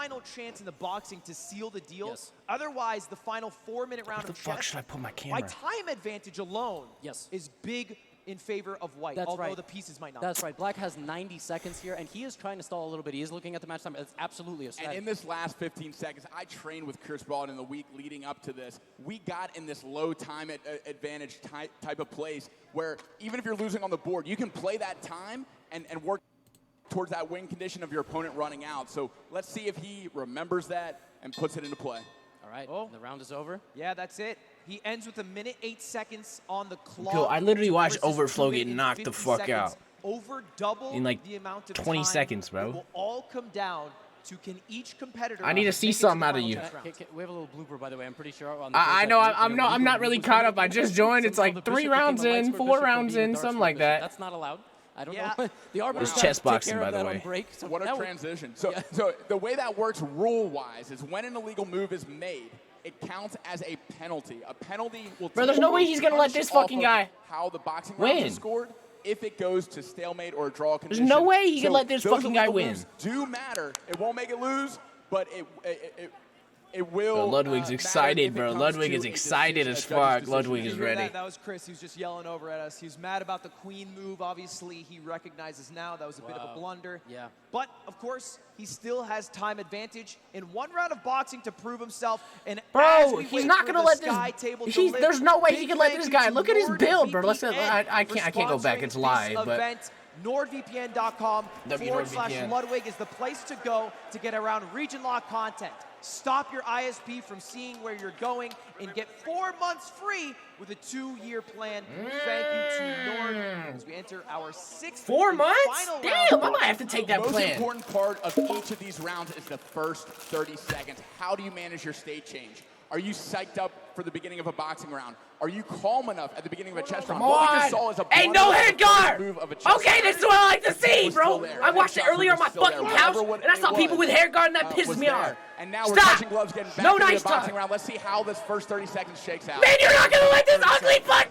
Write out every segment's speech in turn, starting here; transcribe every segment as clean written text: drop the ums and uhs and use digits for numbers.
final chance in the boxing to seal the deal. Yes. Otherwise, the final 4-minute round of chess, fuck should I put my camera? by time advantage alone, is big in favor of white, although the pieces might not. That's right. Black has 90 seconds here, and he is trying to stall a little bit. He is looking at the match time. It's absolutely a strategy. And in this last 15 seconds, I trained with Chris Ball in the week leading up to this. We got in this low time advantage type of place where even if you're losing on the board, you can play that time and work towards that win condition of your opponent running out. So let's see if he remembers that and puts it into play. All right, the round is over. Yeah, that's it. He ends with 1:08 on the clock. Yo, I literally watched Overflow get knocked the fuck out. Over double in like the amount of 20 time. seconds, bro. It will all come down to can each competitor. I need to see something out of you. We have a little blooper, by the way. I'm pretty sure. I know. I'm not really caught up. I just joined. It's like 3 rounds in, 4 rounds in, something like that. That's not allowed. I don't know. The arbiter It's Chessboxing, by the way. break, so what a transition. So the way that works rule-wise is when an illegal move is made, it counts as a penalty. A penalty will Bro, there's no way he's gonna let this fucking guy how the boxing win. round is scored if it goes to stalemate or a draw condition. There's no way he can let this fucking guy win. Do matter. It won't make it lose, but it will. Bro, Ludwig's excited, bro. Ludwig is excited as fuck. Ludwig is ready. That was Chris. He was just yelling over at us. He was mad about the queen move. Obviously, he recognizes now that was a bit of a blunder. Yeah. But, of course, he still has time advantage in 1 round of boxing to prove himself. And bro, he's not going to let this. There's no way he can let this guy. Look at his build, bro. I can't go back. It's live, but. NordVPN.com/Ludwig is the place to go to get around region lock content. Stop your ISP from seeing where you're going and get 4 months free with a 2-year plan. Thank you to Nord as we enter our 6th 4 months? final Damn, round. I might have to take that plan. The most plan. important part of each of these rounds is the first 30 seconds. How do you manage your state change? Are you psyched up for the beginning of a boxing round? Are you calm enough at the beginning of a chess round? What we just saw is a no head guard! Okay, this is what I like to see, bro. I watched it earlier on my fucking couch, and I saw people with hair guard, and that pissed me off. And now we're touching gloves, getting back to the boxing round. Let's see how this first 30 seconds shakes out. Man, you're not gonna let this ugly fuck.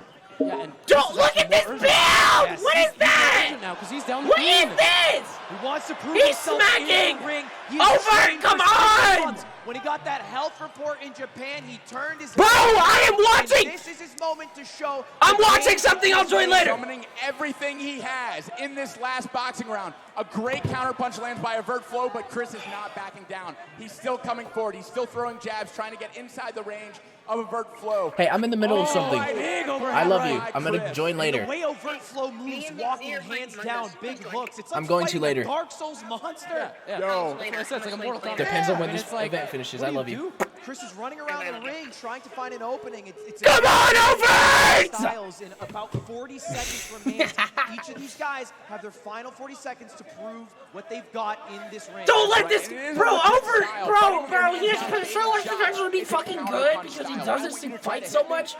Don't look at this build! What is that? What is this? He wants to prove He's himself smacking! in the ring. Over! Come on! When he got that health report in Japan, he turned his Bro, I am watching! This is his moment to show. I'm watching something, I'll join later. Summoning everything he has in this last boxing round. A great counterpunch lands by Avert Flow, but Chris is not backing down. He's still coming forward. He's still throwing jabs, trying to get inside the range of Avert Flow. Hey, I'm in the middle of something. I love you. I'm gonna join later. The way Avert Flow moves, walking hands down, big hooks. It's like I'm going to later. Dark Souls monster. Yo. It's like a Mortal Kombat. Depends on when this event finishes. I love you. Chris is running around the ring trying to find an opening. Come on, Overt! Styles in about 40 seconds remains. Each of these guys have their final 40 seconds to prove what they've got in this ring. Don't let this, bro, Overt, bro, his controller's potential to be fucking good because he does this thing fight so much,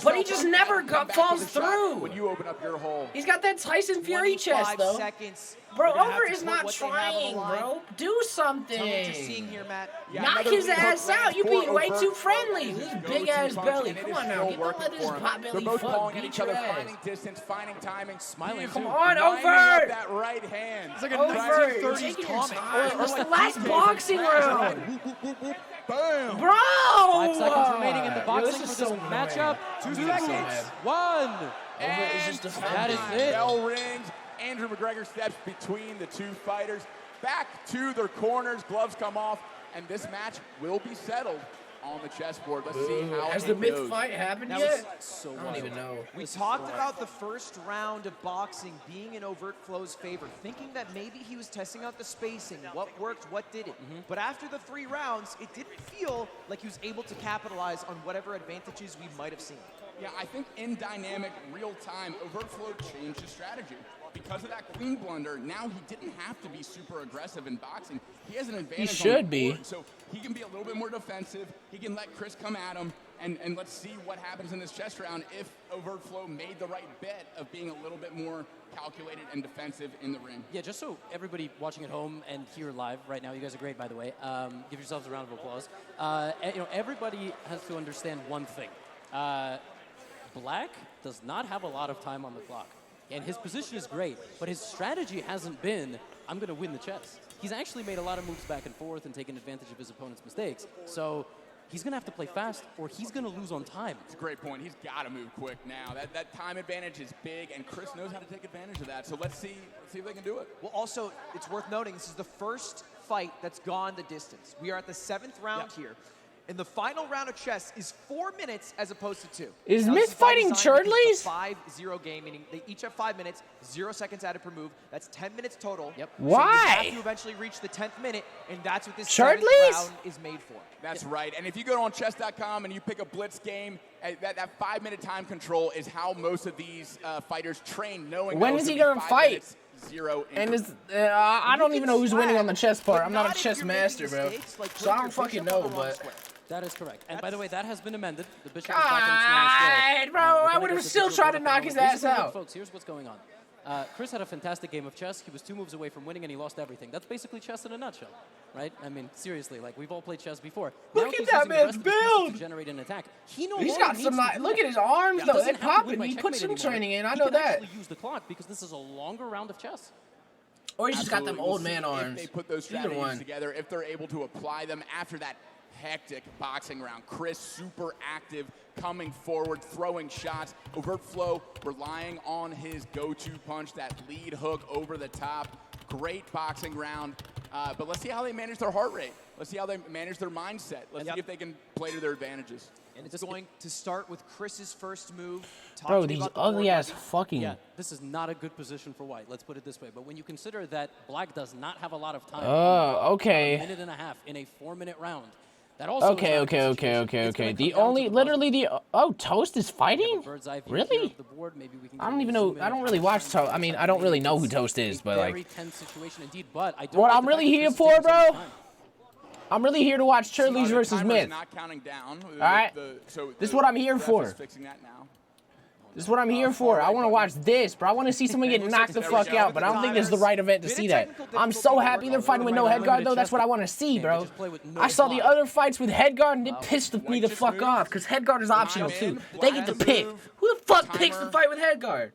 but he just never falls through. When you open up your hole. He's got that Tyson Fury chest, though. Bro, Overt is not trying, bro. Do something. Knock his ass out. You're being way too friendly. This big ass belly. Come on now. Don't let this pot belly fuck beat your ass. Finding distance, finding timing, smiling. Come on, Overt. That right hand. It's like a Overt. 1930s comic. It's the last boxing round. Bam. Bro! 5 seconds remaining in the boxing for this matchup. 2 seconds. 1. And that is it. Bell rings. Andrew McGregor steps between the two fighters. Back to their corners. Gloves come off. And this match will be settled on the chessboard. Let's see how Has the myth fight happened yet? I don't even know. We talked about the first round of boxing being in Overt Flow's favor, thinking that maybe he was testing out the spacing, what worked, what didn't. But after the 3 rounds, it didn't feel like he was able to capitalize on whatever advantages we might have seen. Yeah, I think in dynamic, real time, Overt Flow changed his strategy. Because of that queen blunder, now he didn't have to be super aggressive in boxing. He has an advantage. He should be. So he can be a little bit more defensive. He can let Chris come at him. And let's see what happens in this chess round if Overt Flow made the right bet of being a little bit more calculated and defensive in the ring. Yeah, just so everybody watching at home and here live right now, you guys are great, by the way. Give yourselves a round of applause. Everybody has to understand one thing. Black does not have a lot of time on the clock. And his position is great, but his strategy hasn't been, I'm going to win the chess. he's actually made a lot of moves back and forth and taken advantage of his opponent's mistakes. So he's going to have to play fast or he's going to lose on time. It's a great point. He's got to move quick now. That time advantage is big, and Chris knows how to take advantage of that. So let's see if they can do it. Well, also, it's worth noting, this is the first fight that's gone the distance. We are at the 7th round here. And the final round of chess is 4 minutes as opposed to 2. Is Myth fighting Churdleys? 5-0 game, meaning they each have 5 minutes, 0 seconds added per move. That's 10 minutes total. Yep. Why? So you have to eventually reach the 10th minute, and that's what this 7th round is made for. That's right. And if you go on chess.com and you pick a blitz game, that 5-minute time control is how most of these fighters train, knowing when is he going to fight? Minutes, 0 and I don't even know who's winning on the chess part. I'm not a chess master, bro. So I don't fucking know, but... That is correct. And by the way, that has been amended. The bishop is back in its normal square. Bro, I would have still tried to knock his ass out. Folks, here's what's going on. Chris had a fantastic game of chess. He was 2 moves away from winning, and he lost everything. That's basically chess in a nutshell, right? I mean, seriously, like, we've all played chess before. Look at that man's build! To generate an attack. He's got some, look at his arms, though. They're popping. He put some training in. I know that. He can actually use the clock because this is a longer round of chess. Or he's just got them old man arms. If they put those strategies together, if they're able to apply them after that hectic boxing round. Chris super active, coming forward, throwing shots. Overt flow, relying on his go-to punch, that lead hook over the top. Great boxing round. But let's see how they manage their heart rate. Let's see how they manage their mindset. Let's see if they can play to their advantages. And it's going to start with Chris's first move. Bro, these ugly-ass fucking... Yeah, this is not a good position for White, let's put it this way. But when you consider that Black does not have a lot of time... okay. A minute and a half in a 4-minute round. That also okay. The only... Literally the... Oh, Toast is fighting? Really? I don't even know... I don't really watch Toast. I mean, I don't really know who Toast is, but like... Very tense situation indeed, but I don't what I'm really here for, bro... I'm really here to watch Churdleys versus Myth. Not counting down. All right. This is what I'm here for. Fixing that now. This is what I'm here for. I want to watch this, bro. I want to see someone get knocked the fuck out, but I don't think this is the right event to see that. I'm so happy they're fighting with no head guard, though. That's what I want to see, bro. I saw the other fights with head guard, and it pissed me the fuck off, because head guard is optional, too. They get to pick. Who the fuck picks to fight with head guard?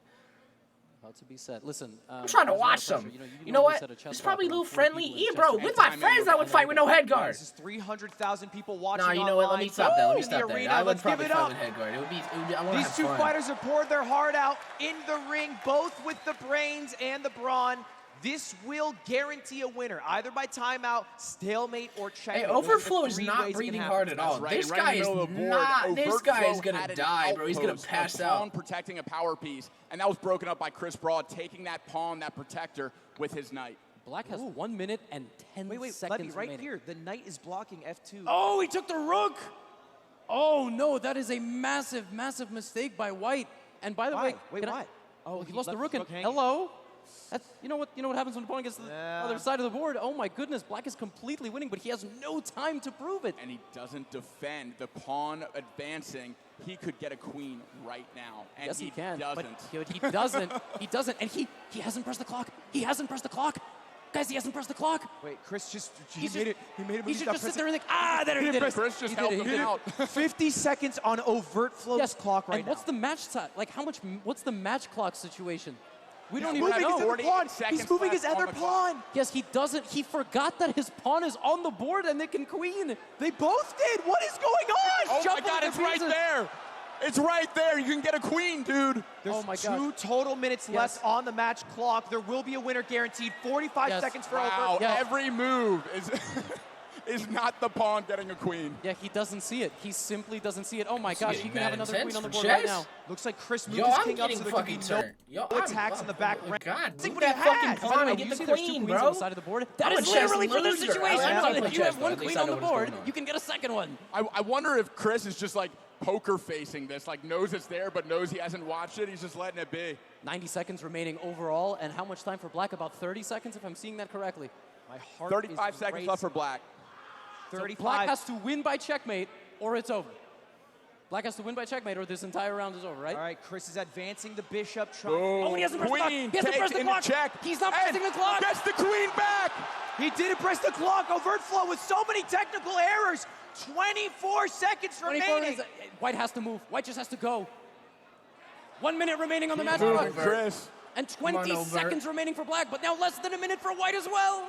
To be said. Listen, I'm trying to watch some. You know what? It's probably a little friendly. Yeah, bro. With my friends, I would fight with no head guard. This is 300,000 people watching. Nah, you know what? Let me stop that. Let me stop that. I would probably fight with head guard. It would be. These two fighters have poured their heart out in the ring, both with the brains and the brawn. This will guarantee a winner, either by timeout, stalemate, or checkmate. Hey, Overflow is not breathing hard at all. This guy is not. This guy is gonna die, bro. He's gonna pass out. Protecting a power piece, and that was broken up by Chris Broad, taking that pawn, that protector, with his knight. Black has 1 minute and 10 seconds right remaining. here. The knight is blocking F2. Oh, he took the rook. Oh no, that is a massive, massive mistake by White. And by the way, why? Oh, he lost the rook. And hello. That's, you know what happens when the opponent gets to the other side of the board? Oh my goodness, Black is completely winning, but he has no time to prove it. And he doesn't defend. The pawn advancing, he could get a queen right now. And yes, he can. Doesn't. But he doesn't. He doesn't. And he hasn't pressed the clock. He hasn't pressed the clock. Guys, he hasn't pressed the clock. Wait, Chris he made it. He made a move. He should just sit there and think, there he did it. Chris just helped him out. 50 seconds on Overt Flow's clock right now. What's the match time? Like, what's the match clock situation? We don't even know. He's moving his other pawn. Yes, he doesn't. He forgot that his pawn is on the board and they can queen. They both did. What is going on? Oh my God, it's right there. It's right there. You can get a queen, dude. There's 2 total minutes left on the match clock. There will be a winner guaranteed. 45 seconds for Overt. Every move is not the pawn getting a queen. Yeah, he doesn't see it. He simply doesn't see it. Oh my gosh, he can have another queen on the board chess? right now. Looks like Chris moved his king up so there could be no attacks in the back rank. God, move that fucking pawn and get the queen, bro. On the side of the board. That is literally for this situation. If you have 1 queen on the board, you can get a second one. I wonder if Chris is just like poker facing this, like knows it's there but knows he hasn't watched it. He's just letting it be. 90 seconds remaining overall, and how much time for Black? About 30 seconds, if I'm seeing that correctly. My heart 35 seconds left for Black. 35. So Black has to win by checkmate, or it's over. Black has to win by checkmate, or this entire round is over, right? All right, Chris is advancing the bishop. Oh, he hasn't pressed the clock. He hasn't pressed the clock. Check. He's not pressing the clock. Gets the queen back. He didn't press the clock. Overt Flow with so many technical errors. 24 seconds remaining. White has to move. White just has to go. 1 minute remaining on the match clock. Chris. And 20 seconds remaining for Black, but now less than a minute for White as well.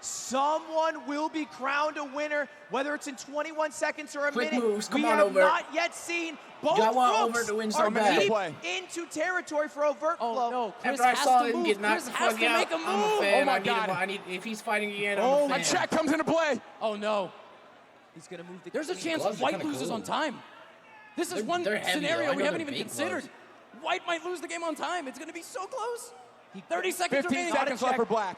Someone will be crowned a winner, whether it's in 21 seconds or a Quick minute. moves. Come we on, have Overt. not yet seen both Overt to win rooks so are bad. deep into territory for Overt Oh, Flow. no. Chris After I has saw to him move. get knocked Chris the has fuck to out, make a I'm a move. fan. Oh my I need him. God. If he's fighting again, I'm a A fan. check comes into play. Oh, no. He's going to move the There's a king. chance Gloves are White kinda loses cool. on time. This is They're- one they're heavy, scenario though. I we know haven't they're even big considered. gloves. White might lose the game on time. It's going to be so close. 30 seconds 15 remaining. seconds left for Black.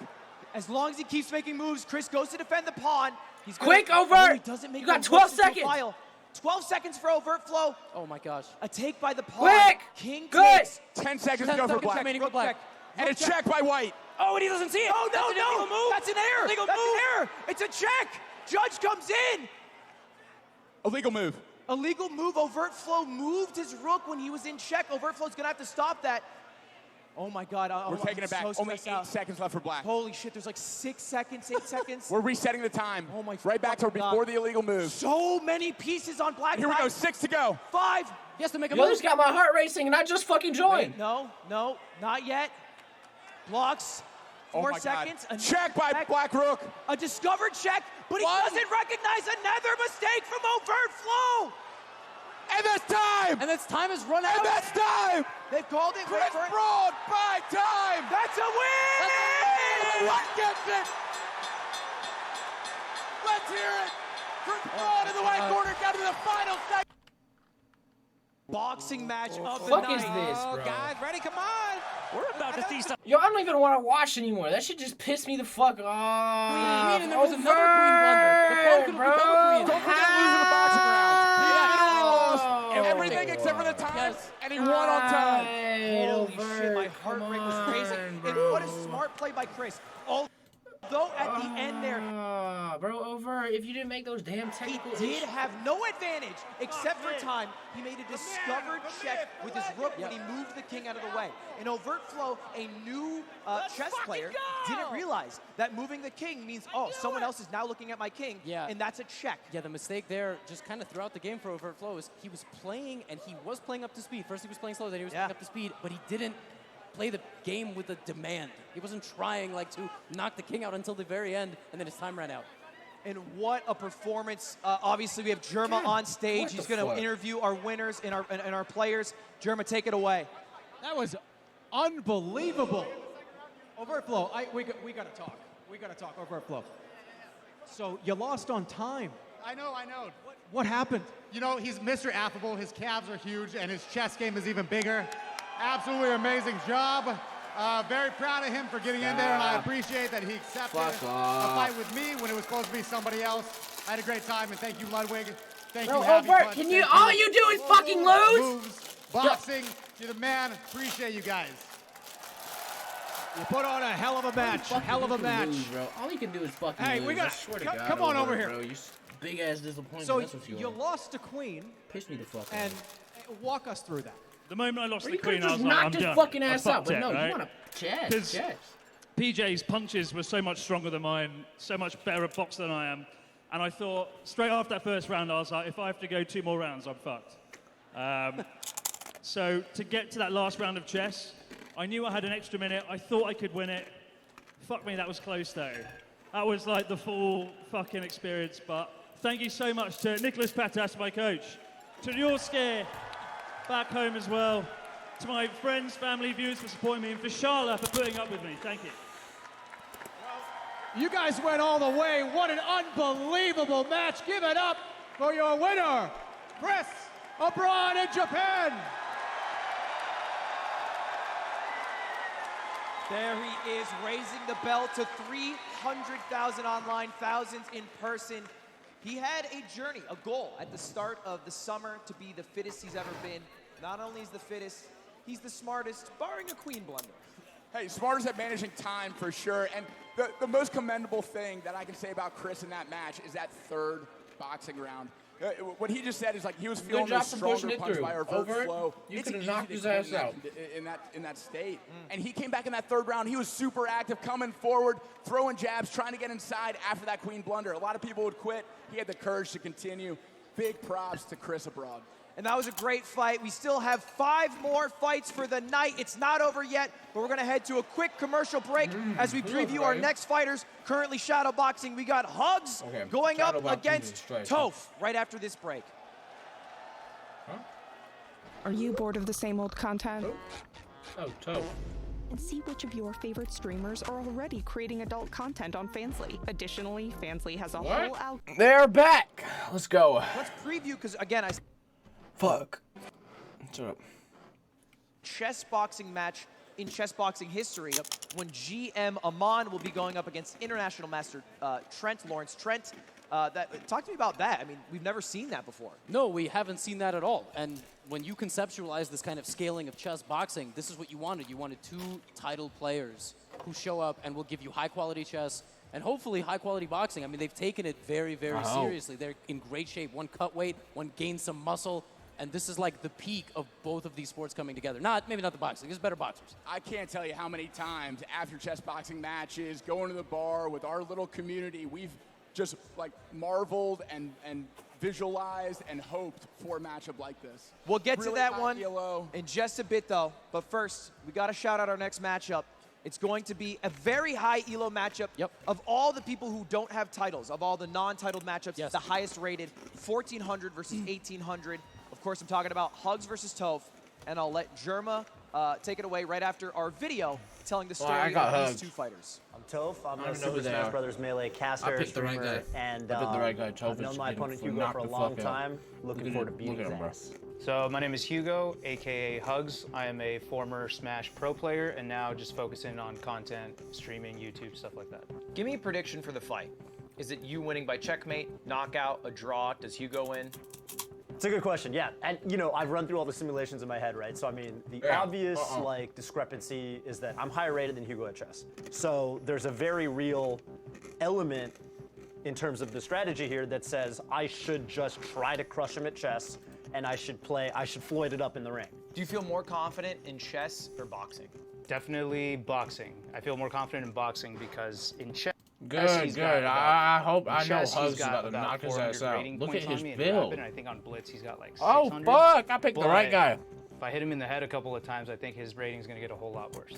As long as he keeps making moves, Chris goes to defend the pawn. He's gonna, Quick, Overt! he doesn't make You got no 12 moves into a seconds. file. 12 seconds for Overt Flow. Oh, my gosh. A take by the pawn. Quick! King Good! takes. 10 seconds 10 to go for seconds Black. remaining for Rook Black. check. And a check by White. Oh, and he doesn't see it. Oh, no, That's an illegal no. move. That's an error. Illegal That's move. an error. It's a check. Judge comes in. Illegal move. Illegal move. Overt Flow moved his rook when he was in check. Overt Flow's going to have to stop that. Oh, my God. We're taking it back. So Only stressed 8 out. seconds left for Black. Holy shit, there's like 6 seconds, 8 seconds. We're resetting the time. Oh my right back to fucking God. before the illegal move. So many pieces on Black. Here we go. 6 to go. 5. He has to make a Yo, move. this got my heart racing, and I just fucking joined. Wait, no, not yet. Blocks. 4 my seconds. God. Check by Black Rook. A discovered check, but he One. doesn't recognize another mistake from Overt Flow. And that's time. And this time has run out. And that's time. They've called it. Chris Broad by time. That's a win! What gets it? Let's hear it. Chris Broad in the white corner down to the final second. Boxing match of the Fuck night. is this, bro? Guys, ready? Come on. We're about to see something. Yo, I don't even want to watch anymore. That shit just pissed me the fuck off. Queen, and there was another queen blunder. The pawn could have become a queen. Don't forget losing the boxing round. He lost How? everything except for the time, Yes. and he won on time. Holy shit, my heart rate was racing. And what a smart play by Chris. Although at the end there, Bro, over. If you didn't make those damn he technical did have no advantage except for time. He made a discovered check with his rook when he moved the king out of the way. In Overt Flow, a new chess player didn't realize that moving the king means, oh, someone else is now looking at my king, and that's a check. Yeah, the mistake there, just kind of throughout the game for Overt Flow, is he was playing, and he was playing up to speed. First he was playing slow, then he was playing up to speed, but he didn't play the game with a demand. He wasn't trying like to knock the king out until the very end, and then his time ran out. And what a performance. Obviously, we have Germa on stage. He's going to interview our winners and our players. Germa, take it away. That was unbelievable. Overt Flow, we got to talk. We got to talk, Overt Flow. So you lost on time. I know. What happened? You know, he's Mr. Affable. His calves are huge, and his chess game is even bigger. Absolutely amazing job. Very proud of him for getting in there, and I appreciate that he accepted a fight with me when it was supposed to be somebody else. I had a great time, and thank you, Ludwig. Thank you, Happy Overt, Punch. can you? Thank All you do is fucking lose. Moves, boxing, you're the man. Appreciate you guys. You put on a hell of a match. Hell of a match. Lose, bro. All you can do is fucking Hey, lose. we gotta- I swear to come- God, come on over Overt, here. bro. You big ass disappointment. So That's what you are. lost to Queen, Pissed me the fuck off. and walk us through that. The moment I lost Bro, the you queen, could I just was like, I'm knock his done. fucking I ass out, fucked but it, no, right? you want to 'Cause chess. PJ's punches were so much stronger than mine, so much better at box than I am. And I thought, straight after that first round, I was like, if I have to go 2 more rounds, I'm fucked. So to get to that last round of chess, I knew I had an extra minute. I thought I could win it. Fuck me, that was close though. That was like the full fucking experience. But thank you so much to Nicholas Patas, my coach, to Yorske back home as well, to my friends, family, viewers for supporting me, and for Charla for putting up with me. Thank you. You guys went all the way. What an unbelievable match. Give it up for your winner, Chris abroad in Japan. There he is, raising the bell to 300,000 online, thousands in person. He had a journey, a goal at the start of the summer to be the fittest he's ever been. Not only is the fittest, he's the smartest, barring a queen blunder. Hey, smartest at managing time for sure. And the most commendable thing that I can say about Chris in that match is that third boxing round. What he just said is like he was feeling the stronger punch by Overt Flow. You It's could have easy knocked to his quit ass out. in that state. And he came back in that third round. He was super active, coming forward, throwing jabs, trying to get inside after that queen blunder. A lot of people would quit. He had the courage to continue. Big props to Chris abroad. And that was a great fight. We still have 5 more fights for the night. It's not over yet, but we're gonna head to a quick commercial break as we preview our next fighters. Currently shadowboxing, we got Hugs going up against Toph right after this break. Are you bored of the same old content? Oh, Toph. And see which of your favorite streamers are already creating adult content on Fansly. Additionally, Fansly has a whole They're back. Let's go. Let's preview, because again, Fuck. Shut up. Chessboxing match in chessboxing history when GM Amon will be going up against international master Lawrence Trent. Talk to me about that. I mean, we've never seen that before. No, we haven't seen that at all. And when you conceptualize this kind of scaling of chess boxing, this is what you wanted. You wanted 2 title players who show up and will give you high-quality chess and hopefully high-quality boxing. I mean, they've taken it very, very seriously. They're in great shape. One cut weight, one gained some muscle. And this is like the peak of both of these sports coming together. Maybe not the boxing, there's better boxers. I can't tell you how many times after chess boxing matches, going to the bar with our little community, we've just like marveled and visualized and hoped for a matchup like this. We'll get to that one in just a bit though. But first, we gotta shout out our next matchup. It's going to be a very high elo matchup. Of all the people who don't have titles, of all the non-titled matchups, the highest rated, 1400 versus 1800. Of course, I'm talking about Hugs versus Toph, and I'll let Jerma take it away right after our video telling the story of these 2 fighters. I'm Toph. I'm a Super Smash Brothers Melee caster, streamer, and I've known my opponent Hugo for a long time. Looking forward to beating his ass. So my name is Hugo, aka Hugs. I am a former Smash Pro player, and now just focusing on content, streaming, YouTube, stuff like that. Give me a prediction for the fight. Is it you winning by checkmate, knockout, a draw? Does Hugo win? It's a good question, yeah. And you know, I've run through all the simulations in my head, right? So I mean, the obvious like discrepancy is that I'm higher rated than Hugo at chess. So there's a very real element in terms of the strategy here that says I should just try to crush him at chess and I should Floyd it up in the ring. Do you feel more confident in chess or boxing? Definitely boxing. I feel more confident in boxing because in chess, Good. I know Hugs is about to knock his ass out. Look at his build. And I think on Blitz he's got like 600. Oh, fuck! I picked the right guy. If I hit him in the head a couple of times, I think his rating's going to get a whole lot worse.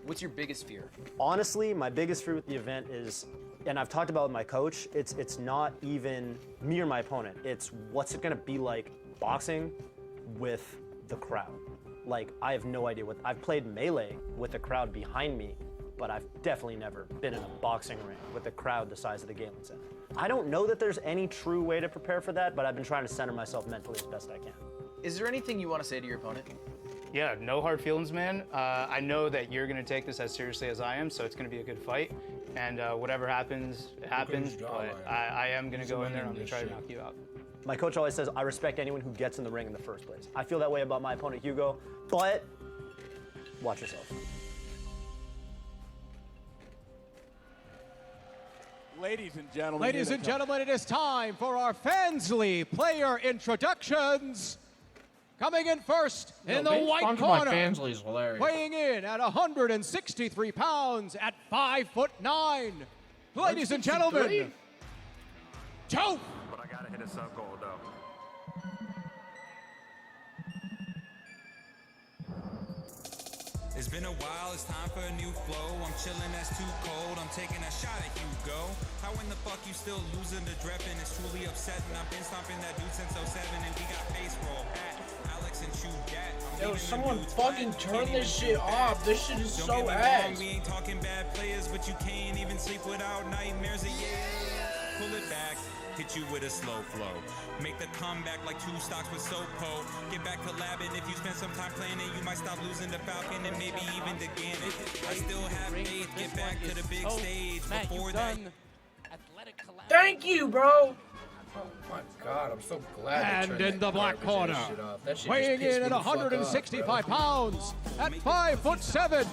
What's your biggest fear? Honestly, my biggest fear with the event is, and I've talked about it with my coach, it's not even me or my opponent. It's what's it going to be like boxing with the crowd. Like, I have no idea I've played Melee with the crowd behind me, but I've definitely never been in a boxing ring with a crowd the size of the Galen Center. I don't know that there's any true way to prepare for that, but I've been trying to center myself mentally as best I can. Is there anything you want to say to your opponent? Yeah, no hard feelings, man. I know that you're going to take this as seriously as I am, so it's going to be a good fight. And whatever happens, happens. But I am going to go in there and I'm going to try to knock you out. My coach always says, I respect anyone who gets in the ring in the first place. I feel that way about my opponent, Hugo, but watch yourself. Ladies and gentlemen. Ladies and gentlemen, it is time for our Fansly player introductions. Coming in first in the white corner, weighing in at 163 pounds at 5'9". Ladies and gentlemen, Toph. But I gotta hit a sub goal though. It's been a while, it's time for a new flow. I'm chilling, that's too cold. I'm taking a shot at Hugo. How in the fuck you still losing to Dreppen? It's truly upsetting. I've been stomping that dude since 07 and we got face roll at Alex and Chew Gat. Yo, someone fucking turn this shit off. This shit is so ass. We ain't talking bad players, but you can't even sleep without nightmares. Yeah, pull it back. Hit you with a slow flow. Make the comeback like 2 stocks with Sopo. Get back collabing. If you spend some time playing it, you might stop losing the Falcon and maybe even the Gannett. I still have faith. Get back to the big stage. Before that. Thank you, bro. Oh my God, I'm so glad. And in the black corner, weighing in at 165 pounds, at 5'7",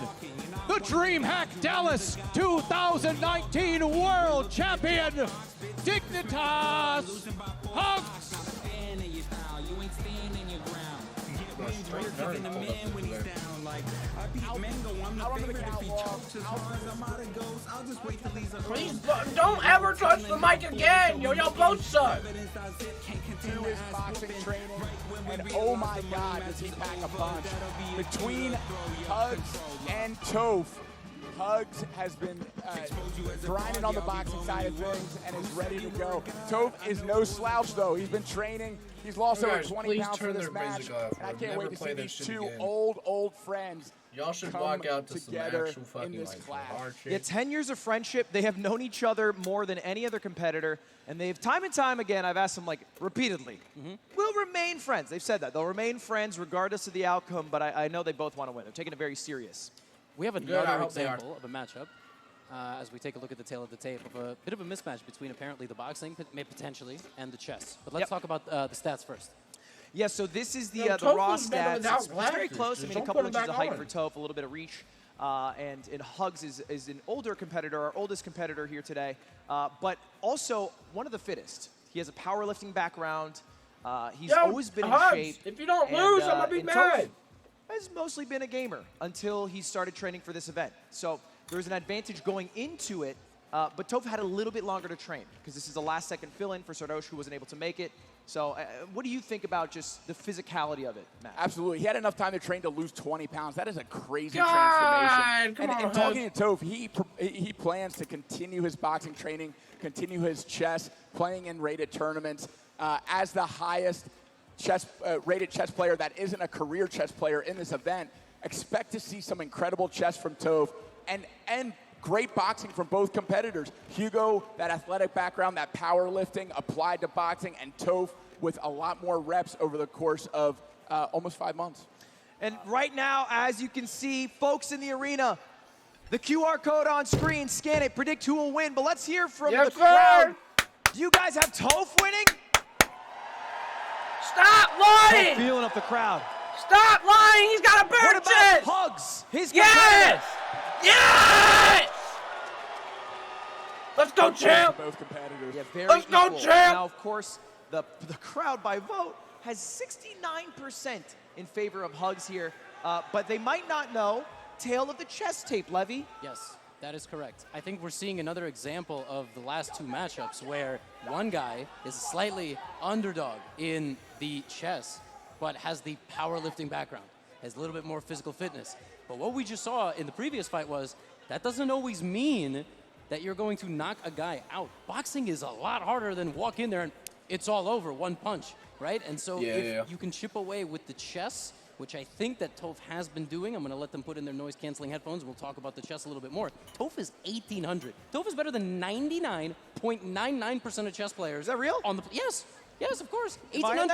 the DreamHack Dallas 2019 World Champion, Dignitas Hugs. straight nerd pulled up over there. Please don't ever touch the mic again. Yo, y'all both suck. To his boxing training, and oh my God, does he pack a punch. Between Hugs and Toph, Hugs has been grinding on the boxing side of things and is ready to go. Toph is no slouch, though. He's been training. He's lost over 20 pounds for this match. And I can't wait to see these two old friends. Y'all should walk out to some actual fucking hard shit. Yeah, 10 years of friendship. They have known each other more than any other competitor. And they've, time and time again, I've asked them, like, repeatedly, we'll remain friends. They've said that. They'll remain friends regardless of the outcome, but I know they both want to win. They're taking it very serious. We have another example of a matchup as we take a look at the tail of the tape of a bit of a mismatch between apparently the boxing, potentially, and the chess. But let's talk about the stats first. Yeah, so this is the raw stats. It's very close. I mean, a couple inches of height for Toph, a little bit of reach. And Hugs is an older competitor, our oldest competitor here today, but also one of the fittest. He has a powerlifting background. He's always been in shape. If you don't lose, I'm going to be mad. Has mostly been a gamer until he started training for this event. So there's an advantage going into it, but Toph had a little bit longer to train because this is a last-second fill-in for Sardosh, who wasn't able to make it. So what do you think about just the physicality of it, Matt? Absolutely. He had enough time to train to lose 20 pounds. That is a crazy transformation. And talking to Toph, he plans to continue his boxing training, continue his chess, playing in rated tournaments. As the highest rated chess player that isn't a career chess player in this event, expect to see some incredible chess from Toph and great boxing from both competitors. Hugo, that athletic background, that powerlifting applied to boxing, and Toph with a lot more reps over the course of almost 5 months. And right now, as you can see, folks in the arena, the QR code on screen, scan it, predict who will win. But let's hear from the crowd. Do you guys have Toph winning? Stop lying! Feeling up the crowd. Stop lying! He's got a bird chest! Hugs? His yes! Yes! Let's go, champ! Both competitors. Yeah, very Let's go, equal. champ! Now, of course, the crowd by vote has 69% in favor of Hugs here, but they might not know tail of the chess tape, Levy. Yes, that is correct. I think we're seeing another example of the last two matchups where one guy is slightly underdog in the chess, but has the powerlifting background, has a little bit more physical fitness. But what we just saw in the previous fight was that doesn't always mean that you're going to knock a guy out. Boxing is a lot harder than walk in there and it's all over, one punch, right? And so if you can chip away with the chess, which I think that Toph has been doing. I'm going to let them put in their noise-canceling headphones, and we'll talk about the chess a little bit more. Toph is 1,800. Toph is better than 99.99% of chess players. Is that real? Yes. Yes, of course. Am I in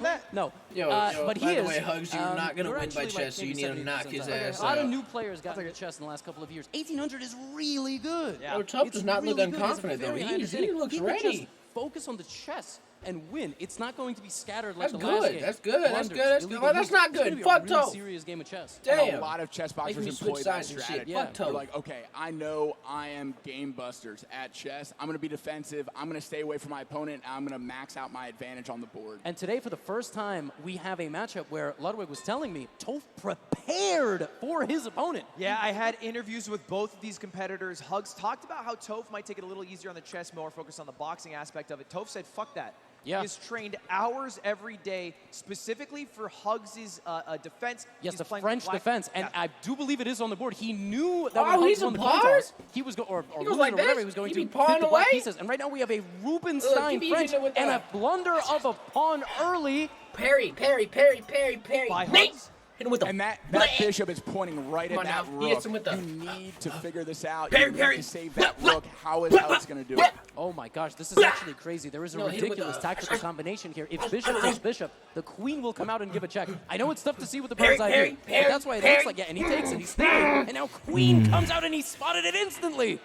that? No. But he is. By the way, Hugs, you're not going to win by chess, so you need to knock his ass out. A lot of new players got into chess in the last couple of years. 1,800 is really good. Yeah. Toph does not look unconfident, though. He looks ready. Just focus on the chess and win. It's not going to be scattered like that's the last game. That's good. That's good. That's not good. Fuck Toph. It's a serious game of chess. Damn. A lot of chess boxers employ that strategy. They're like, okay, I know I am game busters at chess. I'm going to be defensive. I'm going to stay away from my opponent. I'm going to max out my advantage on the board. And today, for the first time, we have a matchup where Ludwig was telling me Toph prepared for his opponent. Yeah, I had interviews with both of these competitors. Hugs talked about how Toph might take it a little easier on the chess, more focused on the boxing aspect of it. Toph said, fuck that. Yeah. He's trained hours every day specifically for Hugs' defense. Yes, he's the playing French defense, and I do believe it is on the board. He knew that when Hugs won the coin toss, he was going, or like whatever, he was going to hit the black pieces. And right now we have a Rubenstein French and a blunder of a pawn early. Parry. By Hugs. Hit him with the and that bishop is pointing right at that rook. You need to figure this out. You need to save that rook. How is Hugs going to do it? Oh my gosh, this is actually crazy. There is a ridiculous tactical combination here. If bishop takes bishop, the queen will come out and give a check. I know it's tough to see with the bird's eye view, but that's why it looks like, and he takes it, he's thinking, and now queen comes out and he spotted it instantly.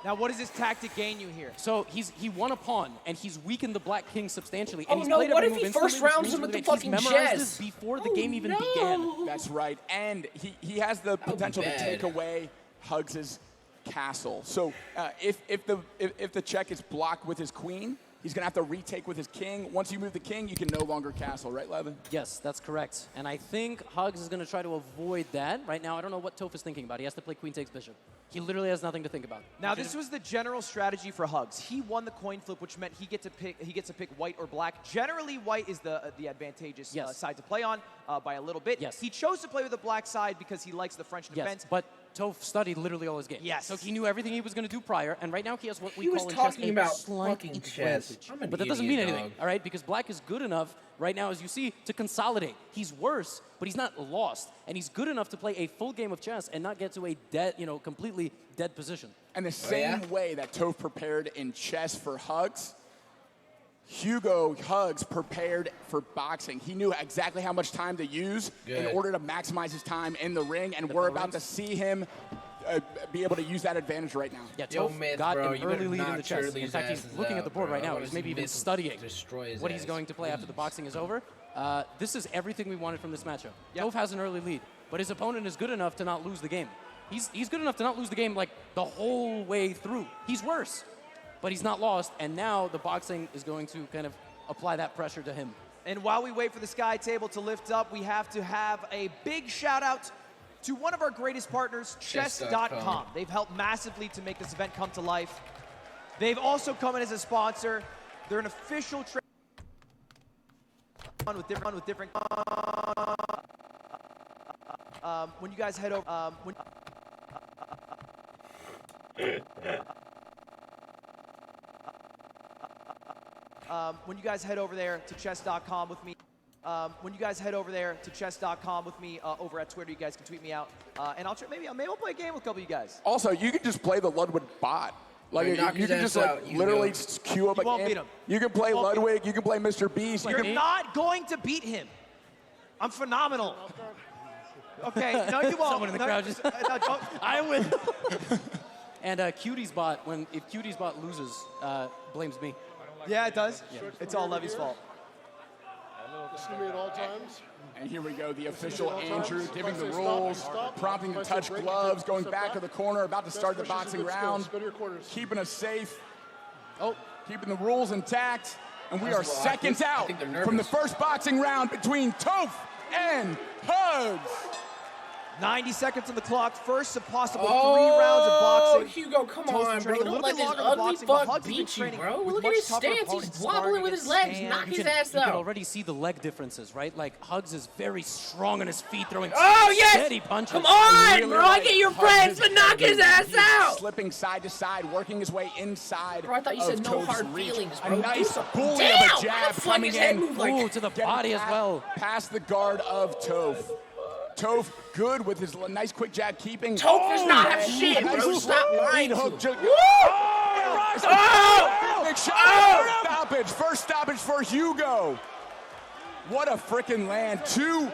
Now, what does this tactic gain you here? So he won a pawn, and he's weakened the black king substantially. Oh, and he's no, played what every if he move first rounds him with the fucking He's memorized chess? this before the game even began. That's right. And he has the potential to take away Hugs' castle. So if the check is blocked with his queen, He's going to have to retake with his king. Once you move the king, you can no longer castle, right, Levin? Yes, that's correct. And I think Hugs is going to try to avoid that. Right now, I don't know what Toph is thinking about. He has to play queen takes bishop. He literally has nothing to think about. Now, this was the general strategy for Hugs. He won the coin flip, which meant he gets to pick white or black. Generally, white is the advantageous side to play on by a little bit. Yes. He chose to play with the black side because he likes the French defense. Yes, but Toph studied literally all his games. Yes. So he knew everything he was going to do prior, and right now he has what we call in chess talking about slight fucking chess. advantage. But that doesn't mean anything, all right? Because black is good enough right now, as you see, to consolidate. He's worse, but he's not lost, and he's good enough to play a full game of chess and not get to a dead, completely dead position. And the same way that Toph prepared in chess for Hugs, Hugo Hugs prepared for boxing. He knew exactly how much time to use in order to maximize his time in the ring, and we're about to see him be able to use that advantage right now. Yeah, Toph got an early lead in the chess. In fact, he's looking at the board right now. He's maybe even studying what he's going to play after the boxing is over. This is everything we wanted from this matchup. Toph has an early lead, but his opponent is good enough to not lose the game. He's good enough to not lose the game like the whole way through. He's worse, but he's not lost, and now the boxing is going to kind of apply that pressure to him. And while we wait for the Sky Table to lift up, we have to have a big shout out to one of our greatest partners, Chess.com. They've helped massively to make this event come to life. They've also come in as a sponsor. They're an official with different when you guys head over when you guys head over there to chess.com with me, over at Twitter, you guys can tweet me out, and maybe I'll play a game with a couple of you guys. Also, you can just play the Ludwig bot. Like you can just literally just queue up a game. Beat him. You can play Ludwig. You can play Mr. Beast. You're not going to beat him. I'm phenomenal. Okay, no, you won't. Someone in the crowd just. I win. And Cutie's bot, if Cutie's bot loses, blames me. Yeah, it does. Yeah. It's all Levy's fault. Listen to me at all times. And here we go, the official Andrew giving the rules, prompting to touch gloves, going back to the corner, about to start the boxing round, keeping us safe, keeping the rules intact, and we are seconds out from the first boxing round between Toph and Hugs. 90 seconds on the clock, first of possible 3 rounds of boxing. Hugo, come on, bro. Don't let this ugly fuck beat you, bro. Look at his stance. He's wobbling with his legs. Knock his ass out. You can already see the leg differences, right? Like, Hugs is very strong on his feet, throwing steady punches. Come on, bro. I get your friends, but knock his ass out. Slipping side to side, working his way inside. Bro, I thought you said no hard feelings, bro. A nice bully of a jab coming in. To the body as well. Past the guard of Toph. Toph good with his nice quick jab keeping. Toph does not have shit, bro. Stop lying. Stoppage. First stoppage for Hugo. What a freaking land. 2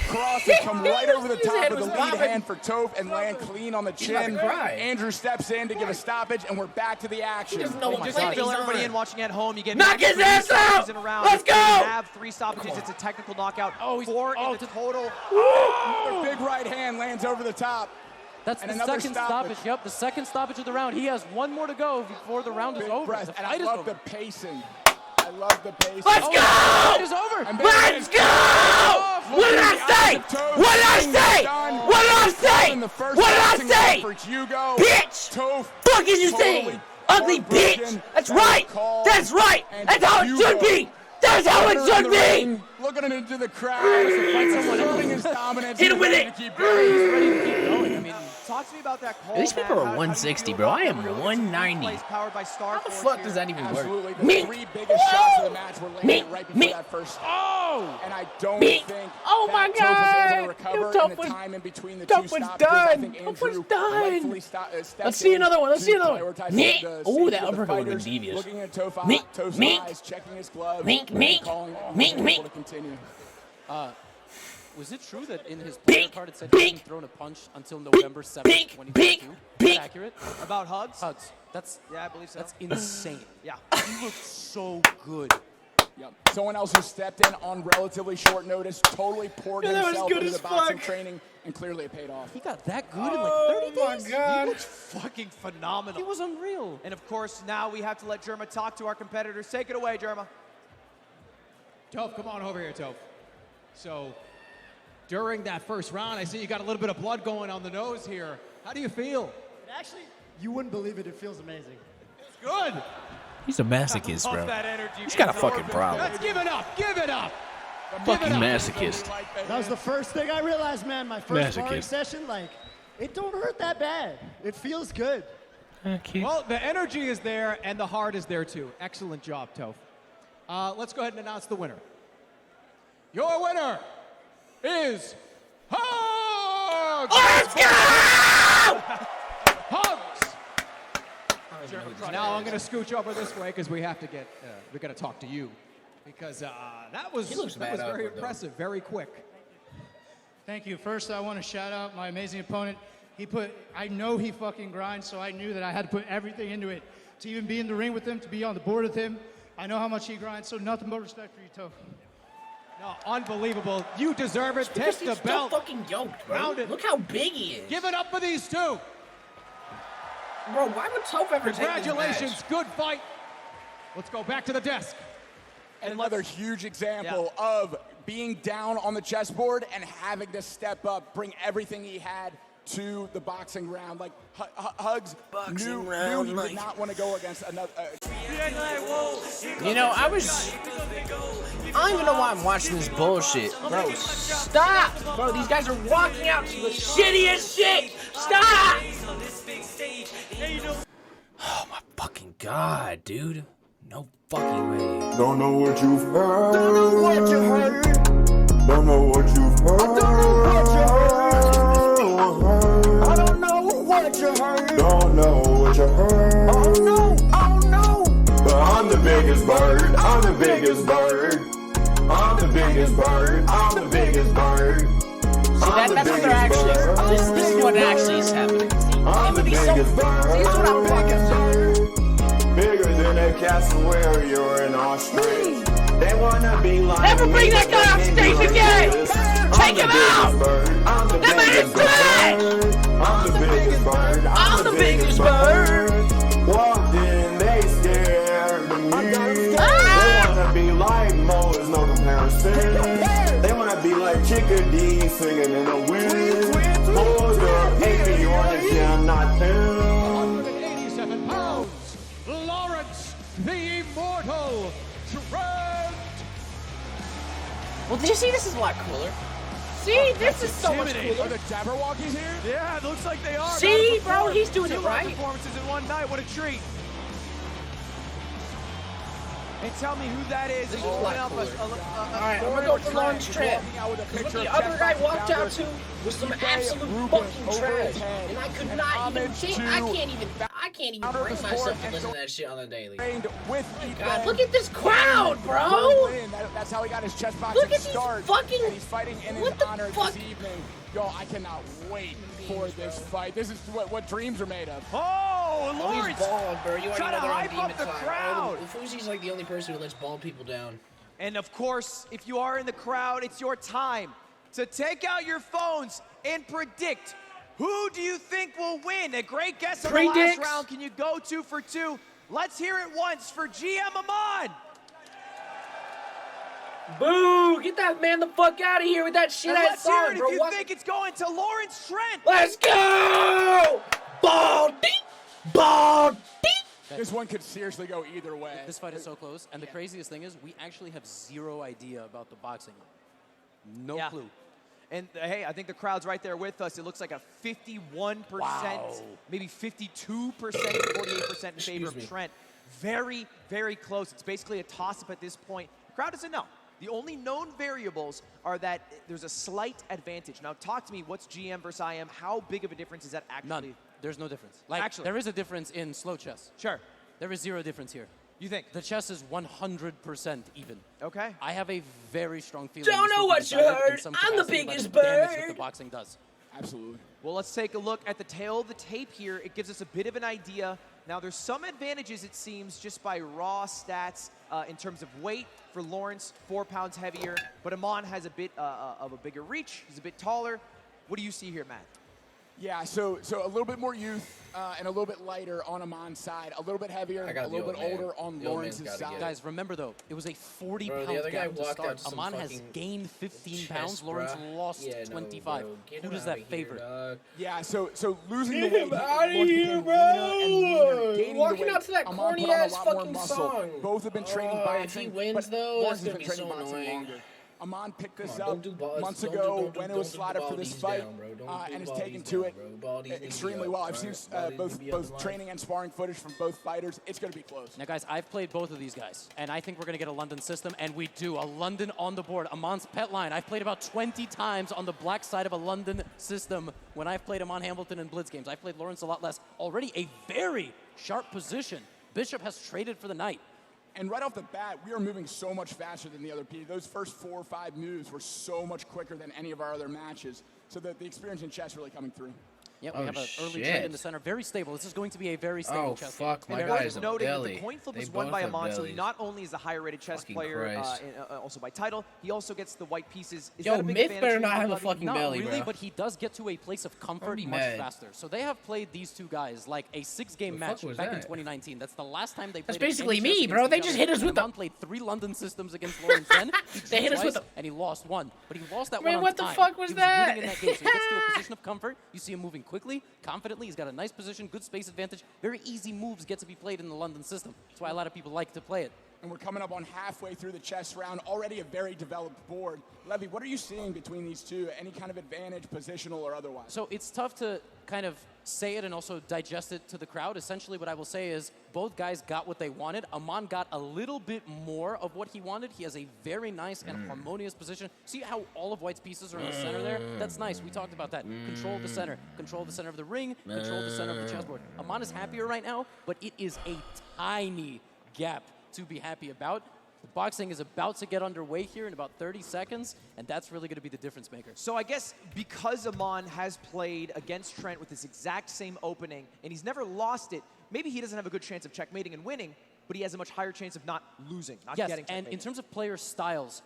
crosses come right over the top of the lead hand for Toph and land clean on the chin. Andrew steps in to give a stoppage, and we're back to the action. Just fill everybody in watching at home. You get knock his ass out. Let's go. You have 3 stoppages. It's a technical knockout. 4 in the total. Another big right hand lands over the top. That's the second stoppage. Yep, the second stoppage of the round. He has 1 more to go before the round is over. And I love the pacing. I love the pace. Let's go! It is over. Let's go! What did I say? What did I say? What did I say? What did I say? Bitch! Fuck is you saying? Ugly bitch! That's right! That's right! That's how it should be! That's how it should be! Looking into the crowd, showing his dominance. Hit him with it! He's ready to keep going. I mean, talk to me about that call. These people are 160, bro. I am 190. How the fuck does that even work? The 3 biggest shots of the match were landed right before that first. And I don't think oh my Toph God! was able to recover in the time in between the 2 Toph was stoppages. I think done! Toph was Andrew done! Let's see another one. Let's see another one. Oh, that uppercut would have been devious. Looking at Toph's eyes, checking his gloves, calling able to continue. Was it true that in his player card it said he hadn't thrown a punch until November 7th, 2022? Is that accurate? About Hugs? Hugs. Yeah, I believe so. That's insane. Yeah. He looked so good. Yep. Someone else who stepped in on relatively short notice, totally poured himself into the boxing training, and clearly it paid off. He got that good in like 30 days? Oh my God. He looks fucking phenomenal. He was unreal. And of course, now we have to let Germa talk to our competitors. Take it away, Germa. Toph, come on over here, Toph. So, during that first round, I see you got a little bit of blood going on the nose here. How do you feel? Actually, you wouldn't believe it. It feels amazing. It's good. He's a masochist, bro. He's got a fucking problem. Let's give it up. Give it up. Fucking masochist. That was the first thing I realized, man. My first sparring session, like, it don't hurt that bad. It feels good. Well, the energy is there and the heart is there too. Excellent job, Toph. Let's go ahead and announce the winner. Your winner is Hugs! Let's go! Hugs! Now I'm going to scooch over this way because we got to talk to you because that was very impressive, very quick. Thank you. First, I want to shout out my amazing opponent. I know he fucking grinds, so I knew that I had to put everything into it to even be in the ring with him, to be on the board with him. I know how much he grinds, so nothing but respect for you, Toph. No, unbelievable. You deserve it. Because Take the he's belt. so fucking yoked, bro. Look how big he is. Give it up for these two. Bro, why would Toph ever take this Congratulations. match? Good fight. Let's go back to the desk. Another huge example of being down on the chessboard and having to step up, bring everything he had to the boxing round. Like, Hugs knew he did not want to go against another. You know, I don't even know why I'm watching this bullshit. Bro, stop! Bro, these guys are walking out to the shittiest shit! Stop! Oh my fucking god, dude. No fucking way. Don't know what you've heard. Don't know what you heard. Don't know what you've heard. I don't know what you heard. I don't know what you heard. Oh no, oh no. But I'm the biggest bird. I'm the biggest bird. I'm the biggest bird. I'm the biggest bird. See, that's what they're actually. This is what actually is happening. I'm the biggest bird. See, that's what I'm fucking saying. Bigger than a castle where you're an ostrich. They wanna be like Never bring that guy off stage again! Take him out! That man is dead! I'm the biggest bird. I'm the biggest bird! Walked in, they stared at me. They wanna be like Mo, there's no comparison. They wanna be like Chickadee singing in the wind. Hold up, hate me on the jam, not them. 187 pounds. Lawrence, the immortal Trent. Well, did you see this is a lot cooler? See, this is so much Are cooler. the Jabberwockies here? Yeah, it looks like they are. See, bro, he's doing it right. Performances in one night. What a treat. And tell me who that is. This is a lot cooler. Alright, I'm gonna go for Lawrence Trent. Because what the other guy walked out to was some absolute fucking trash. And I could not even think, I can't even bring myself to listen to that shit on the daily. God, look at this crowd, bro! That's how he got his chessboxing Look at these start. fucking. And he's fighting in his honor this evening. Yo, I cannot wait for this fight. This is what dreams are made of. Oh, Lawrence! He's bald, bro. You already know they're on demon the time. crowd. Fuzi's like the only person who lets bald people down. And of course, if you are in the crowd, it's your time to take out your phones and predict who do you think will win. A great guess on the last round. Can you go 2 for 2? Let's hear it once for GM Amon. Boo! Get that man the fuck out of here with that shit ass Let's hear song, it bro. if you think it's going to Lawrence Trent. Let's go! Baldy! Baldy! This one could seriously go either way. This fight is so close, and the craziest thing is we actually have zero idea about the boxing. No clue. And hey, I think the crowd's right there with us. It looks like a 51%, maybe 52%, 48% in favor of Trent. Very, very close. It's basically a toss-up at this point. The crowd doesn't know. The only known variables are that there's a slight advantage. Now, talk to me. What's GM versus IM? How big of a difference is that actually? None. There's no difference. Like, actually, there is a difference in slow chess. Sure. There is zero difference here. You think? The chess is 100% even. Okay. I have a very strong feeling. Don't know what you heard. I'm the biggest bird. That the boxing does. Absolutely. Well, let's take a look at the tail of the tape here. It gives us a bit of an idea Now, there's some advantages, it seems, just by raw stats in terms of weight. For Lawrence, 4 pounds heavier, but Aman has a bit of a bigger reach. He's a bit taller. What do you see here, Matt? Yeah, so a little bit more youth and a little bit lighter on Aman's side, a little bit heavier, a little bit older on Lawrence's side. Guys, remember though, it was a 40-pound gap to start. Aman has gained 15 pounds. Lawrence lost 25. Who does that favor? Yeah, so losing the Get weight, him out of here, bro! Walking out to that corny ass fucking song. Both have been training boxing. If he wins though, Lawrence that's has been gonna be training so boxing annoying. longer. Aman picked this up months ago when it was slotted for this fight, and has taken to it extremely well. I've seen both training and sparring footage from both fighters. It's going to be close. Now, guys, I've played both of these guys, and I think we're going to get a London system, and we do. A London on the board. Aman's pet line. I've played about 20 times on the black side of a London system when I've played Aman Hamilton in Blitz games. I've played Lawrence a lot less. Already a very sharp position. Bishop has traded for the night. And right off the bat, we are moving so much faster than the other P. Those first 4 or 5 moves were so much quicker than any of our other matches. So the experience in chess really coming through. Yeah, we have an early trade in the center. Very stable. This is going to be a very stable chess game. Fuck, my guy's a belly. The coin flip was won by Aman, so he not only is the higher-rated chess player, also by title, he also gets the white pieces. Is Yo, Myth better not have a fucking belly, bro. Not really, bro. but he does get to a place of comfort much faster. So they have played these two guys like a 6-game match back in 2019. That's the last time they played. That's basically me, bro. They just hit us with the... Aman played 3 London systems against Lawrence then. They hit us with the... And he lost 1. But he lost that Man, one on what the time. fuck was that? He was winning in that game, so he gets to a position of comfort. You see him moving quickly, confidently. He's got a nice position, good space advantage. Very easy moves get to be played in the London system. That's why a lot of people like to play it. And we're coming up on halfway through the chess round, already a very developed board. Levy, what are you seeing between these two? Any kind of advantage, positional or otherwise? So it's tough to kind of say it and also digest it to the crowd. Essentially what I will say is both guys got what they wanted. Aman got a little bit more of what he wanted. He has a very nice and harmonious position. See how all of White's pieces are in the center there? That's nice. We talked about that. Control the center. Control the center of the ring. Control the center of the chessboard. Aman is happier right now, but it is a tiny gap to be happy about. The boxing is about to get underway here in about 30 seconds, and that's really going to be the difference maker. So I guess because Aman has played against Trent with this exact same opening, and he's never lost it, maybe he doesn't have a good chance of checkmating and winning, but he has a much higher chance of not losing, not getting checkmated. And in terms of player styles,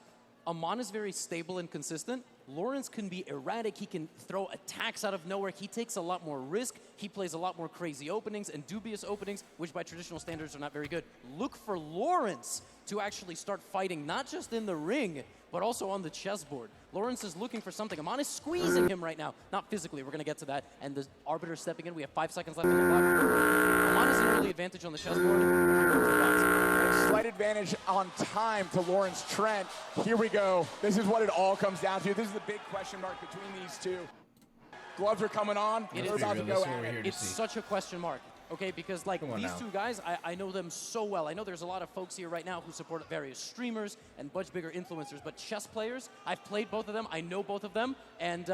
Aman is very stable and consistent. Lawrence can be erratic. He can throw attacks out of nowhere. He takes a lot more risk. He plays a lot more crazy openings and dubious openings, which by traditional standards are not very good. Look for Lawrence to actually start fighting, not just in the ring, but also on the chessboard. Lawrence is looking for something. Aman is squeezing him right now. Not physically, we're going to get to that. And the arbiter is stepping in. We have 5 seconds left on the clock. Aman is an early advantage on the chessboard. Slight advantage on time to Lawrence Trent. Here we go. This is what it all comes down to. This is the big question mark between these two. Gloves are coming on. They're about to go at it. It's such a question mark. Okay, because like these two guys, I know them so well. I know there's a lot of folks here right now who support various streamers and much bigger influencers, but chess players, I've played both of them. I know both of them. And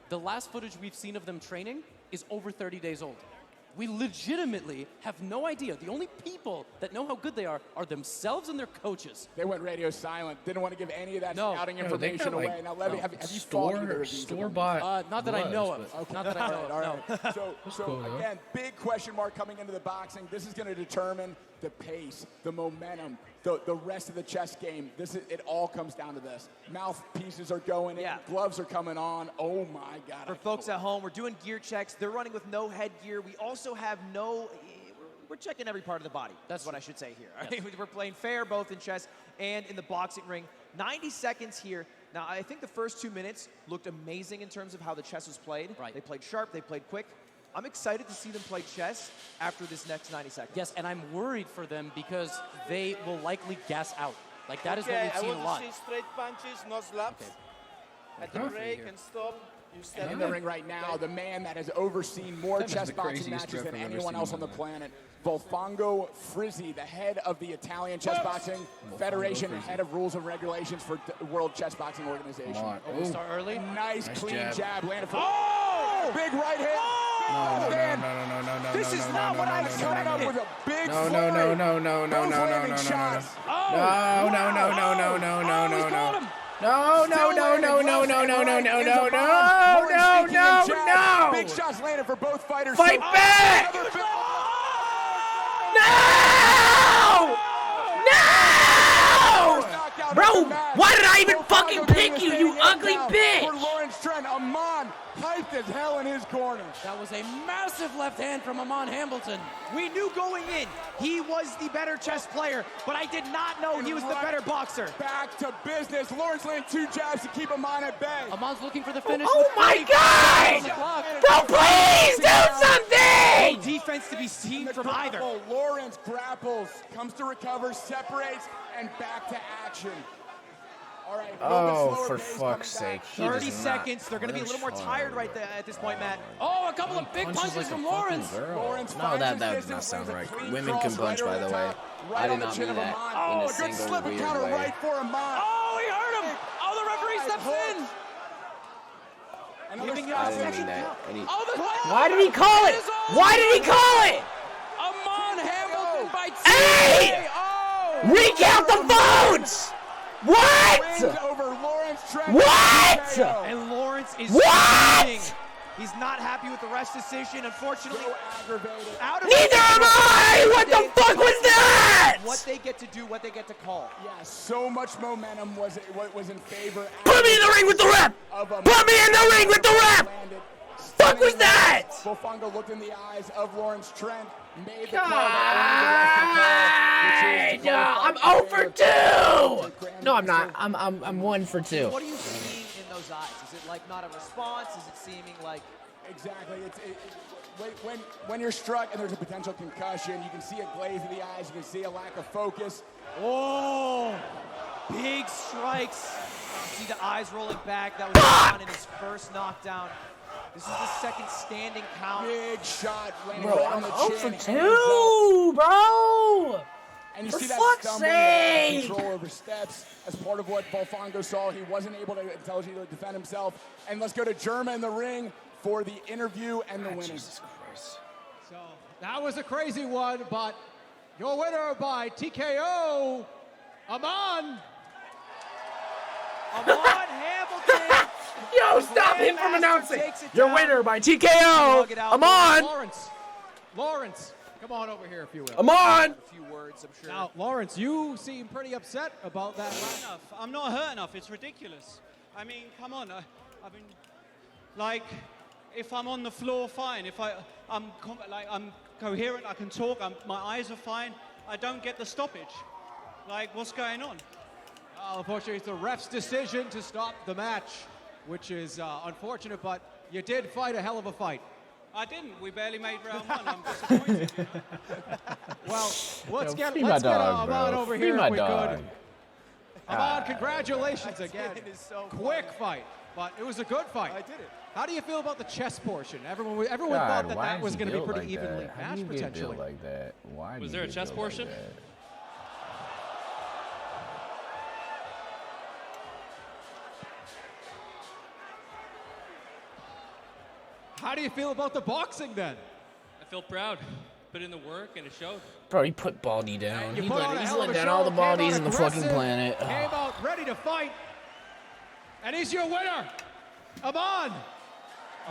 the last footage we've seen of them training is over 30 days old. We legitimately have no idea. The only people that know how good they are themselves and their coaches. They went radio silent. Didn't want to give any of that scouting information away. Now, Levy, have you fought either of these? Store-bought not that I know of. Okay. Not that I know of. All right. So again, big question mark coming into the boxing. This is going to determine the pace, the momentum, the rest of the chess game. It all comes down to this. Mouthpieces are going in. Gloves are coming on. Oh, my God. For folks at home, we're doing gear checks. They're running with no headgear. We also have no... We're checking every part of the body. That's what I should say here. Yes. We're playing fair both in chess and in the boxing ring. 90 seconds here. Now, I think the first 2 minutes looked amazing in terms of how the chess was played. Right. They played sharp. They played quick. I'm excited to see them play chess after this next 90 seconds. Yes, and I'm worried for them because they will likely gas out. Like, that is what we've seen a lot. I want to see straight punches, no slaps. At the break and stop. And in the ring right now, the man that has overseen more chess boxing matches than anyone else on the planet, Volfango Frizzi, the head of the Italian Chess Boxing Federation, head of rules and regulations for World Chess Boxing Organization. We start early. Nice clean jab landed for big right hand. No. This is not what I expected. With a big No. Big shots landed for both fighters. Fight back! No! No! Bro, why did I even fucking pick you, you ugly bitch? For Lawrence Trent, Amon hyped as hell in his corner. That was a massive left hand from Amon Hamilton. We knew going in he was the better chess player, but I did not know he was the better boxer. Back to business. Lawrence landed 2 jabs to keep Amon at bay. Amon's looking for the finish. Oh my God! Bro, please do something! No defense to be seen from either. Lawrence grapples, comes to recover, separates, and back to action. All right, oh, for fuck's sake. 30 seconds. They're going to be a little more tired right there at this point, Matt. Oh, a couple of big punches like from Lawrence. No, that does not sound right. Women can punch, by the way. I did not mean that in a single weird way. Right for Amon. Oh, he hurt him. Oh, the referee steps in. I didn't mean that. Why did he call it? Why did he call it? Amon Hamilton by 2. Hey! Oh! Recount the votes! What? Over Lawrence Trent. What? And Lawrence is what? He's not happy with the rest decision, unfortunately. So aggravated. Neither am I! What the fuck was that? What they get to do, what they get to call. Yeah, so much momentum was in favor. Put me in the ring with the rep! Put me in the ring with the rep! Fuck was that? Bofongo looked in the eyes of Lawrence Trent. Made the God! call I'm 0 for 2! No, I'm not. I'm 1 for 2. What are you seeing in those eyes? Is it like not a response? Is it seeming like... Exactly. When you're struck and there's a potential concussion, you can see a glaze in the eyes. You can see a lack of focus. Oh! Big strikes. You see the eyes rolling back. That was Amon in his first knockdown. This is the second standing count. Big shot. Bro, right I'm on the 0 chin for 2, bro! And you For see that fuck's stumbling sake! control over steps as part of what Bofongo saw. He wasn't able to intelligently defend himself. And let's go to Germa in the ring for the interview and the winning. Jesus Christ. So that was a crazy one, but your winner by TKO, Amon. Amon Hamilton. Yo, stop him from announcing. Your winner by TKO, Amon. Lawrence, come on over here if you will. Amon. A few words, I'm sure. Now, Lawrence, you seem pretty upset about that. I'm not hurt enough. It's ridiculous. I mean, come on. I mean, like, if I'm on the floor, fine. If I'm coherent, I can talk. My eyes are fine. I don't get the stoppage. Like, what's going on? Unfortunately, it's the ref's decision to stop the match, which is unfortunate, but you did fight a hell of a fight. I didn't. We barely made round 1. I'm disappointed. Well, let's get dog, Amon bro. over Free here my if we dog. could. Amon, congratulations again. It is so Quick fight, but it was a good fight. I did it. How do you feel about the chess portion? Everyone God, thought why that is was he going to be built pretty like evenly that? How do matched you get potentially. built like that? Why Was do there you a chess get built portion? Like that? How do you feel about the boxing then? I feel proud. Put in the work and it showed. Bro, he put Baldy down. You He's put on a hell of letting a down all show, the came out Baldies in the fucking aggressive, planet. Came out ready to fight. And he's your winner. Amon.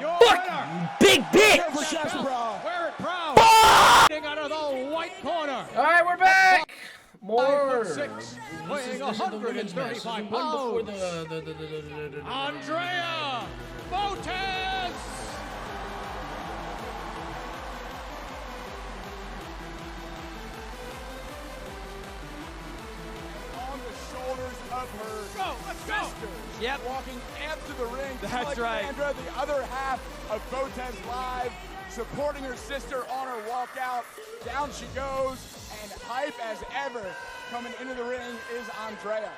Your winner. Big bitch! Wear it proud. Fighting out of the white corner. All right, we're back. More. 6, weighing 135 pounds. Andrea Botez. On the shoulders of her sister. Yep. Walking after the ring. That's right. Alexandra, the other half of Botez Live, supporting her sister on her walkout. Down she goes, and hype as ever coming into the ring is Andrea.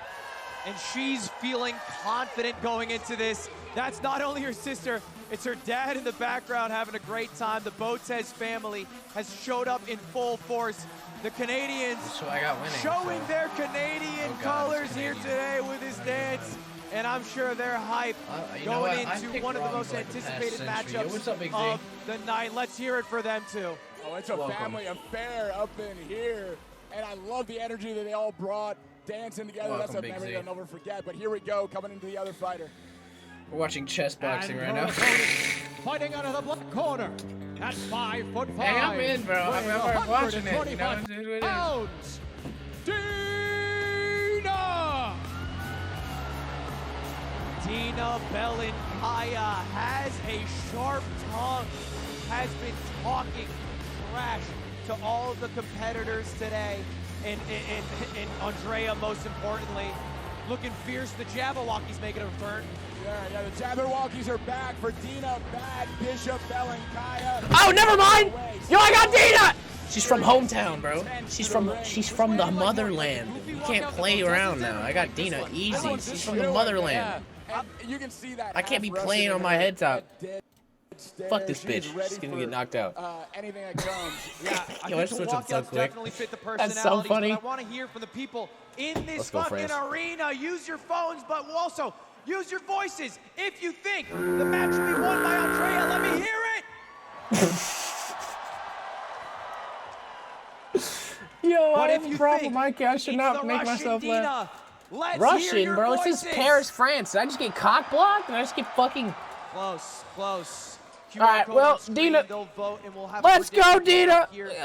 And she's feeling confident going into this. That's not only her sister, it's her dad in the background having a great time. The Botez family has showed up in full force. The Canadians So I got winning. showing their Canadian Oh God, colors it's here Canadian. today with his dance. And I'm sure they're hyped you know going what? I into picked one of the wrong most for like the past anticipated century. Yo, matchups what's up, Big Z? of the night. Let's hear it for them too. Oh, it's a Welcome. family affair up in here. And I love the energy that they all brought, dancing together. Welcome, That's a Big memory Z. they'll never forget. But here we go, coming into the other fighter. We're watching chess boxing And right her now. opponent fighting out of the black corner. At 5'5". Hey, I'm in, bro. I'm watching it. You know, pounds, Dina Belenkaya has a sharp tongue, has been talking trash to all of the competitors today, and Andrea, most importantly, looking fierce. The Jabberwockies making a return. Yeah, the Jabberwockies are back for Dina Bad Bishop Belenkaya. Oh, never mind. Yo, I got Dina. She's from hometown, bro. She's from the motherland. You can't play around now. I got Dina easy. She's from the motherland. You can see that. I can't be playing on my head top. Fuck this bitch. She's gonna get knocked out. Anything that comes. Yeah, Yo, I switched up so quick. Definitely fit the That's so personalities, funny. but I want to hear from the people in this go, fucking France. arena. Use your phones, but also use your voices. If you think the match will be won by Andrea, let me hear it. Yo, But I if have you a problem. think I should not make Russian myself Dina, laugh. let's hear Russian, your bro. voices. This is Paris, France. Did I just get cock blocked? Did I just get fucking... Close. All right, well, Dina, let's go, Dina. Here. 54% in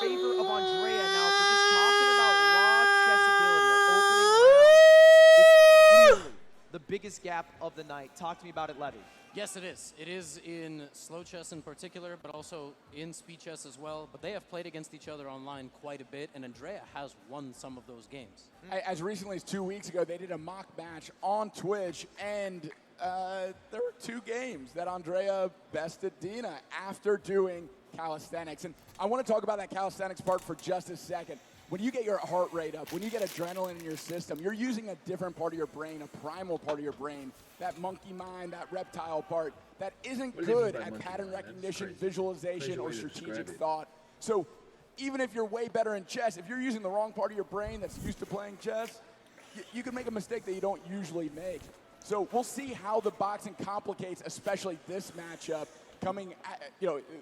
favor of Andrea now for just talking about raw chess ability. Our opening round. It's clearly the biggest gap of the night. Talk to me about it, Levy. Yes, it is. It is in slow chess in particular, but also in speed chess as well. But they have played against each other online quite a bit, and Andrea has won some of those games. As recently as 2 weeks ago, they did a mock match on Twitch, and there were 2 games that Andrea bested Dina after doing calisthenics. And I want to talk about that calisthenics part for just a second. When you get your heart rate up, when you get adrenaline in your system, you're using a different part of your brain, a primal part of your brain, that monkey mind, that reptile part, that isn't good at pattern recognition, visualization, or strategic thought. So even if you're way better in chess, if you're using the wrong part of your brain that's used to playing chess, you can make a mistake that you don't usually make. So we'll see how the boxing complicates, especially this matchup coming,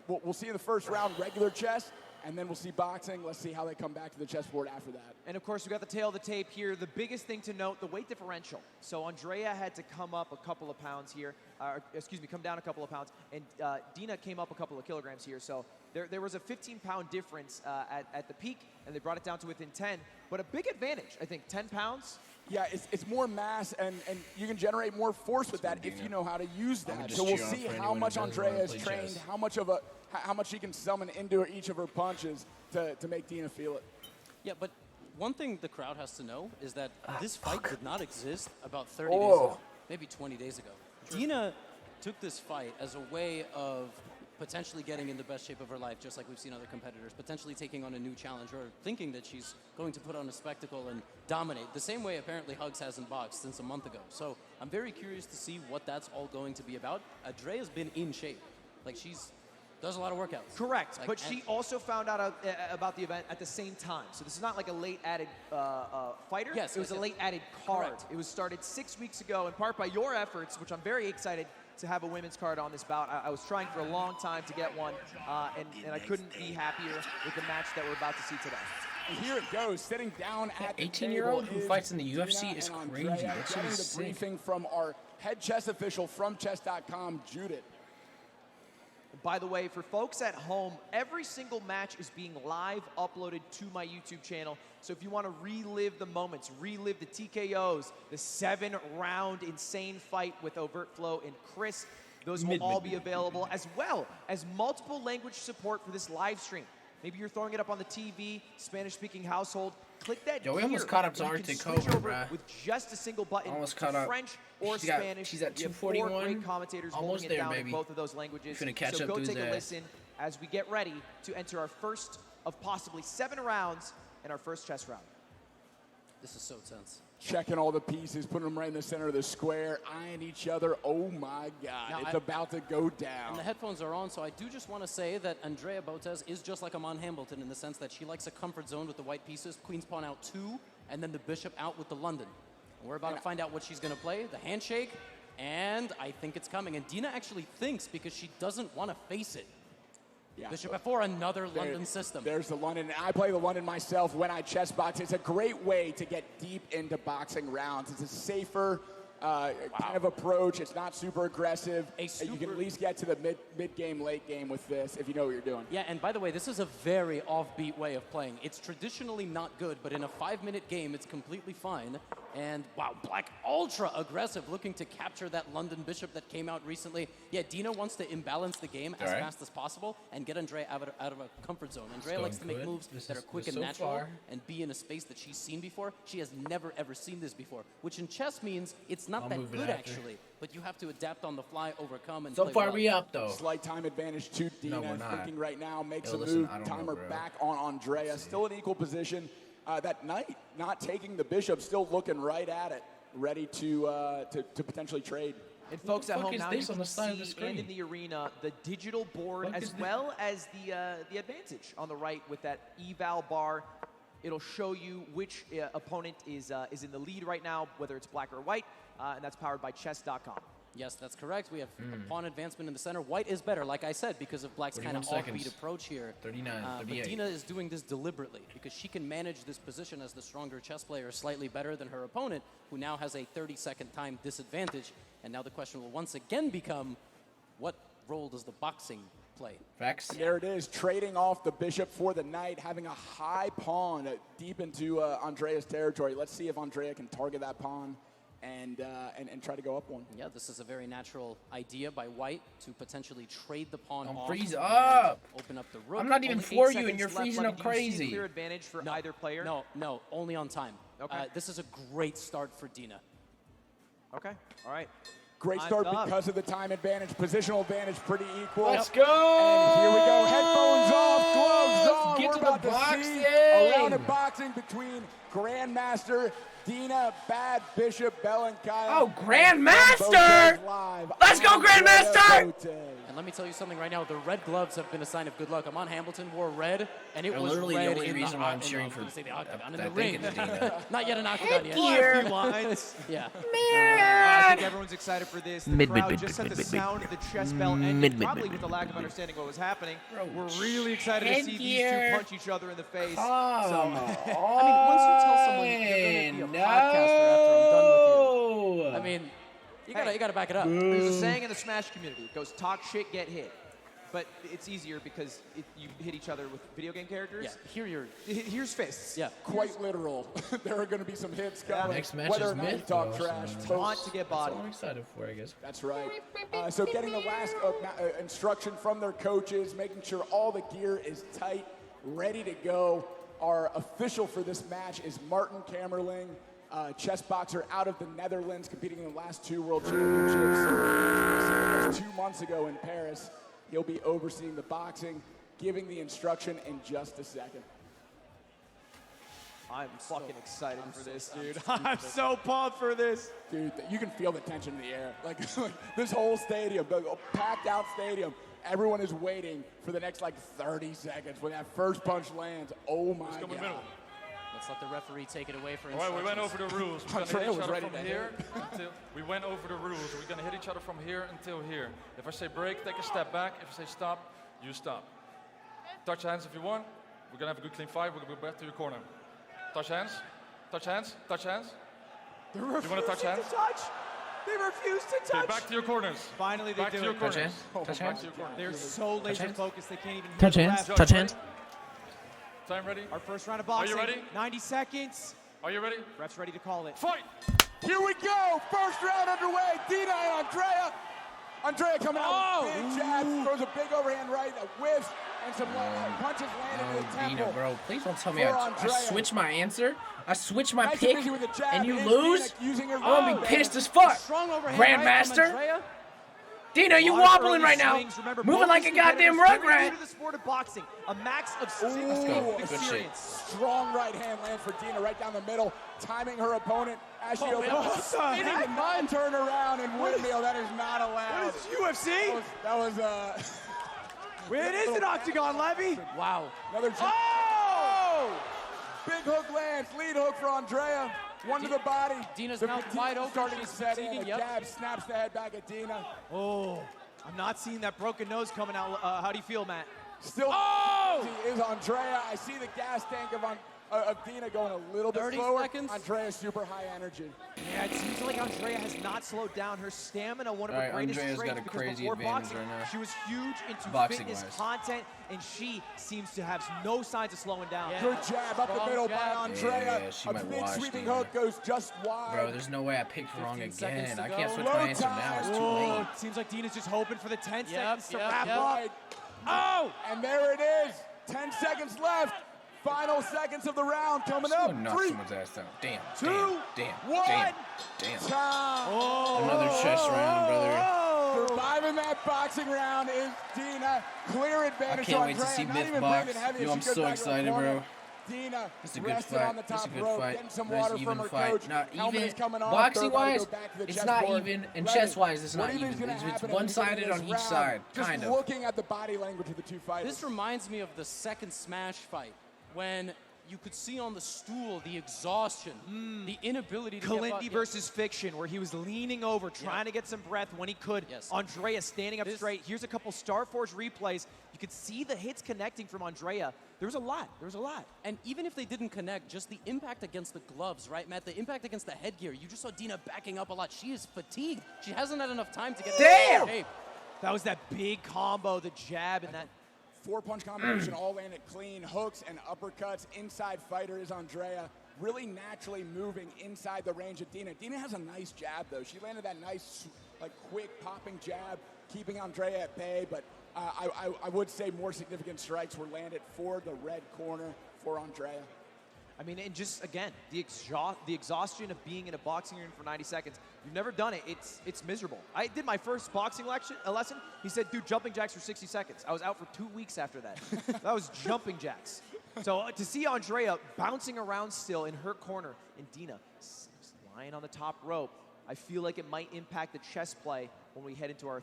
we'll see in the first round regular chess, and then we'll see boxing. Let's see how they come back to the chessboard after that. And of course, we got the tail of the tape here. The biggest thing to note, the weight differential. So Andrea had to come up a couple of pounds here, come down a couple of pounds, and Dina came up a couple of kilograms here. So there was a 15-pound difference at the peak, and they brought it down to within 10. But a big advantage, I think, 10 pounds. Yeah, it's more mass, and you can generate more force with that if you know how to use that. So we'll see how much Andrea is trained, how much she can summon into each of her punches to make Dina feel it. Yeah, but one thing the crowd has to know is that this fight did not exist about 30 days ago, maybe 20 days ago. Dina took this fight as a way of potentially getting in the best shape of her life, just like we've seen other competitors, potentially taking on a new challenge or thinking that she's going to put on a spectacle and dominate, the same way apparently Hugs hasn't boxed since a month ago. So I'm very curious to see what that's all going to be about. Andrea's been in shape. Like, does a lot of workouts. Correct, but she also found out about the event at the same time. So this is not like a late added fighter. Yes, it was a late added card. Correct. It was started 6 weeks ago, in part by your efforts, which I'm very excited to have a women's card on this bout. I was trying for a long time to get one, and I couldn't be happier with the match that we're about to see today. And here it goes, sitting down at the 18-year-old table who fights in the UFC is crazy. That's getting the insane. briefing from our head chess official from chess.com, Judith. By the way, for folks at home, every single match is being live uploaded to my YouTube channel. So if you want to relive the moments, relive the TKOs, the 7-round insane fight with Overt Flow and Chris, those will all be available, as well as multiple language support for this live stream. Maybe you're throwing it up on the TV, Spanish-speaking household. Click that Yo, we almost caught up to Arctic Cobra, bruh. With just a single button, almost caught up. French or Spanish. She's at 241. 241. Great commentators Almost holding there, it down baby. in both of those languages. Gonna catch so up go to his take a ass. listen as we get ready to enter our first of possibly 7 rounds in our first chess round. This is so tense. Checking all the pieces, putting them right in the center of the square, eyeing each other. Oh my God, Now it's about to go down. And the headphones are on, so I do just want to say that Andrea Botez is just like Amon Hambleton in the sense that she likes a comfort zone with the white pieces, queen's pawn out 2, and then the bishop out with the London. And we're about to find out what she's going to play, the handshake, and I think it's coming. And Dina actually thinks, because she doesn't want to face it. Yeah. Bishop F4, another London system. There's the London. I play the London myself when I chess box. It's a great way to get deep into boxing rounds. It's a safer, kind of approach. It's not super aggressive. You can at least get to the mid-game, late game with this if you know what you're doing. Yeah, and by the way, this is a very offbeat way of playing. It's traditionally not good, but in a 5-minute game, it's completely fine. And wow, Black ultra aggressive, looking to capture that London Bishop that came out recently. Yeah, Dina wants to imbalance the game as fast as possible and get Andrea out of a comfort zone. Andrea likes to make moves that are quick and natural and be in a space that she's seen before. She has never, ever seen this before, which in chess means it's not that good, actually. But you have to adapt on the fly, overcome, and so play far well. we up, though. Slight time advantage to Dina. No, we're not. Thinking right now, makes Yo, a listen, move. I don't Timer know, bro. back on Andrea. Still in equal position. That knight not taking the bishop, still looking right at it, ready to potentially trade. And folks at home, now you on can the side of the see screen? and in the arena the digital board as well as the advantage on the right with that eval bar. It'll show you which opponent is in the lead right now, whether it's black or white, and that's powered by chess.com. Yes, that's correct. We have a pawn advancement in the center. White is better, like I said, because of Black's kind of offbeat approach here. 39, but 38. Dina is doing this deliberately because she can manage this position as the stronger chess player slightly better than her opponent, who now has a 30-second time disadvantage. And now the question will once again become, what role does the boxing play? Facts. There it is, trading off the bishop for the knight, having a high pawn deep into Andrea's territory. Let's see if Andrea can target that pawn and try to go up one. Yeah, this is a very natural idea by White to potentially trade the pawn off. Freeze up! Open up the rook. I'm not even Only 8 for you, and seconds you're left. freezing Levy, up do you see a crazy. clear advantage for either player? No, only on time. Okay. This is a great start for Dina. Okay, all right. Great start because of the time advantage. Positional advantage pretty equal. Let's go! And here we go. Headphones off, gloves on. Get We're to about the to see boxing. a round of boxing between Grandmaster Dina, Bad Bishop, Belenkaya. Oh, Grandmaster! Let's go, Grandmaster! And let me tell you something right now. The red gloves have been a sign of good luck. Amon Hamilton wore red, and it They're was literally red the only in reason the, why I'm cheering for the octagon in I the think ring. it's Dina. Not yet an octagon yet. A few lines. Yeah. I think everyone's excited for this. The crowd just at the sound of the chess bell ending, probably with the lack of understanding what was happening. We're really excited to see these two punch each other in the face. Come So, I mean, once you tell someone you're going to be a podcaster after I'm done with you, I mean, you gotta back it up. There's a saying in the Smash community. It goes, talk shit, get hit. But it's easier because you hit each other with video game characters. Yeah, here's fists. Yeah. Quite literal. There are going to be some hits coming. Next match whether is or not you myth, talk though, trash. so- Want to get body. That's all I'm excited for, I guess. That's right. So getting the last instruction from their coaches, making sure all the gear is tight, ready to go. Our official for this match is Martin Kamerling, chess boxer out of the Netherlands, competing in the last 2 World Championships 2 months ago in Paris. He'll be overseeing the boxing, giving the instruction in just a second. I'm fucking excited for this, dude. I'm so pumped for this. Dude, you can feel the tension in the air. Like this whole stadium, the packed out stadium, everyone is waiting for the next 30 seconds when that first punch lands. Oh my God. Let's let the referee take it away for All right, we went over the rules. We're Andrea gonna hit was each other ready from to here hit. until we went over the rules. We're gonna hit each other from here until here. If I say break, take a step back. If I say stop, you stop. Touch hands if you want. We're gonna have a good clean fight. We're gonna go back to your corner. Touch hands. Touch hands. Touch hands. They're You want to touch refusing hands? to touch. They refuse to touch. Okay, back to your corners. Finally, they Back do to your it. corners. hands. Touch Back hands. to your corners. They're so laser hands. focused they can't even hear Touch the hands. ref. Touch hands. Time ready? Our first round of Are boxing. you ready? 90 seconds. Are you ready? Ref's ready to call it. Fight! Here we go. First round underway. Dina and Andrea. Andrea coming out with big jab, throws a big overhand right, a whiff, and some punches landed in the temple. Dina, bro, please don't tell me For I Andrea. switch my answer. I switch my Nice and pick, busy with the jab. and you Here's lose. Dina using her I'm gonna be right pissed hand. as fuck. Strong overhand right from Grandmaster. Andrea. Dina, you A lot of wobbling early right now. swings. Remember, Moving both like a these goddamn competitors very rugrat. new to the sport of boxing. A max of 6 Ooh, experience. strong right hand land for Dina right down the middle, timing her opponent as she opens what up, the spinning heck? the mind turn around and windmill. That is not allowed. What is this, UFC? That was It is an octagon, Levy. Wow. another jab. Oh! Big hook lands, lead hook for Andrea. One to the body. Dina's The now fatigue wide open. starting to She's set in. fatiguing, A yep. jab snaps the head back at Dina. Oh, I'm not seeing that broken nose coming out. How do you feel, Matt? Still Oh! is Andrea. I see the gas tank of Dina going a little bit 30 slower. seconds. Andrea's super high energy. Yeah, it seems like Andrea has not slowed down. Her stamina, one of her greatest Andrea's traits, got a because crazy before advantage boxing, right now. she was huge into Boxing-wise. fitness content, and she seems to have no signs of slowing down. Yeah. Good jab up the middle by Andrea. Yeah, she a might big wash sweeping Dina. hook goes just wide. Bro, there's no way I picked wrong again. I can't switch Low my answer time. now. It's too Oh, late. seems like Dina's just hoping for the 10 seconds to wrap Yep. up. Oh! And there it is. 10 seconds left. Final seconds of the round coming up. Knock 3, someone's ass down. Damn. 2, Damn. 1. Damn. Time. Another chess round, brother. Surviving that boxing round is Dina. Clear I advantage can't to wait to Andrea. see Not Myth even box. breathing heavy as Yo, she I'm goes so back to her excited, corner. bro. Dina It's a good rested fight. on the It's a top good rope, fight. getting some Nice water even from her fight. coach. Not Helmet even is coming off. boxing They're about to wise, go back to the it's not chessboard. even, and Ready. chess wise, it's What not do you think even. is gonna It's happen at the one-sided beginning of on this each round? side, Just kind of. looking at the body language of the two fighters. This reminds me of the second Smash fight when you could see on the stool the exhaustion, the inability to Kalindi get versus Fiction, where he was leaning over, trying to get some breath when he could. Yes. Andrea standing up straight. Here's a couple Starforge replays. You could see the hits connecting from Andrea. There was a lot. There was a lot. And even if they didn't connect, just the impact against the gloves, right, Matt? The impact against the headgear. You just saw Dina backing up a lot. She is fatigued. She hasn't had enough time to get Damn! shape. That was that big combo, the jab, and that 4-punch combination, all landed clean. Hooks and uppercuts. Inside fighter is Andrea. Really naturally moving inside the range of Dina. Dina has a nice jab, though. She landed that nice, like, quick popping jab, keeping Andrea at bay. But I would say more significant strikes were landed for the red corner for Andrea. I mean, and just, again, the exhaustion of being in a boxing ring for 90 seconds. You've never done it. It's miserable. I did my first boxing lesson. He said, do jumping jacks for 60 seconds. I was out for 2 weeks after that. That was jumping jacks. So to see Andrea bouncing around still in her corner and Dina lying on the top rope, I feel like it might impact the chess play when we head into our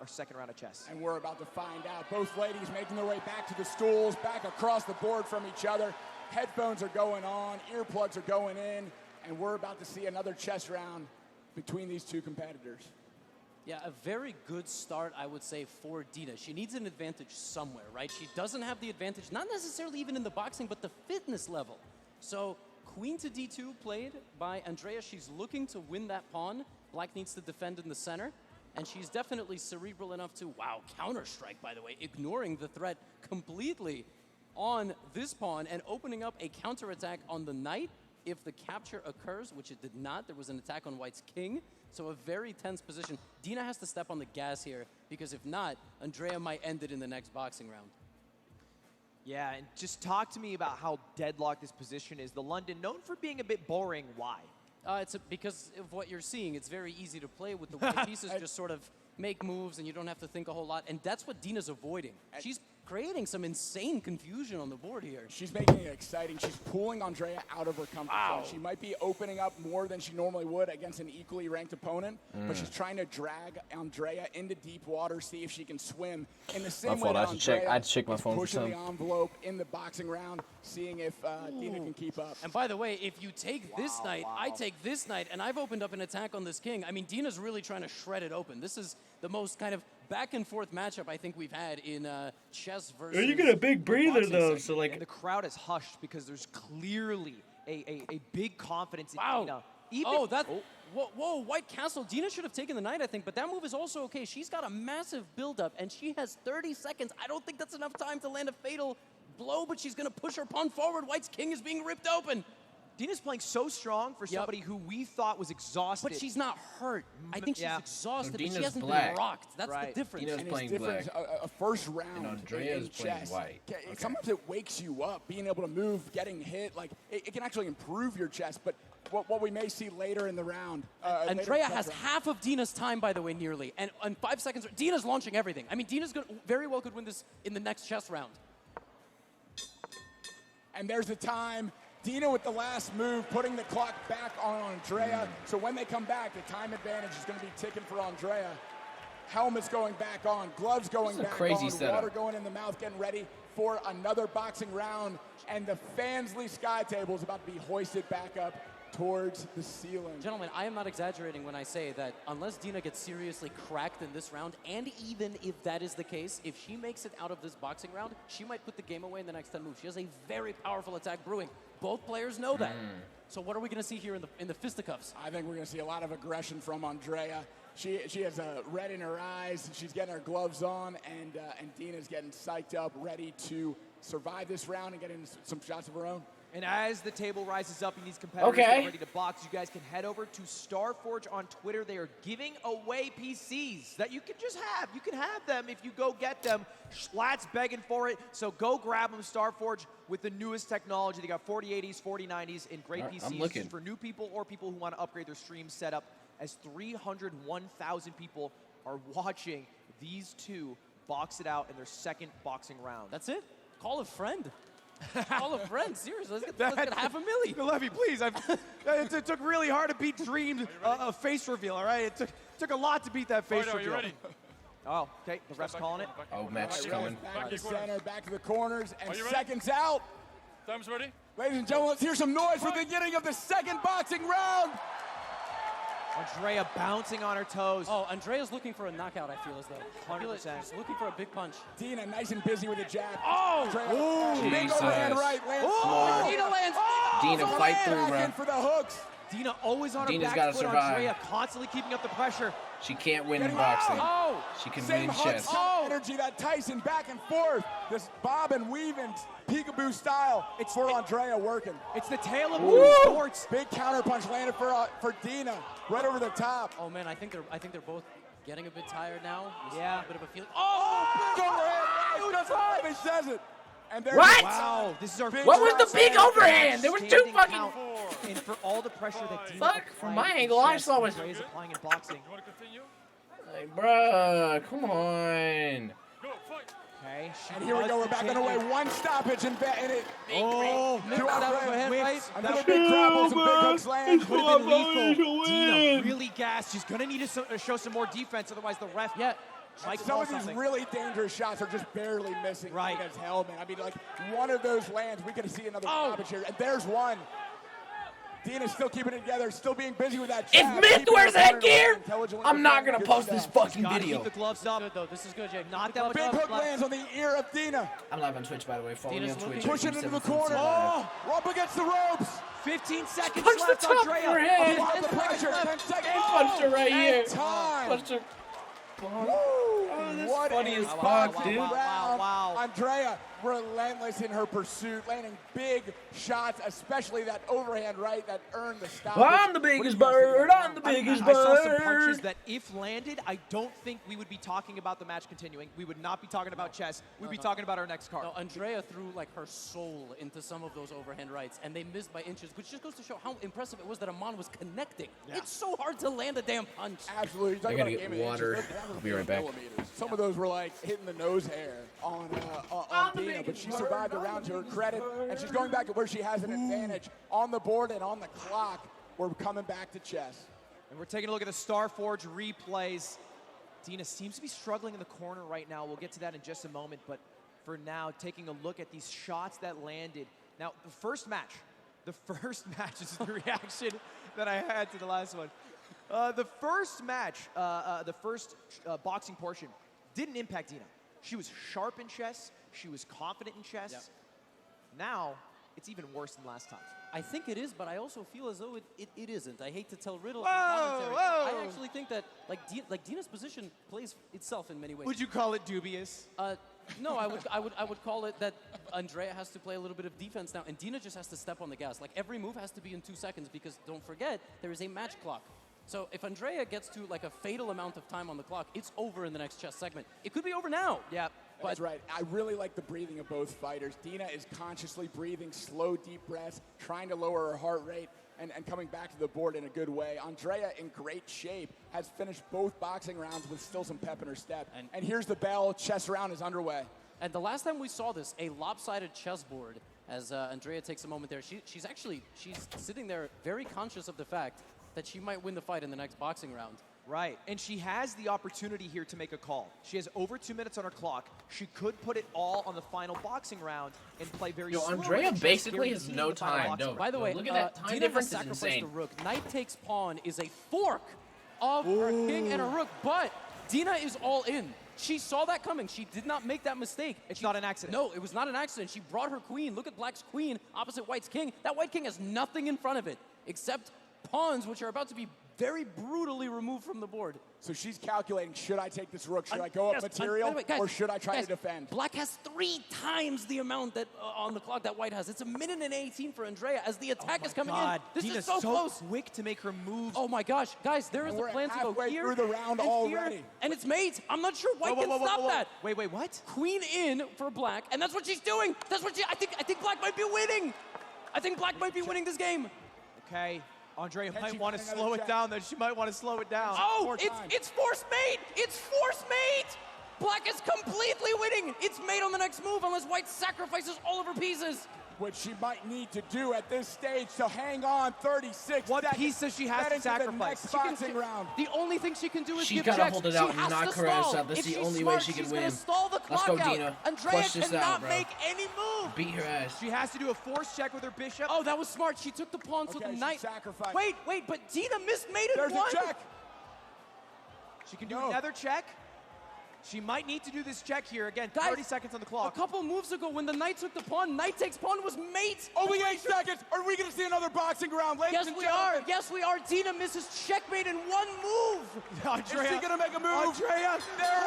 second round of chess. And we're about to find out. Both ladies making their way back to the stools, back across the board from each other. Headphones are going on, earplugs are going in, and we're about to see another chess round between these two competitors. Yeah, a very good start, I would say, for Dina. She needs an advantage somewhere, right? She doesn't have the advantage, not necessarily even in the boxing, but the fitness level. So queen to d2 played by Andrea. She's looking to win that pawn. Black needs to defend in the center. And she's definitely cerebral enough to, wow, counter-strike, by the way, ignoring the threat completely on this pawn and opening up a counterattack on the knight if the capture occurs, which it did not. There was an attack on White's king, so a very tense position. Dina has to step on the gas here, because if not, Andrea might end it in the next boxing round. Yeah, and just talk to me about how deadlocked this position is. The London, known for being a bit boring, why? It's because of what you're seeing. It's very easy to play with the white pieces, just sort of make moves, and you don't have to think a whole lot. And that's what Dina's avoiding. She's creating some insane confusion on the board here. She's making it exciting. She's pulling Andrea out of her comfort zone. She might be opening up more than she normally would against an equally ranked opponent, but she's trying to drag Andrea into deep water, see if she can swim in the same way that Andrea I had to check my phone for pushing something. the envelope in the boxing round, seeing if Dina can keep up. And by the way, if you take this knight, I take this knight, and I've opened up an attack on this king. I mean, Dina's really trying to shred it open. This is the most kind of back and forth matchup I think we've had in chess versus. You get a big breather though, so like. And the crowd is hushed because there's clearly a big confidence in Dina. Whoa, White Castle. Dina should have taken the knight, I think, but that move is also okay. She's got a massive buildup, and she has 30 seconds. I don't think that's enough time to land a fatal blow, but she's going to push her pawn forward. White's king is being ripped open. Dina's playing so strong for somebody who we thought was exhausted. But she's not hurt. I think she's exhausted, Dina's but she hasn't black. been rocked. That's the difference. Dina's playing black. A first round And Andrea's in playing chess. white. Sometimes it wakes you up, being able to move, getting hit. Like it can actually improve your chess. But what we may see later in the round. Andrea has half of Dina's time, by the way, nearly. And on 5 seconds, Dina's launching everything. I mean, Dina's very well could win this in the next chess round. And there's the time. Dina with the last move, putting the clock back on Andrea. So when they come back, the time advantage is going to be ticking for Andrea. Helmet's going back on, gloves going back crazy on, setup. water going in the mouth, getting ready for another boxing round. And the Fansley Sky Table is about to be hoisted back up towards the ceiling. Gentlemen, I am not exaggerating when I say that unless Dina gets seriously cracked in this round, and even if that is the case, if she makes it out of this boxing round, she might put the game away in the next 10 moves. She has a very powerful attack brewing. Both players know that. So what are we going to see here in the fisticuffs? I think we're going to see a lot of aggression from Andrea. She has a red in her eyes. She's getting her gloves on, and Dina's getting psyched up, ready to survive this round and get in some shots of her own. And as the table rises up and these competitors get ready to box, you guys can head over to Starforge on Twitter. They are giving away PCs that you can just have. You can have them if you go get them. Schlatt's begging for it, so go grab them. Starforge with the newest technology. They got 4080s, 4090s, and great PCs for new people or people who want to upgrade their stream setup, as 301,000 people are watching these two box it out in their second boxing round. That's it? Call a friend. Call a friend, seriously. Let's get 500,000. Levy, please. It took really hard to beat Dream's face reveal, all right? It took a lot to beat that face reveal. Are you ready? Oh, okay. The ref's calling it. Oh, match is coming. Back to center, back to the corners, and seconds out. Time's ready. Ladies and gentlemen, let's hear some noise for the beginning of the second boxing round. Andrea bouncing on her toes. Oh, Andrea's looking for a knockout, I feel as though. 100%. She's looking for a big punch. Dina nice and busy with a jab. Oh! Big overhand right. Lands. Oh! Dina lands. Dina, fight through, bro. For the hooks. Dina always on her Dina's back gotta foot. survive. Andrea constantly keeping up the pressure. She can't win in boxing. Oh! She can Same win in chess. energy that Tyson back and forth. This bob and weave and peekaboo style. It's for Andrea working. It's the tale of two sports. Big counterpunch landed for Dina, right over the top. Oh man, I think they're both getting a bit tired now. Yeah. A bit of a feeling. Oh! Big overhand. Who does it? He says it. And there's What? Wow, this is our What was the big overhand? There was two fucking. And for all the pressure that Dina Fuck, from my angle, I saw was. Andrea's applying in boxing. You want to continue? Hey, bruh, come on. Go, fight. Okay. And here we go. We're back on the way. One stoppage and it. Oh, two overhand whips. Another big grapple, some big hooks land. Could have been lethal. Dina really gassed. She's gonna need to show some more defense, otherwise the ref. Yeah. Some of these really dangerous shots are just barely missing. Right. Against Hellman. I mean, like one of those lands, we could see another stoppage here. And there's one. Dina's still keeping it together, still being busy with that jab. If Myth wears headgear, I'm not gonna post this fucking video. Keep the gloves up. Good though. This is good, Jake. Not that much Big hook lands on the ear of Dina. I'm live on Twitch, by the way. Follow me on Twitch. Pushing into the corner. Oh, up against the ropes. 15 seconds Punch the left, top of Andrea. her head. Apply the pressure. 10 seconds. Punched her right here. Time. Punched her. Oh, this What funny a as fuck, dude. Wow. Andrea relentless in her pursuit, landing big shots, especially that overhand right that earned the stop. I'm the biggest bird. I'm the biggest I saw some bird. punches that, if landed, I don't think we would be talking about the match continuing. We would not be talking about chess. We'd be talking about our next card. No, Andrea threw like her soul into some of those overhand rights, and they missed by inches, which just goes to show how impressive it was that Amon was connecting. Yeah. It's so hard to land a damn punch. Absolutely. I gotta get water. I'll be right back. Some of those were like hitting the nose hair on Dina, but she survived the round to her credit, and she's going back to where she has an advantage on the board and on the clock. We're coming back to chess. And we're taking a look at the Starforge replays. Dina seems to be struggling in the corner right now. We'll get to that in just a moment, but for now, taking a look at these shots that landed. Now, the first match is the reaction that I had to the last one. The first match, the first boxing portion, didn't impact Dina. She was sharp in chess. She was confident in chess. Yep. Now, it's even worse than last time. I think it is, but I also feel as though it isn't. I hate to tell riddles. Whoa! I actually think that like Dina's position plays itself in many ways. Would you call it dubious? No, I would call it that Andrea has to play a little bit of defense now, and Dina just has to step on the gas. Like every move has to be in 2 seconds because don't forget there is a match clock. So if Andrea gets to like a fatal amount of time on the clock, it's over in the next chess segment. It could be over now. Yeah. That's right. I really like the breathing of both fighters. Dina is consciously breathing, slow, deep breaths, trying to lower her heart rate and coming back to the board in a good way. Andrea, in great shape, has finished both boxing rounds with still some pep in her step. And here's the bell. Chess round is underway. And the last time we saw this, a lopsided chessboard, as Andrea takes a moment there, she's sitting there very conscious of the fact that she might win the fight in the next boxing round. Right, and she has the opportunity here to make a call. She has over 2 minutes on her clock. She could put it all on the final boxing round and play very slow. Andrea basically has no time. No. By the way, look at that time Dina difference has is sacrificed insane. the rook. Knight takes pawn is a fork of her king and a rook, but Dina is all in. She saw that coming. She did not make that mistake. It's not an accident. No, it was not an accident. She brought her queen. Look at Black's queen opposite White's king. That White king has nothing in front of it except pawns, which are about to be very brutally removed from the board. So she's calculating, should I take this rook? Should I go up material? By the way, guys, or should I try to defend? Black has 3 times the amount that on the clock that White has. It's 1:18 for Andrea as the attack is coming in. This Dina's is so close. quick to make her move. Oh my gosh, guys, there is a plan to go here through the round and already. here, and it's mate. I'm not sure White can stop that. Wait, what? Queen in for Black, and that's what she's doing. That's what I think Black might be winning. I think Black might be winning this game. Okay. Andrea might want to slow it down, then she might want to slow it down. Oh, it's force mate! It's force mate! Black is completely winning. It's mate on the next move unless White sacrifices all of her pieces. Which she might need to do at this stage, so hang on, 36 What seconds. piece does she have to sacrifice? The next boxing round. The only thing she can do is She give gotta checks. hold it out she and has knock to her ass stall. out. That's If the she's only smart, way she can she's win. Gonna stall the Let's clock go, out. Dina. Andrea Flush this cannot out, bro. make any move. Beat her ass. She has to do a force check with her bishop. Oh, that was smart. She took the pawn so the she knight. sacrificed. Wait, but Dina missed mate and There's won. a check. She can do another check. She might need to do this check here. Again, 30 seconds on the clock. A couple moves ago when the knight took the pawn, knight takes pawn was mate. Only 8 seconds. Are we going to see another boxing round, ladies Yes, and we gentlemen? are. Yes, we are. Dina misses checkmate in 1 move. Is she going to make a move? Andrea. There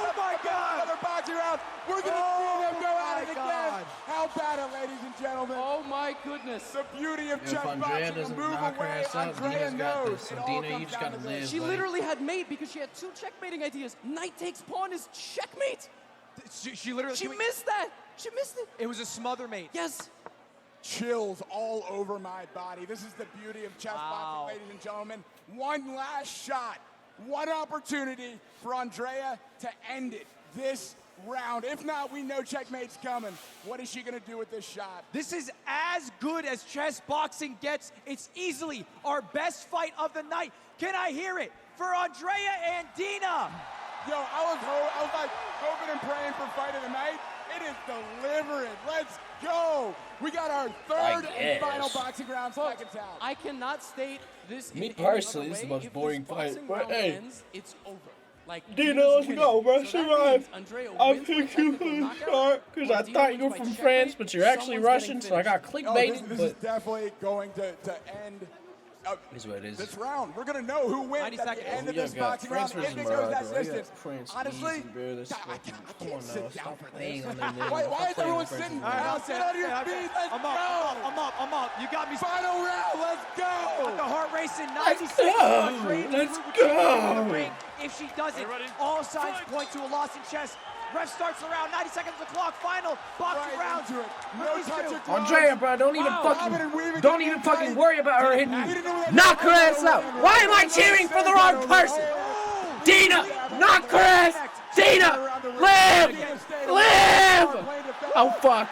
Oh my God! Another boxing round. We're going to see them go at it again. How about it, ladies and gentlemen? Oh my goodness. The beauty of If Andrea chessboxing. doesn't Move knock her away. ass out, Andrea Dina's got knows. this. So It all Dina, you comes just down gotta to this. live. She buddy. literally had mate because she had 2 checkmating ideas. Knight takes pawn is checkmate. She literally. She missed that. She missed it. It was a smother mate. Yes. Chills all over my body. This is the beauty of chessboxing, Wow. ladies and gentlemen. One last shot. One opportunity for Andrea to end it this round. If not, we know checkmate's coming. What is she going to do with this shot? This is as good as chess boxing gets. It's easily our best fight of the night. Can I hear it for Andrea and Dina? Yo, I was like hoping and praying for fight of the night. It is delivering. Let's go. We got our third and final boxing round, seconds out. I cannot state this. Me in personally, any this is other the most way. If boring this fight, boxing but round hey. ends, it's over. Like Dina, Dina's let's winning. go, bro. So that Survive. means Andrea I wins by picked you technical for the knockout, start because or I Dina thought wins you were by from checkmate. France, but you're actually Someone's Russian, getting so I got finished. clickbaited. This but is definitely going to end is what it is. this round. We're going to know who wins 90 at seconds. the end of Yeah, this got boxing France round. If versus it goes that Morocco. I got distance, France honestly, easy, bro. This I fucking- can't come on sit now, down stop for playing this. on them. Why is Stop playing everyone on France sitting and All right, down? I'll Get say out of your it. feet. Let's I'm go. up. I'm up. You got me. Final round. Let's Got the go. heart racing. 90 Let's seconds. go. Andrea to Let's prove what she can do in the go. ring. If she doesn't, all signs point to a loss in chess. Ref starts the round. 90 seconds on the clock. Final boxing Right round. into it. No Rookies touch two. of gloves. Andrea, bro, don't even Hobbit and Weaving don't getting even fucking tight. worry about her hitting He you. didn't know that- Knock her ass out. Why am I cheering for the wrong person? Dina, knock her ass. Dina, live, live. Oh fuck.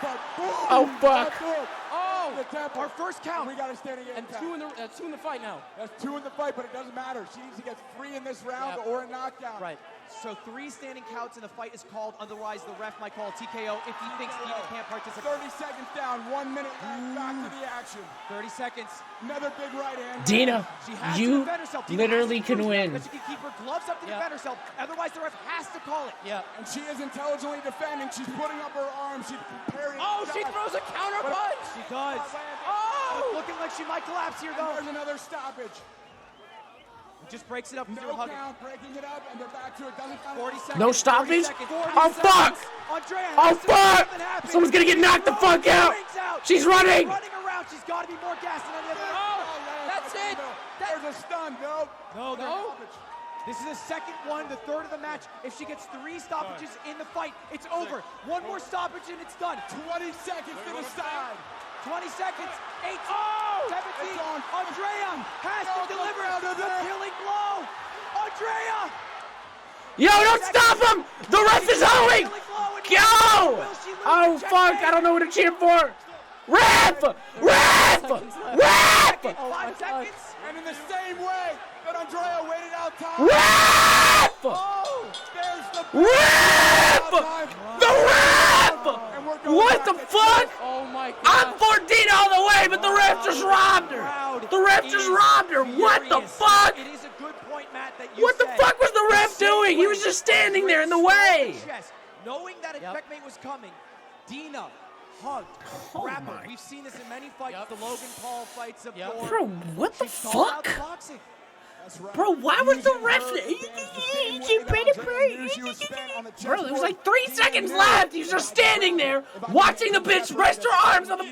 Oh fuck. Oh, our first count. We got to stand again. And two in the fight now. That's 2 in the fight, but it doesn't matter. She needs to get 3 in this round or a knockdown. Right. So 3 standing counts and the fight is called. Otherwise, the ref might call a TKO if he thinks Dina can't participate. 30 seconds down, 1 minute left. Back to the action. 30 seconds. Another big right hand. Dina, She has to you defend herself. Dina literally has to can prove win. that she can keep her gloves up to defend herself. Otherwise, the ref has to call it. Yeah. And she is intelligently defending. She's putting up her arms. She's preparing. Oh, she throws a counter punch. She does. Oh! It's looking like she might collapse here, though. There's another stoppage. Just breaks it up. No count, breaking it up, and they're back to it. Doesn't count. 40 seconds. No stoppage? 40 seconds, Oh 40 fuck! seconds. Andrea Oh has to make fuck! something happen. Someone's gonna get knocked the fuck out. Rings out. She's running. Running around. She's got to be more gassed than any other. Oh, that's it. There's a stun. No. No. This is the second one, the third of the match. If she gets 3 stoppages in the fight, it's over. One more stoppage and it's done. 20 seconds to the side. 20 seconds. 18. 17. It's on. Andrea has to deliver the killing blow. Andrea. Yo, don't stop him! The ref is holding! Go! Oh fuck, I don't know what to cheer for! Ref! Ref! Ref! Ref! 5 seconds. And in the same way that Andrea waited out time. Ref! Oh, there's the Ref! The ref! What the fuck? Oh my God. I'm for Dina all the way, but the ref just robbed her. The ref just robbed her. What the fuck? It is a good point, Matt, that you What the said. fuck was the ref doing? He was just standing there in the way. Knowing that a checkmate was coming, Dina hugged, grappled. We've seen this in many fights, the Logan Paul fights of yore. Bro, what the She called out fuck? the boxing. Bro, why was the ref? Bro, there was like 3 seconds left. He was just standing there, watching the bitch rest her arms on the.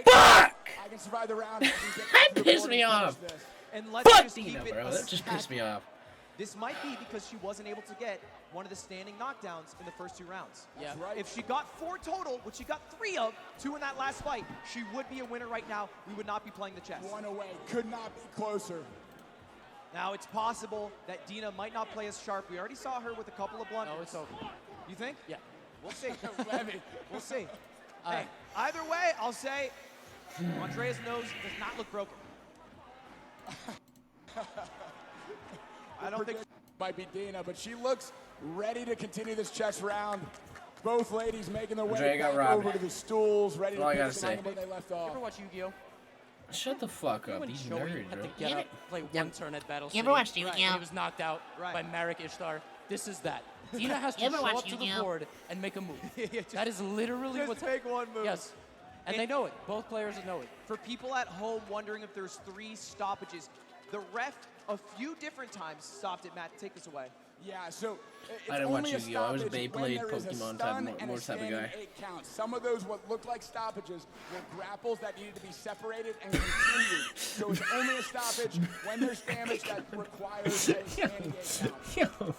Fuck! That pissed me off. And let's Fuck just Dina, keep it bro. That just pissed me off. This might be because she wasn't able to get one of the standing knockdowns in the first 2 rounds. That's right. If she got 4 total, which she got 3 of, 2 in that last fight, she would be a winner right now. We would not be playing the chess. 1 away. Could not be closer. Now, it's possible that Dina might not play as sharp. We already saw her with a couple of blunders. No, it's over. You think? Yeah. We'll see. We'll see. Hey, either way, I'll say Andrea's nose does not look broken. I don't think it might be Dina, but she looks ready to continue this chess round. Both ladies making their way back over to the stools, ready to pick them where they left off. You ever watch Yu-Gi-Oh? Shut the fuck up, these nerds, had bro. to get up, play one turn at Battle You City. ever watched Right. Yu-Gi-Oh? He was knocked out by Marek Ishtar. This is that. Dina has to You ever show watched up to the Yu-Gi-Oh? board and make a move. That is literally what's make one move. Yes. And they know it. Both players know it. For people at home wondering if there's 3 stoppages, the ref a few different times stopped it. Matt, take this away. Yeah, so it's I didn't watch only a Yu-Gi-Oh. I was a stoppage when Beyblade, there is a Pokemon stun type, and more a type of standing guy. 8 count. Some of those what looked like stoppages were grapples that needed to be separated and continued. So it's only a stoppage when there's damage that requires a standing 8 count.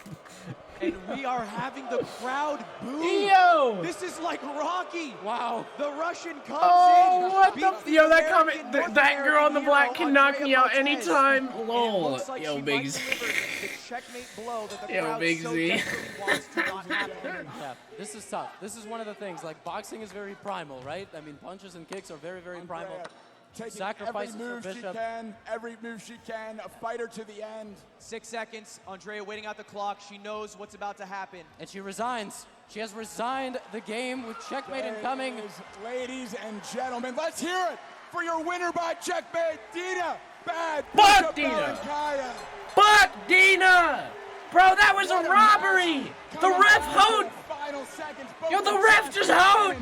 And we are having the crowd boo. Yo! This is like Rocky. Wow. The Russian comes Oh, in. what beats the? Yo, that American, comment, North that girl in the American black hero, can knock me out Andrea anytime. Botez. Lol. It looks like Yo, she Big might Z. deliver the checkmate blow that the Yo, crowd Big so Z. desperately wants to not happen. Yeah, this is tough. This is one of the things. Like, boxing is very primal, right? I mean, punches and kicks are very, very primal. Taking Sacrifices every move for she Bishop. can, every move she can, a fighter to the end. 6 seconds. Andrea waiting out the clock. She knows what's about to happen. And she resigns. She has resigned the game with checkmate incoming. Ladies and gentlemen, let's hear it for your winner by checkmate, Dina Bad. Fuck Dina! Fuck Dina! Bro, that was a robbery! The ref hoed! Yo, the ref just hoed!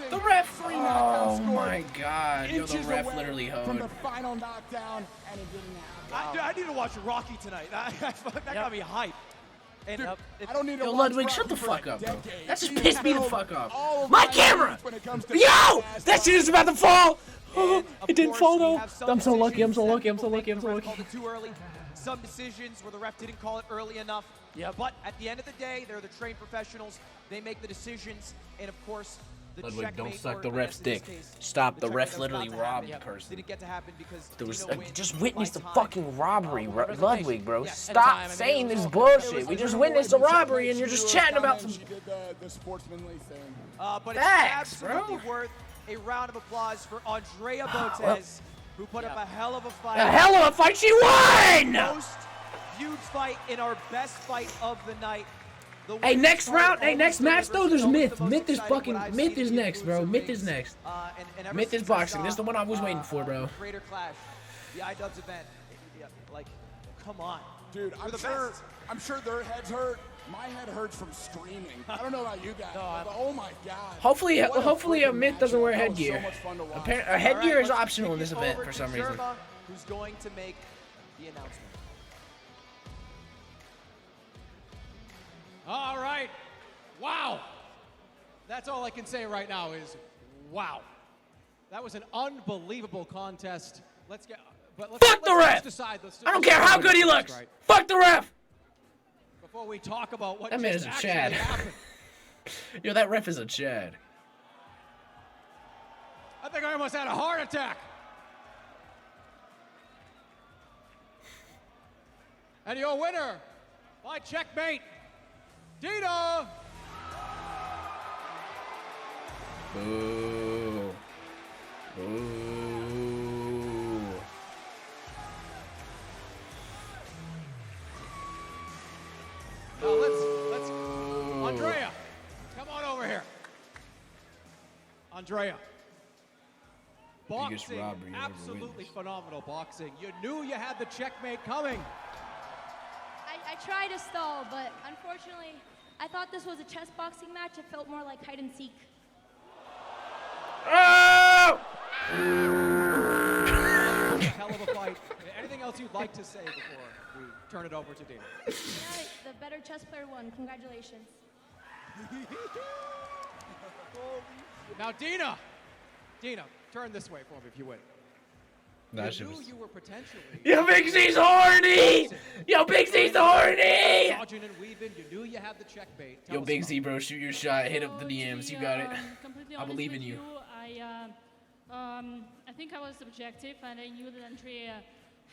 The ref! Oh my god. Yo, the ref literally from the hoed. final knockdown, and it didn't happen. I need to watch Rocky tonight. That got me hyped. And Dude, I don't need to Yo, watch Ludwig, shut Rocky the for fuck a up, bro. decade. That just You pissed me the know fuck all off. of My my camera! when it comes to Yo! fast That shit is about to fall! Oh, it didn't course, fall we though. have some I'm so lucky, I'm so decisions lucky, I'm that so people lucky, I'm think so the ref lucky. called it too early. Some decisions where the ref didn't call it early enough. Yep. But at the end of the day, they're the trained professionals. They make the decisions, and of course, the Ludwig, don't checkmate, suck or the I ref's guess in this dick. case, Stop, the checkmate ref that was literally about to robbed happen the person. Didn't get to happen because There was Dina wins just by witness the time. fucking robbery, Ludwig, bro. Yeah, Stop anytime, I mean, saying it was this all- bullshit. We just witnessed a robbery and you're just chatting about some. She did the sportsmanly thing. But it's Facts, absolutely bro. worth a round of applause for Andrea Botez, who put up a hell of a fight. A hell of a fight, she won! Most viewed fight in our best fight of the night. The Hey, women's next fight round, hey, always next match though, delivers there's always Myth. the most Myth is exciting fucking, what I've Myth seen is in the next, bro. exclusive Myth is rings. next. And ever Myth is since I boxing. This is the one I was saw, waiting for, bro. Greater Clash, the iDubbbz event. Yeah, like, come on. Dude, We're the best. I'm sure their heads hurt. My head hurts from screaming. I don't know about you guys, but oh my god. Hopefully, What a hopefully a freaking Myth doesn't matchup. wear That was headgear. So much fun to watch. A headgear All is right, optional in let's this kick it event over for to some reason. Sherma, who's going to make the announcement. All right. Wow. That's all I can say right now is wow. That was an unbelievable contest. Let's get. But let's, Fuck the let's ref! decide. I don't care how good he looks. Right. Fuck the ref! Before we talk about what That man just is a actually Chad. happened. Yo, that ref is a Chad. I think I almost had a heart attack. And your winner by checkmate, Dina. Boo. Boo. Andrea. Biggest Boxing, robbery you ever absolutely witnessed. phenomenal boxing. You knew you had the checkmate coming. I tried to stall, but unfortunately, I thought this was a chess boxing match. It felt more like hide and seek. Oh! Hell of a fight. Anything else you'd like to say before we turn it over to Dina? Yeah, the better chess player won. Congratulations. Now, Dina, turn this way for me if you would. You knew you were potentially. Yo, Big Z's horny! Yo, Big Z's horny! Dodging and weaving, you knew you had the checkmate. Yo, Big Z, bro, shoot your shot. Hit up the DMs. You got it. I believe in you. I think I was objective, and I knew that Andrea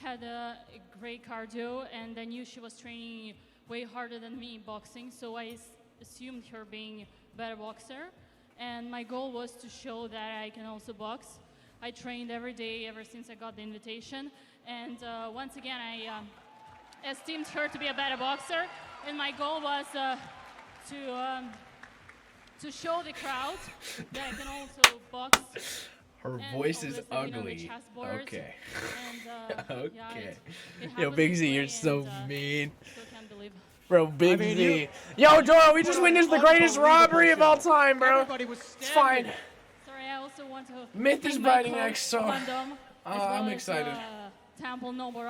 had a great cardio, and I knew she was training way harder than me in boxing, so I assumed her being a better boxer. And my goal was to show that I can also box. I trained every day ever since I got the invitation, and once again I esteemed her to be a better boxer, and my goal was to show the crowd that I can also box. Her voice is ugly. Okay. And, okay. it Yo, Big Z, happens you're so and, mean. Still can't believe. Bro, Big Z. Yo, Joel, we just witnessed the greatest robbery of all time, bro. It's fine. Sorry, I also want to. Myth is thank my biting coach, next, so London, as I'm well excited. As, Temple Noble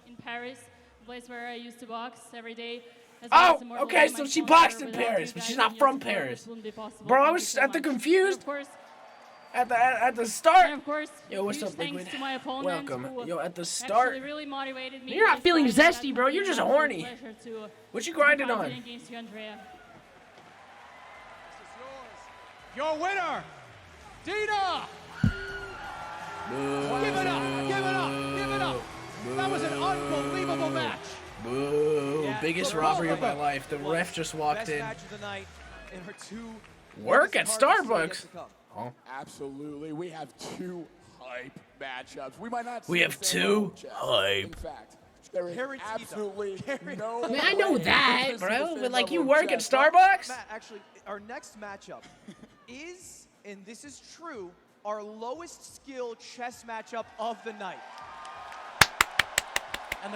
in Paris, a place where I used to box every day. As well as Oh, Immortal okay, my so she sponsor. boxed in Without you Paris, but guys she's and not your from support, Paris. this wouldn't be possible. Bro, I Thank you was so at the much. confused. Of course, At the start. and of course, Yo, what's huge up, thanks Liquid? to my opponent Welcome. who Yo, at the start. actually really motivated me. You're not this feeling fight. It zesty, has bro. been You're an just absolute horny. pleasure to What you be grinding on? confident against you, Andrea. Your winner, Dina! Boo. Give it up! Give it up! Give it up! That was an unbelievable match. Boo. Yeah, Biggest for robbery both of my them. life. The ref just walked Best in. match of the night in her two. Work at biggest cards still yet Starbucks. to come. Oh. Absolutely. We have two hype matchups. We might not We see have the same two level of chess. hype. In fact, there is absolutely no Man, I know way that, we're gonna see the bro. same But like, level you of work at chess. Starbucks? Matt, actually, our next matchup is, and this is true, our lowest skill chess matchup of the night.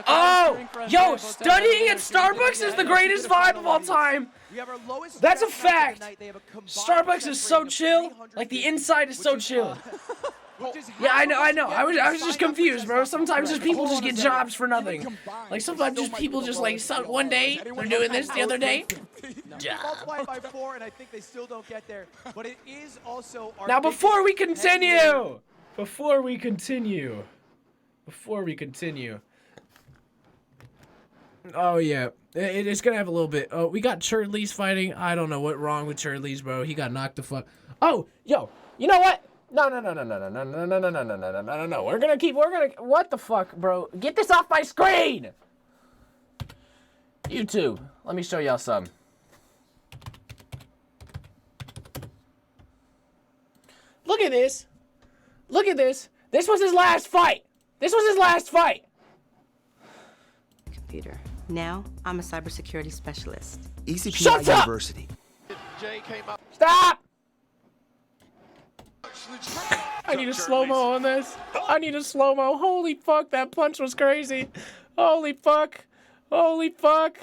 Oh, yo, studying at Starbucks is the greatest vibe of all time. We have our lowest That's a chess match of the fact. night. They have a combined Starbucks chess is so rating of chill. Like the inside is so chill. Yeah, I know. I was just confused, bro. Sometimes just people just get jobs for nothing. Like sometimes just people just like one day they're doing this, the other day. Multiply by 4, and I think they still don't get there. But it is also our Now before we biggest continue, oh yeah, it's gonna have a little bit. Oh, we got Churley's fighting. I don't know what wrong with Churley's, bro. He got knocked the fuck. Oh, yo, you know what? No. We're gonna. What the fuck, bro? Get this off my screen. YouTube, let me show y'all something. Look at this. Look at this. This was his last fight. Computer. Now, I'm a cybersecurity specialist. ECPI Shut up! University. Jay came up. Stop! I need a slow-mo on this. I need a slow-mo. Holy fuck, that punch was crazy. Holy fuck. Holy fuck.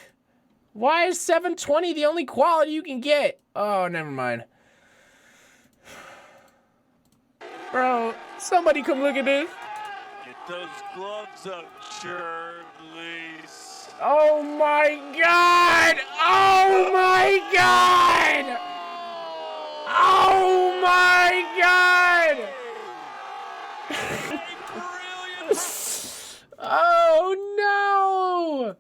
Why is 720 the only quality you can get? Oh, never mind. Bro, somebody come look at this. Get those gloves up, Shirley's. Oh my god! Oh my god! Oh my god! Oh no!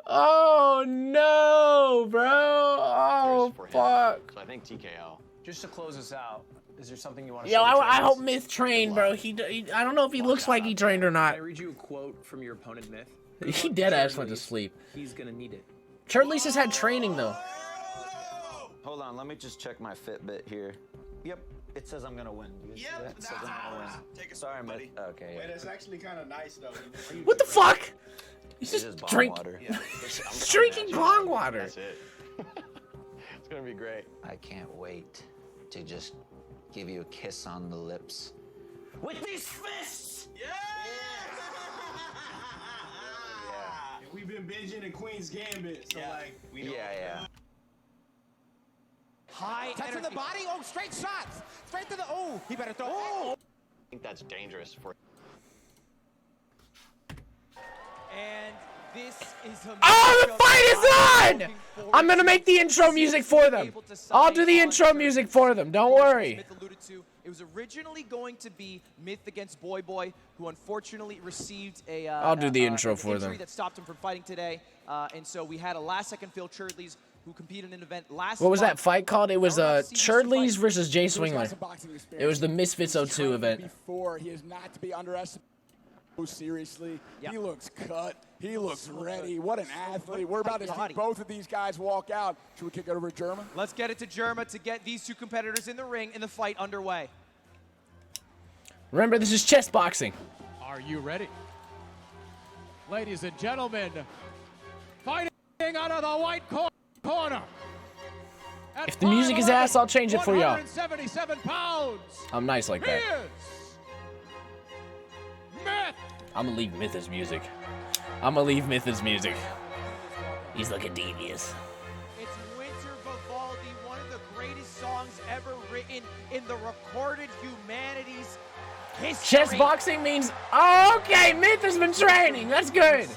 Oh no, bro! Oh fuck! So I think TKO. Just to close us out, is there something you want to Yo, say? I hope Myth trained, bro. He I don't know if he looks like he trained or not. Can I read you a quote from your opponent, Myth? He dead ass went to sleep. He's gonna need it. Charlize has had training though. Hold on, let me just check my Fitbit here. Yep, it says I'm gonna win. Yep, It says I'm gonna win. Take a Sorry, buddy. Okay. Wait, Yeah. it's actually kind of nice though. What the fuck? He's It's just bong drink, water. drinking bong water. That's it. It's gonna be great. I can't wait to just give you a kiss on the lips. With these fists! Yeah! We've been binging in Queen's Gambit, so like, we know. Yeah. High Touch to the body. Oh, straight shots. Straight to the. Oh, he better throw. I think that's dangerous for. And this is a Oh, the fight is on! I'm gonna make the intro music for them. I'll do the intro music for them. Don't worry. It was originally going to be Myth against Boy Boy, who unfortunately received a I'll do the intro for injury them. that stopped him from fighting today. And so we had a last-second Phil Churdleys, who competed in an event last What was month. that fight called? It was Churdleys versus Jay Swingler. It was the Misfits 02 event. Before, he is not to be underestimated. Seriously, he looks cut. He looks ready. What an athlete. We're about to see both of these guys walk out. Should we kick it over to Germa? Let's get it to Germa to get these two competitors in the ring and the fight underway. Remember, this is chess boxing. Are you ready? Ladies and gentlemen, fighting out of the white corner. If the music is ass, I'll change it for y'all. 177 pounds. I'm nice like that. Myth. I'm gonna leave Myth's music. I'm gonna leave Myth's music. He's looking devious. It's Winter Vivaldi, one of the greatest songs ever written in the recorded humanities history. Chess boxing means, oh, okay, Myth has been training. That's good.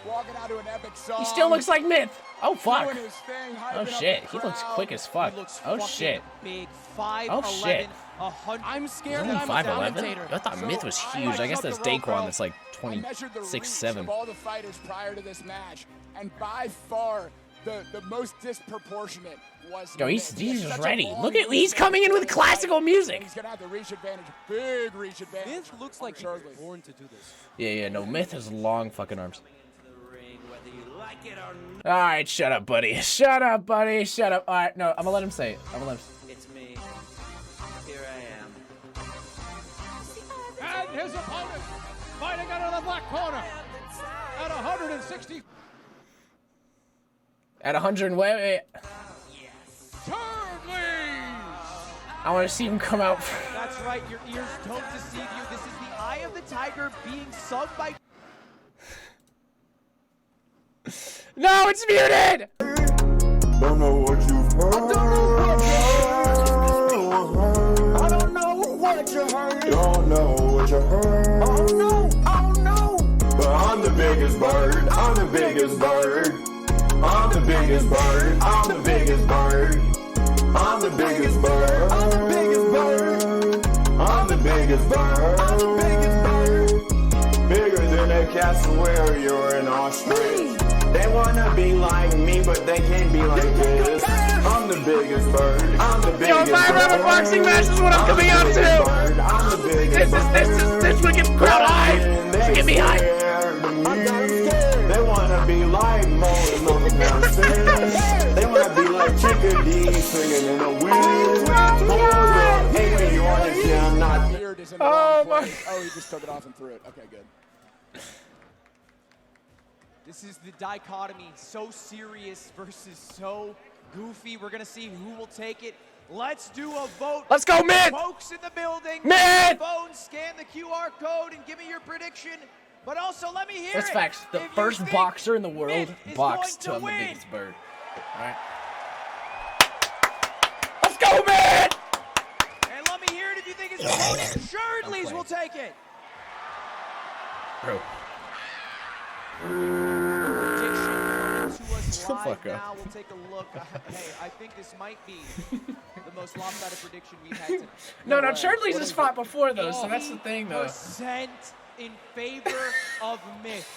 Walking out to an epic song. He still looks like Myth. Oh, fuck. Doing his thing, Oh, hyping up shit. the He looks crowd. quick as fuck. He looks Oh, fucking shit. big. 5'11", Oh, shit. 100. I'm scared Isn't that he I'm a 5'11"? commentator. I thought Myth was huge. I guess that's Daquan that's like 26'7". Of all the fighters prior to this match, and by far the most disproportionate was. Yo, he's Myth. just Such a ready. long Look at, reach he's coming in with classical music. He's gonna have the reach advantage, big reach advantage. Myth looks like he was born to do this. Yeah, no, Myth has long fucking arms. All right, shut up, buddy. Shut up, buddy. Shut up. All right, no, I'm gonna let him say it. I'm gonna let him. It's me. Here I am. And his opponent fighting out of the black corner at 160. At 100, wait. I want to see him come out. That's right, your ears don't deceive you. This is the Eye of the Tiger being subbed by... No, it's muted! Don't know what you've heard. I don't know what you heard. Don't know what you heard. Oh no. But I'm the biggest bird. I'm the biggest bird. I'm the biggest bird. I'm the biggest bird. I'm the biggest bird. I'm the biggest bird. I'm the biggest bird. I'm the biggest bird. Bigger than a castle where you're in Australia. They wanna be like me, but they can't be like this. I'm the biggest bird. I'm the biggest bird. Yo, 5-round boxing match is what I'm coming out to. I'm the biggest This will get crowd hype. This will get me hype. They wanna be like Mogel, no comparison. They wanna be like Chickadee singing in a wind. Hey, when you on the gym, not Beard is in the wrong place. Oh, he just took it off and threw it. Okay, good. This is the dichotomy, so serious versus so goofy. We're gonna see who will take it. Let's do a vote. Let's go, Myth! Folks in the building. Myth! Phone, scan the QR code and give me your prediction. But also, let me hear That's it. facts. The If first you think boxer in the world Myth is boxed to going the win. biggest bird. All right. Let's go, man! And let me hear it if you think his opponent, Churdleys, will take it. Bro. Shut the fuck up. Now we'll take a look. Hey, I think this might be the most lopsided prediction we've had tonight. No, Churdleys has fought before, though, so that's the thing, though. Percent in favor of Myth.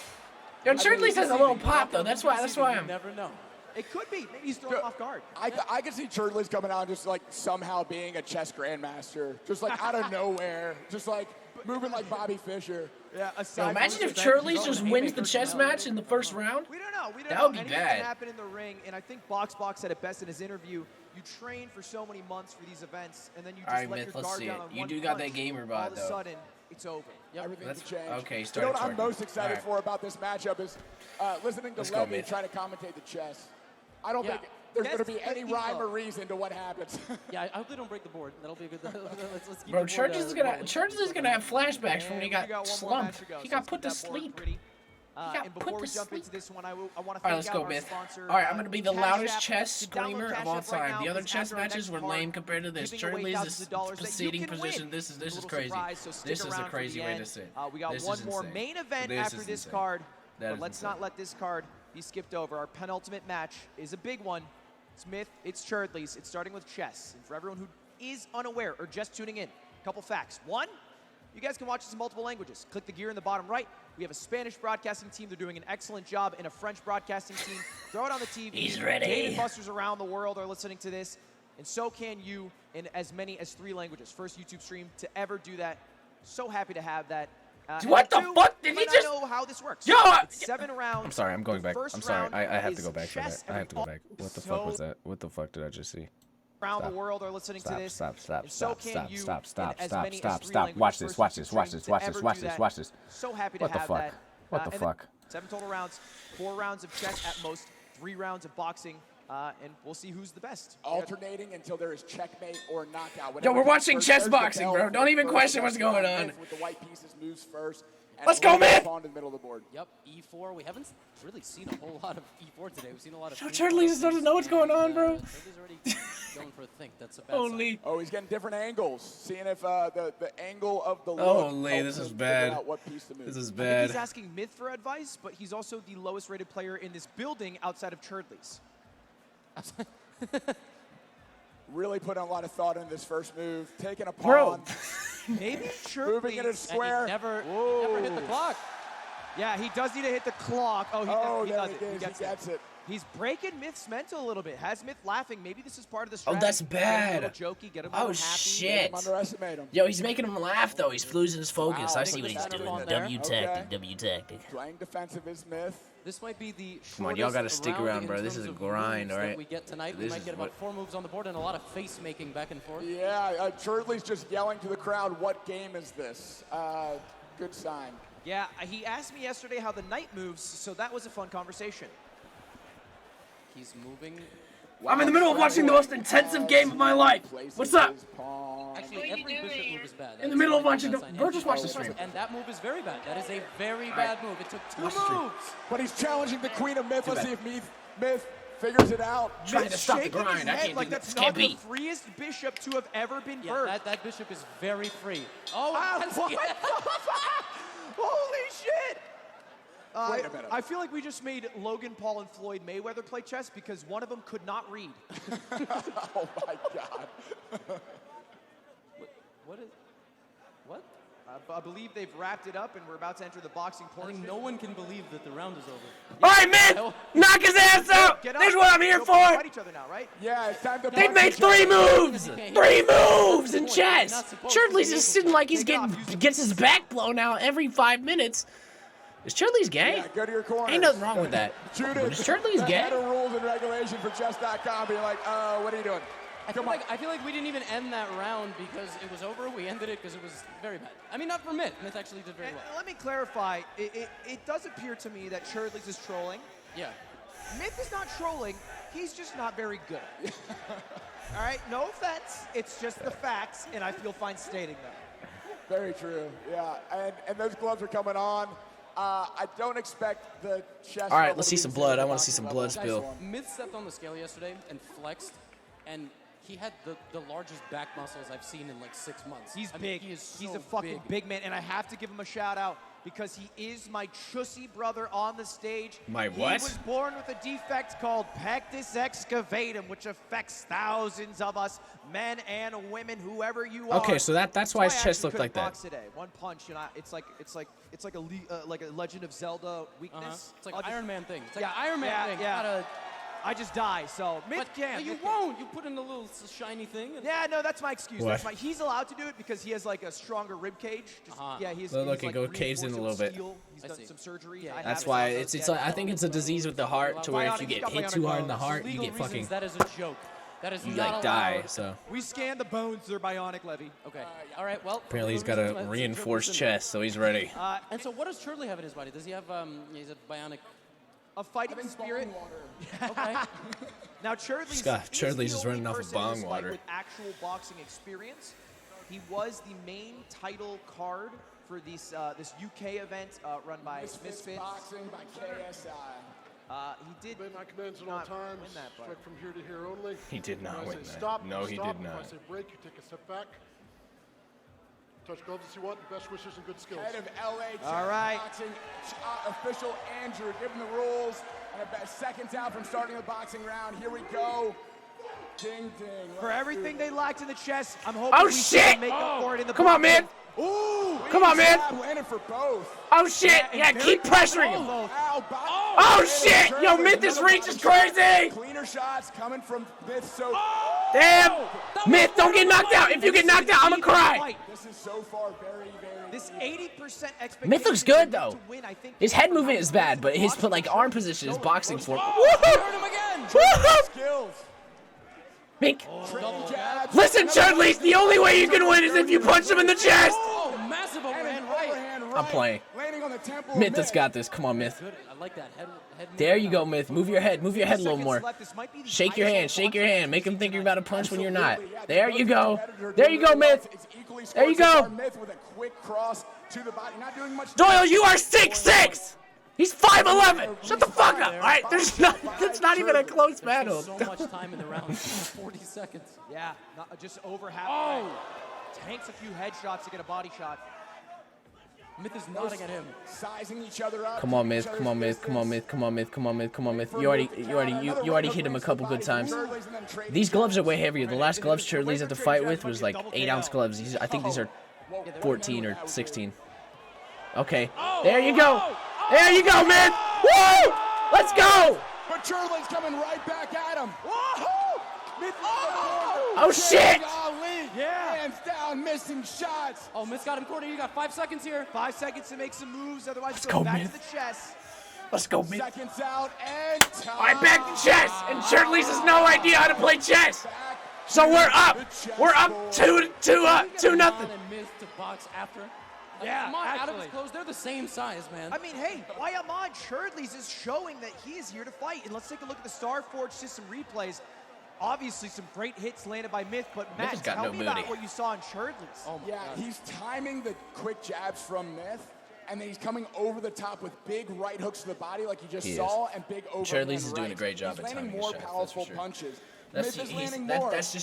Yo, Churdleys has a little pop, though. That's why I'm... Never know. It could be. Maybe he's throwing off guard. I could see Churdleys coming out and just like somehow being a chess grandmaster, just like out of nowhere, just like moving like Bobby Fischer. Yeah. Yo, imagine if Churdleys just wins the chess match in the first round. We don't know. That would be Anything bad. can happen in the ring, and I think Box said it best in his interview. You train for so many months for these events, and then you just All right, let Myth, your let's guard see down it. on You one do got punch. that gamer All bod, of a though. sudden, it's over. Everything can change. Okay, You start know what I'm charging. most excited All right. for about this matchup is listening to Let's go, Levy Myth. try to commentate the chess. I don't think there's going to be any rhyme or reason to what happens. Yeah, I hope they don't break the board. That'll be a good. Let's keep Bro, the board, Churches is gonna have flashbacks from when he got slumped. He got put to sleep. And before we jump into this one, I want to thank All right, let's go, our Myth. sponsor. All right, I'm going to be the Cash loudest App. chess To download screamer Cash of all App right time. now, The other because chess after our matches next were part, lame compared to this. giving away Charlie's thousands of dollars that you seating can position. win. This A is little crazy. surprise, so stick This is a around for crazy the way end. to sit. We got This one is more insane. main event This after is this insane. card, That but is let's insane. not let this card be skipped over. Our penultimate match is a big one. It's Myth, it's Churdley's. It's starting with chess. And for everyone who is unaware or just tuning in, a couple facts. One, you guys can watch this in multiple languages. Click the gear in the bottom right. We have a Spanish broadcasting team. They're doing an excellent job. And a French broadcasting team. Throw it on the TV. He's ready. David Busters around the world are listening to this. And so can you in as many as 3 languages. First YouTube stream to ever do that. So happy to have that. What the fuck? Did he just know how this works? Yo, It's 7 rounds. I'm sorry, I'm going back. First I'm sorry. round I have to is go back for that. chess, I have to go back. What the fuck was that? What the fuck did I just see? Around Stop. the world are listening to this. Stop. And so can you Stop. in as many as 3 Watch languages. this. First Watch YouTube this. stream Watch this. to Watch ever this. do Watch this. that. Watch this. So happy to What the have fuck? that. What the and then fuck? 7 total rounds, 4 rounds of chess at most, 3 rounds of boxing, and we'll see who's the best. Alternating until there is checkmate or knockout. Yo, we're watching There's the Chessboxing, bell bro. Don't even first, question what's going on. With the white pieces moves first. and Let's go, moves man! On to the middle of the board. Yep, E4. We haven't really seen a whole lot of E4 today. We've seen a lot of. Charlie just doesn't know what's going on, bro. Charlie's already going for a think. That's a bad Holy. Oh, he's getting different angles, seeing if the angle of the look. Holy, helps this is him bad. figure out what piece to move. This is I think bad. he's asking Myth for advice, but he's also the lowest rated player in this building outside of Churdley's. Really putting a lot of thought into this first move, taking a Bro. pawn. Maybe Churdley's. Moving in a square. And he never hit the clock. Yeah, he does need to hit the clock. Oh, he does it. He gets it. He's breaking Myth's mental a little bit. Has Myth laughing. Maybe this is part of the Oh, strategy. that's Get him a bad. little jokey, get him a Oh, little happy. shit. Underestimate him. Yo, he's making him laugh, though. He's losing his focus. Wow, I see what he's center doing. on there. W Okay. tactic, W tactic. Playing defensive is Myth. This might be the Come on, y'all gotta shortest stick round around, in bro. This terms is a of grind, moves all that right? we get tonight. We This might is get about what- 4 moves on the board and a lot of face making back and forth. Yeah, Churdley's just yelling to the crowd, "What game is this?" Good sign. Yeah, he asked me yesterday how the knight moves, so that was a fun conversation. He's moving. I'm in the middle of watching the most intensive game of my life. What's up? Actually, every bishop move is bad. In the middle of watching the... Bro, just watch the stream. stream. And that move is very bad. That is a very bad move. It took 2 Watch the stream. moves. But he's challenging the Queen of Myth. Too Let's bad. see if Myth figures it out. Trying to Myth stop the shaking his grind. I head can't like do that's this. not Can't the be. freest bishop to have ever been Yeah, birthed. that bishop is very free. Oh, What? Holy shit! Wait a minute. I feel like we just made Logan Paul and Floyd Mayweather play chess because one of them could not read. Oh my God. What is... What? I believe they've wrapped it up and we're about to enter the boxing I portion. think no one can believe that the round is over. All right, man! Knock his ass out! Get This is up. what I'm here Go for! fight each other now, right? Yeah, it's time to. They punch made each other. 3 moves! 3 moves in You're chess! not supposed to Churdley's be just able sitting like he's Take it off. gets his back blown out every 5 minutes. Is Churdley's gay? Yeah, go to your corner. Ain't nothing wrong with that. Judith, But is Churdley's the gay? head of rules and regulations for chess.com. Be like, what are you doing? I feel like we didn't even end that round because it was over. We ended it because it was very bad. I mean, not for Myth. Myth actually did very And well. let me clarify. It does appear to me that Churdley's is trolling. Yeah. Myth is not trolling. He's just not very good. All right? No offense. It's just the facts, and I feel fine stating them. Very true. Yeah, and those gloves are coming on. I don't expect the chess. All right, let's see some blood. I want to see some blood Guys, spill. Myth stepped on the scale yesterday and flexed, and he had the largest back muscles I've seen in like 6 months. He's I mean, big. he is He's so a fucking big man, and I have to give him a shout out because he is my chussy brother on the stage. My He what? was born with a defect called pectus excavatum, which affects thousands of us, men and women, whoever you are. Okay, so that's why his I chest actually looked couldn't like that. box today. One punch, and it's like a Legend of Zelda weakness. It's like I'll an just- Iron Man thing. It's like an Iron Man thing. Yeah. I just die, so Myth But can. you Myth won't. You put in a little shiny thing. And Yeah, no, that's my excuse. What? He's allowed to do it because he has like a stronger rib cage. Just, Yeah, he's Look, he's it go caves in a little bit. steel. He's I done see. some surgery. Yeah, I That's have it. why it's I think it's a disease with the heart to where if you Bionic, he's get got hit bionic too hard in the bones. heart, you legal get reasons, fucking that is a joke. That is you not like die. allowed. So We scanned the bones. They're bionic, Levy. Okay. All right. Well. Apparently he's for got reasons, a let's reinforced listen. chest, so he's ready. And so, what does Churdley have in his body? Does he have? He's a bionic. A fighting spirit. Okay. Now, Churdley's just running off of bong water. With actual boxing experience, he was the main title card for this UK event run by Misfits. Boxing by KSI. He did my commands at all times. Win that, Strike from here to here only. He did not win that. Stop, no, he stop. did not. If I say break, you take a step back. Touch gloves as you want. Best wishes and good skills. Head of LA all right. Boxing official Andrew, giving the rules. And about seconds out from starting the boxing round. Here we go. Ding, ding. For everything they lacked in the chest, I'm hoping we can make up for it in the Come on, man. Ooh, come on, man. Landed for both. Oh, shit. Yeah, keep pressuring him. Oh, shit. Yo, Myth's reach is crazy. Cleaner shots coming from Myth. So damn. Myth, don't get knocked out. If you get knocked out, I'm going to cry. This is so far very, very. This 80% expectation. Myth looks good, though. His head movement is bad, but his arm position is boxing form. Woohoo! Skills. Mink. Listen, Chudley, the only way you can win is if you punch him in the chest. Oh, massive overhand right. I'm playing. Myth has got this. Come on, Myth. Good. I like that head there you go, Myth. Move your head. Move your head a little more. Shake your hand. Shake your hand. Make him think you're about to punch when you're not. There you go. There you go, Myth. There you go. Doyle, you are 6'6". He's 5'11". Shut the fuck up. All right, that's not even a close battle. So much time in the round. 40 seconds. Yeah, just over half. Oh, tanks a few headshots to get a body shot. Myth is nodding at him. Sizing each other up. Come on, Myth. Come on, Myth. Come on, Myth. Come on, Myth. Come on, Myth. Come on, Myth. You already hit him a couple good times. These gloves are way heavier. The last gloves Churdley's had to fight with was like 8-ounce gloves. I think these are 14 or 16. Okay. There you go. There you go, Myth. Woo! Let's go. But Churdley's coming right back at him. Oh, shit. Yeah. Hands down, missing shots. Oh, Myth got him cornered. You got 5 seconds here. 5 seconds to make some moves. Otherwise, let's go go, back Myth. to the chest. Let's go, Myth. Seconds out and time. I back to chess, and Churdley's has no idea how to play chess. So we're up. We're up 2-0. And Myth to box after. Yeah, come on, out of his clothes, they're the same size, man. I mean, hey, Ahmad Churdley's is showing that he is here to fight. And let's take a look at the Starforge system replays. Obviously, some great hits landed by Myth, but Matt, tell me about what you saw in Churdley's. Oh yeah, God. He's timing the quick jabs from Myth, and then he's coming over the top with big right hooks to the body, like you just saw, and big overhand Churdley's is doing a great job at timing his shots. He's landing more powerful punches. That's just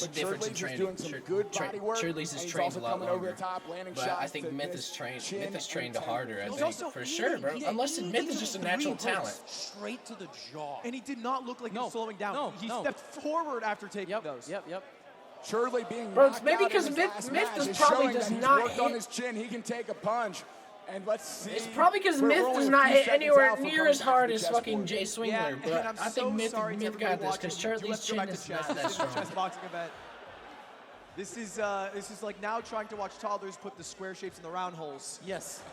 a difference in training. Churdley's is trained a lot longer, but I think Myth is trained harder. I think for sure, bro. Unless Myth is just a natural talent. Straight to the jaw, and he did not look like he was slowing down. He stepped forward after taking those. Yep. Churdley being bro, it's maybe because Myth probably does not hit on his chin. He can take a punch. And let's see. It's probably because Myth does not hit anywhere near as hard as fucking Jay Swingler, but I think Myth got this because Churdley's chin is not that strong. Chessboxing event. This is like now trying to watch toddlers put the square shapes in the round holes. Yes.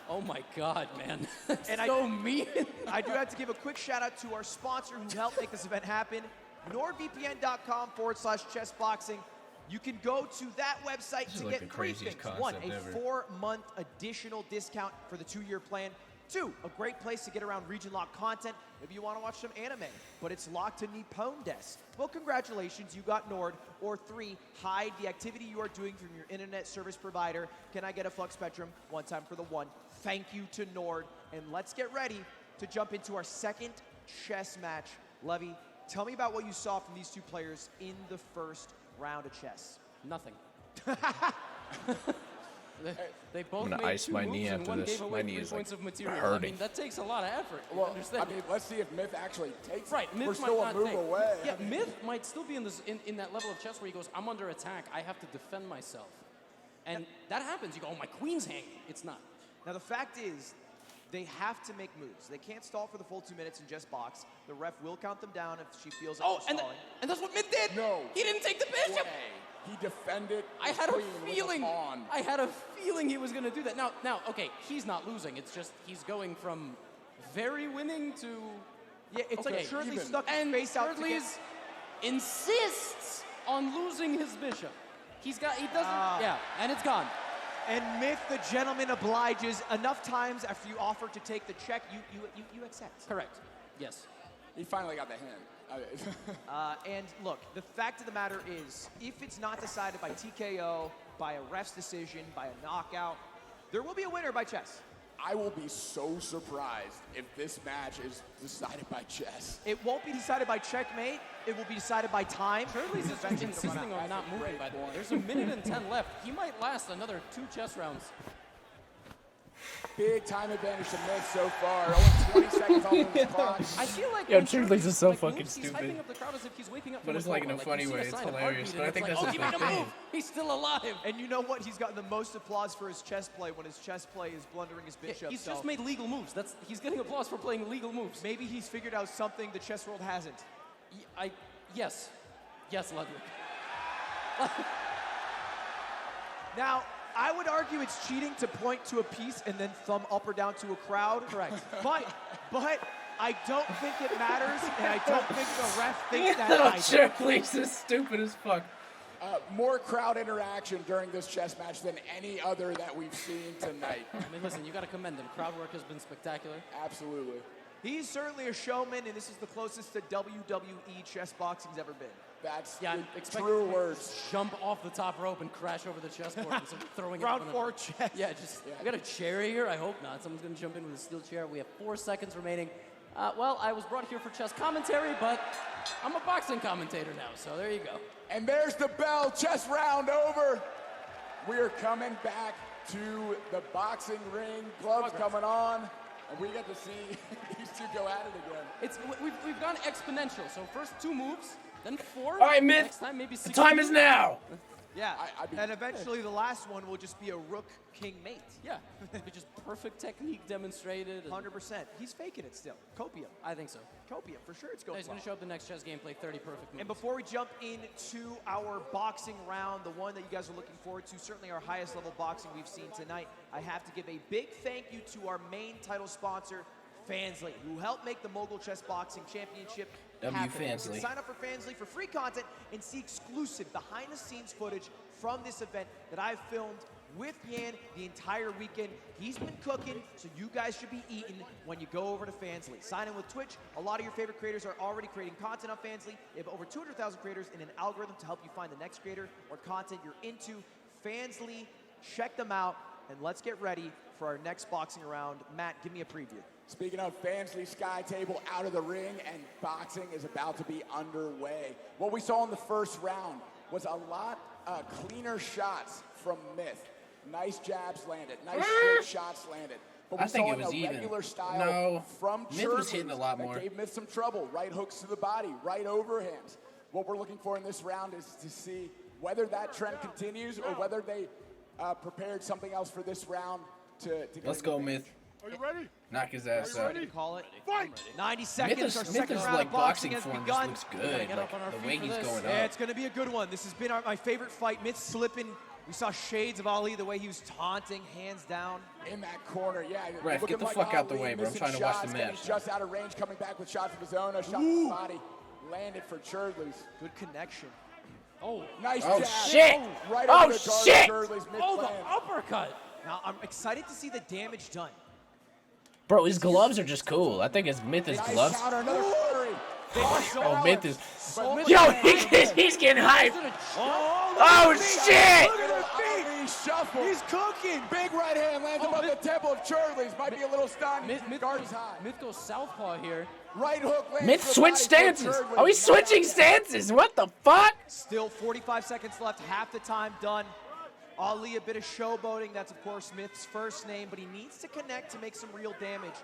Oh my God, man. And so mean. I do have to give a quick shout out to our sponsor who helped make this event happen, NordVPN.com/chessboxing. You can go to that website to get 3 things. 1, a 4-month additional discount for the 2-year plan. 2, a great place to get around region-locked content. Maybe you want to watch some anime, but it's locked to Nippon Desk. Well, congratulations, you got Nord. Or 3, hide the activity you are doing from your internet service provider. Can I get a Flux Spectrum? One time for the 1. Thank you to Nord. And let's get ready to jump into our second chess match. Levy, tell me about what you saw from these two players in the first round of chess. Nothing. They both I'm gonna made ice 2 my moves knee and after one this. gave away My knee 3 is points like of material. hurting. I mean, that takes a lot of effort. Well, Understand? I mean, let's see if Myth actually takes right. it. Myth We're still might a move not take. away. Yeah, Myth might still be in that level of chess where he goes, I'm under attack. I have to defend myself. And that happens. You go, oh, my queen's hanging. It's not. Now, the fact is, they have to make moves. They can't stall for the full 2 minutes and just box. The ref will count them down if she feels like they're stalling. And that's what Myth did. No. He didn't take the bishop. He defended. I had a feeling he was going to do that. Now, okay, he's not losing. It's just he's going from very winning to it's like Churdley's stuck his and face out. Churdley's insists on losing his bishop. He doesn't. And it's gone. And Myth, the gentleman, obliges enough times after you offer to take the check, you accept. Correct. Yes. He finally got the hand. And look, the fact of the matter is, if it's not decided by TKO, by a ref's decision, by a knockout, there will be a winner by chess. I will be so surprised if this match is decided by chess. It won't be decided by checkmate. It will be decided by time. Turley's is insisting on not moving, by the way. There's a minute and 10 left. He might last another 2 chess rounds. Big time advantage to Myth so far. Only 20 seconds off the clock. I feel like Turley's is so fucking he's stupid. hyping up the crowd as if he's waking up But from it's a like coma. in a funny you see way. a It's sign of hilarious. heartbeat But I and think it's that's like, his oh, he made a thing. move. He's still alive. And you know what? He's gotten the most applause for his chess play when his chess play is blundering his bishop. He's just made legal moves. He's getting applause for playing legal moves. Maybe he's figured out something the chess world hasn't. Yes, Ludwig. Now, I would argue it's cheating to point to a piece and then thumb up or down to a crowd. Correct. But I don't think it matters, and I don't think the ref thinks that No, either. Turley's is stupid as fuck. More crowd interaction during this chess match than any other that we've seen tonight. I mean, listen, you got to commend him. Crowd work has been spectacular. Absolutely. He's certainly a showman, and this is the closest to WWE chess boxing's ever been. That's I'm true words. Jump off the top rope and crash over the chessboard instead of throwing Round it. 4 chess. Yeah, we got a chair here. I hope not. Someone's going to jump in with a steel chair. We have 4 seconds remaining. Well, I was brought here for chess commentary, but I'm a boxing commentator now, so there you go. And there's the bell. Chess round over. We are coming back to the boxing ring. Gloves coming on. And we get to see these two go at it again. We've gone exponential. So first 2 moves, then 4. All right, Myth. Next time, maybe 6. The time is now. Yeah, and eventually the last one will just be a rook-king mate. Yeah, just perfect technique demonstrated. 100%. He's faking it still. Copium. I think so. Copium, for sure it's going He's going to show up the next chess game, play 30 perfect moves. And before we jump into our boxing round, the one that you guys are looking forward to, certainly our highest level boxing we've seen tonight, I have to give a big thank you to our main title sponsor, Fansly, who helped make the Mogel Chess Boxing Championship happen. Fansly. You can sign up for Fansly for free content and see exclusive behind-the-scenes footage from this event that I've filmed with Yan the entire weekend. He's been cooking, so you guys should be eating when you go over to Fansly. Sign in with Twitch. A lot of your favorite creators are already creating content on Fansly. They have over 200,000 creators and an algorithm to help you find the next creator or content you're into. Fansly, check them out, and let's get ready for our next boxing round. Matt, give me a preview. Speaking of Fansly Sky Table out of the ring, and boxing is about to be underway. What we saw in the first round was a lot cleaner shots from Myth. Nice jabs landed, nice straight shots landed. But we saw in a regular style from Myth was hitting a lot more. That gave Myth some trouble. Right hooks to the body, right overhands. What we're looking for in this round is to see whether that trend continues or whether they prepared something else for this round to Let's go, Myth. Are you ready? Knock his ass out. Ready to call it? Fight! 90 seconds. Our second Myth is round like of boxing boxing has form begun. just looks good. Like the way he's going Yeah, up. it's going to be a good one. This has been my favorite fight. Myth slipping. We saw shades of Ali, the way he was taunting, hands down. In that corner, yeah. Ref, get the like fuck out the Ali, way, bro. I'm missing trying to watch shots, the getting match. Just out of range, coming back with shots of his own. A shot to the body. Landed for Churdley's. Good connection. Oh, nice oh jab. Shit! Right Oh over the guard shit! Churdley's Oh, the mid-plant. uppercut. Now, I'm excited to see the damage done. Bro, his gloves are just cool. I think his Myth is Nice gloves. counter, another flurry. Oh, Myth is. But Yo, he's getting hyped. Oh shit! Look at his feet. Shuffle. He's cooking. Big right hand lands above the temple of Churdley's. Might be a little stunned. Guards high. Myth goes southpaw here. Right hook lands. Myth to the switched body for stances. Churdley. Oh, he's switching stances. What the fuck? Still 45 seconds left, half the time done. Ali, a bit of showboating. That's, of course, Myth's first name, but he needs to connect to make some real damage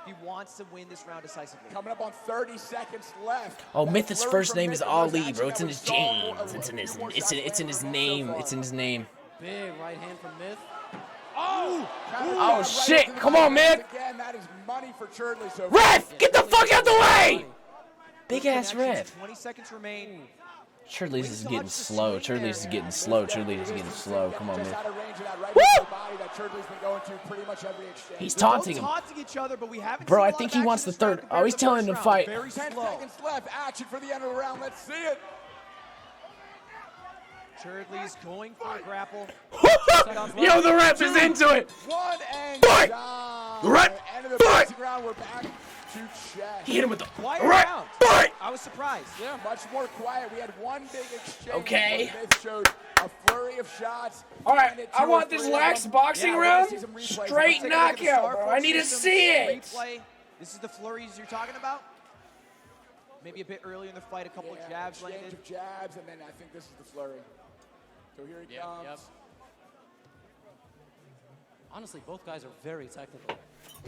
if he wants to win this round decisively. Coming up on 30 seconds left. Oh, That Myth's flurry first from name Myth is was Ali, action bro. It's that in we his saw genes. It's in his. It's in his name. It's in his name. Big right hand from Myth. Oh shit! Come on, Myth. Again, that is money for Churdley so far. Ref, get the fuck out the way! Big ass ref. 20 seconds remain. Churdley's is getting slow. Churdley's is getting slow. Churdley's is getting slow. Come on, Just Myth. out of range of that right Woo! hook to the body that Churdley's been going to pretty much every exchange. He's They're both taunting him. taunting each other, but we haven't Bro, seen a I lot think of he wants action the this round third. compared Oh, he's to the telling him first to round. fight. Very 10 slow. seconds left. Action for the end of the round. Let's see it. Churdley's going for a grapple. Yo, the ref is into it. One and Fight! done. Right. End of the Fight! boxing round. We're back to chest. He hit him with the quiet right round. foot. I was surprised. Yeah, much more quiet. We had one big exchange. Okay. Smith showed a flurry of shots. All right, I want this last boxing round straight knockout, bro. I need to see it. Replay. This is the flurries you're talking about? Maybe a bit earlier in the fight, a couple of jabs landed. Exchange of jabs, and then I think this is the flurry. So here he comes. Yep. Honestly, both guys are very technical.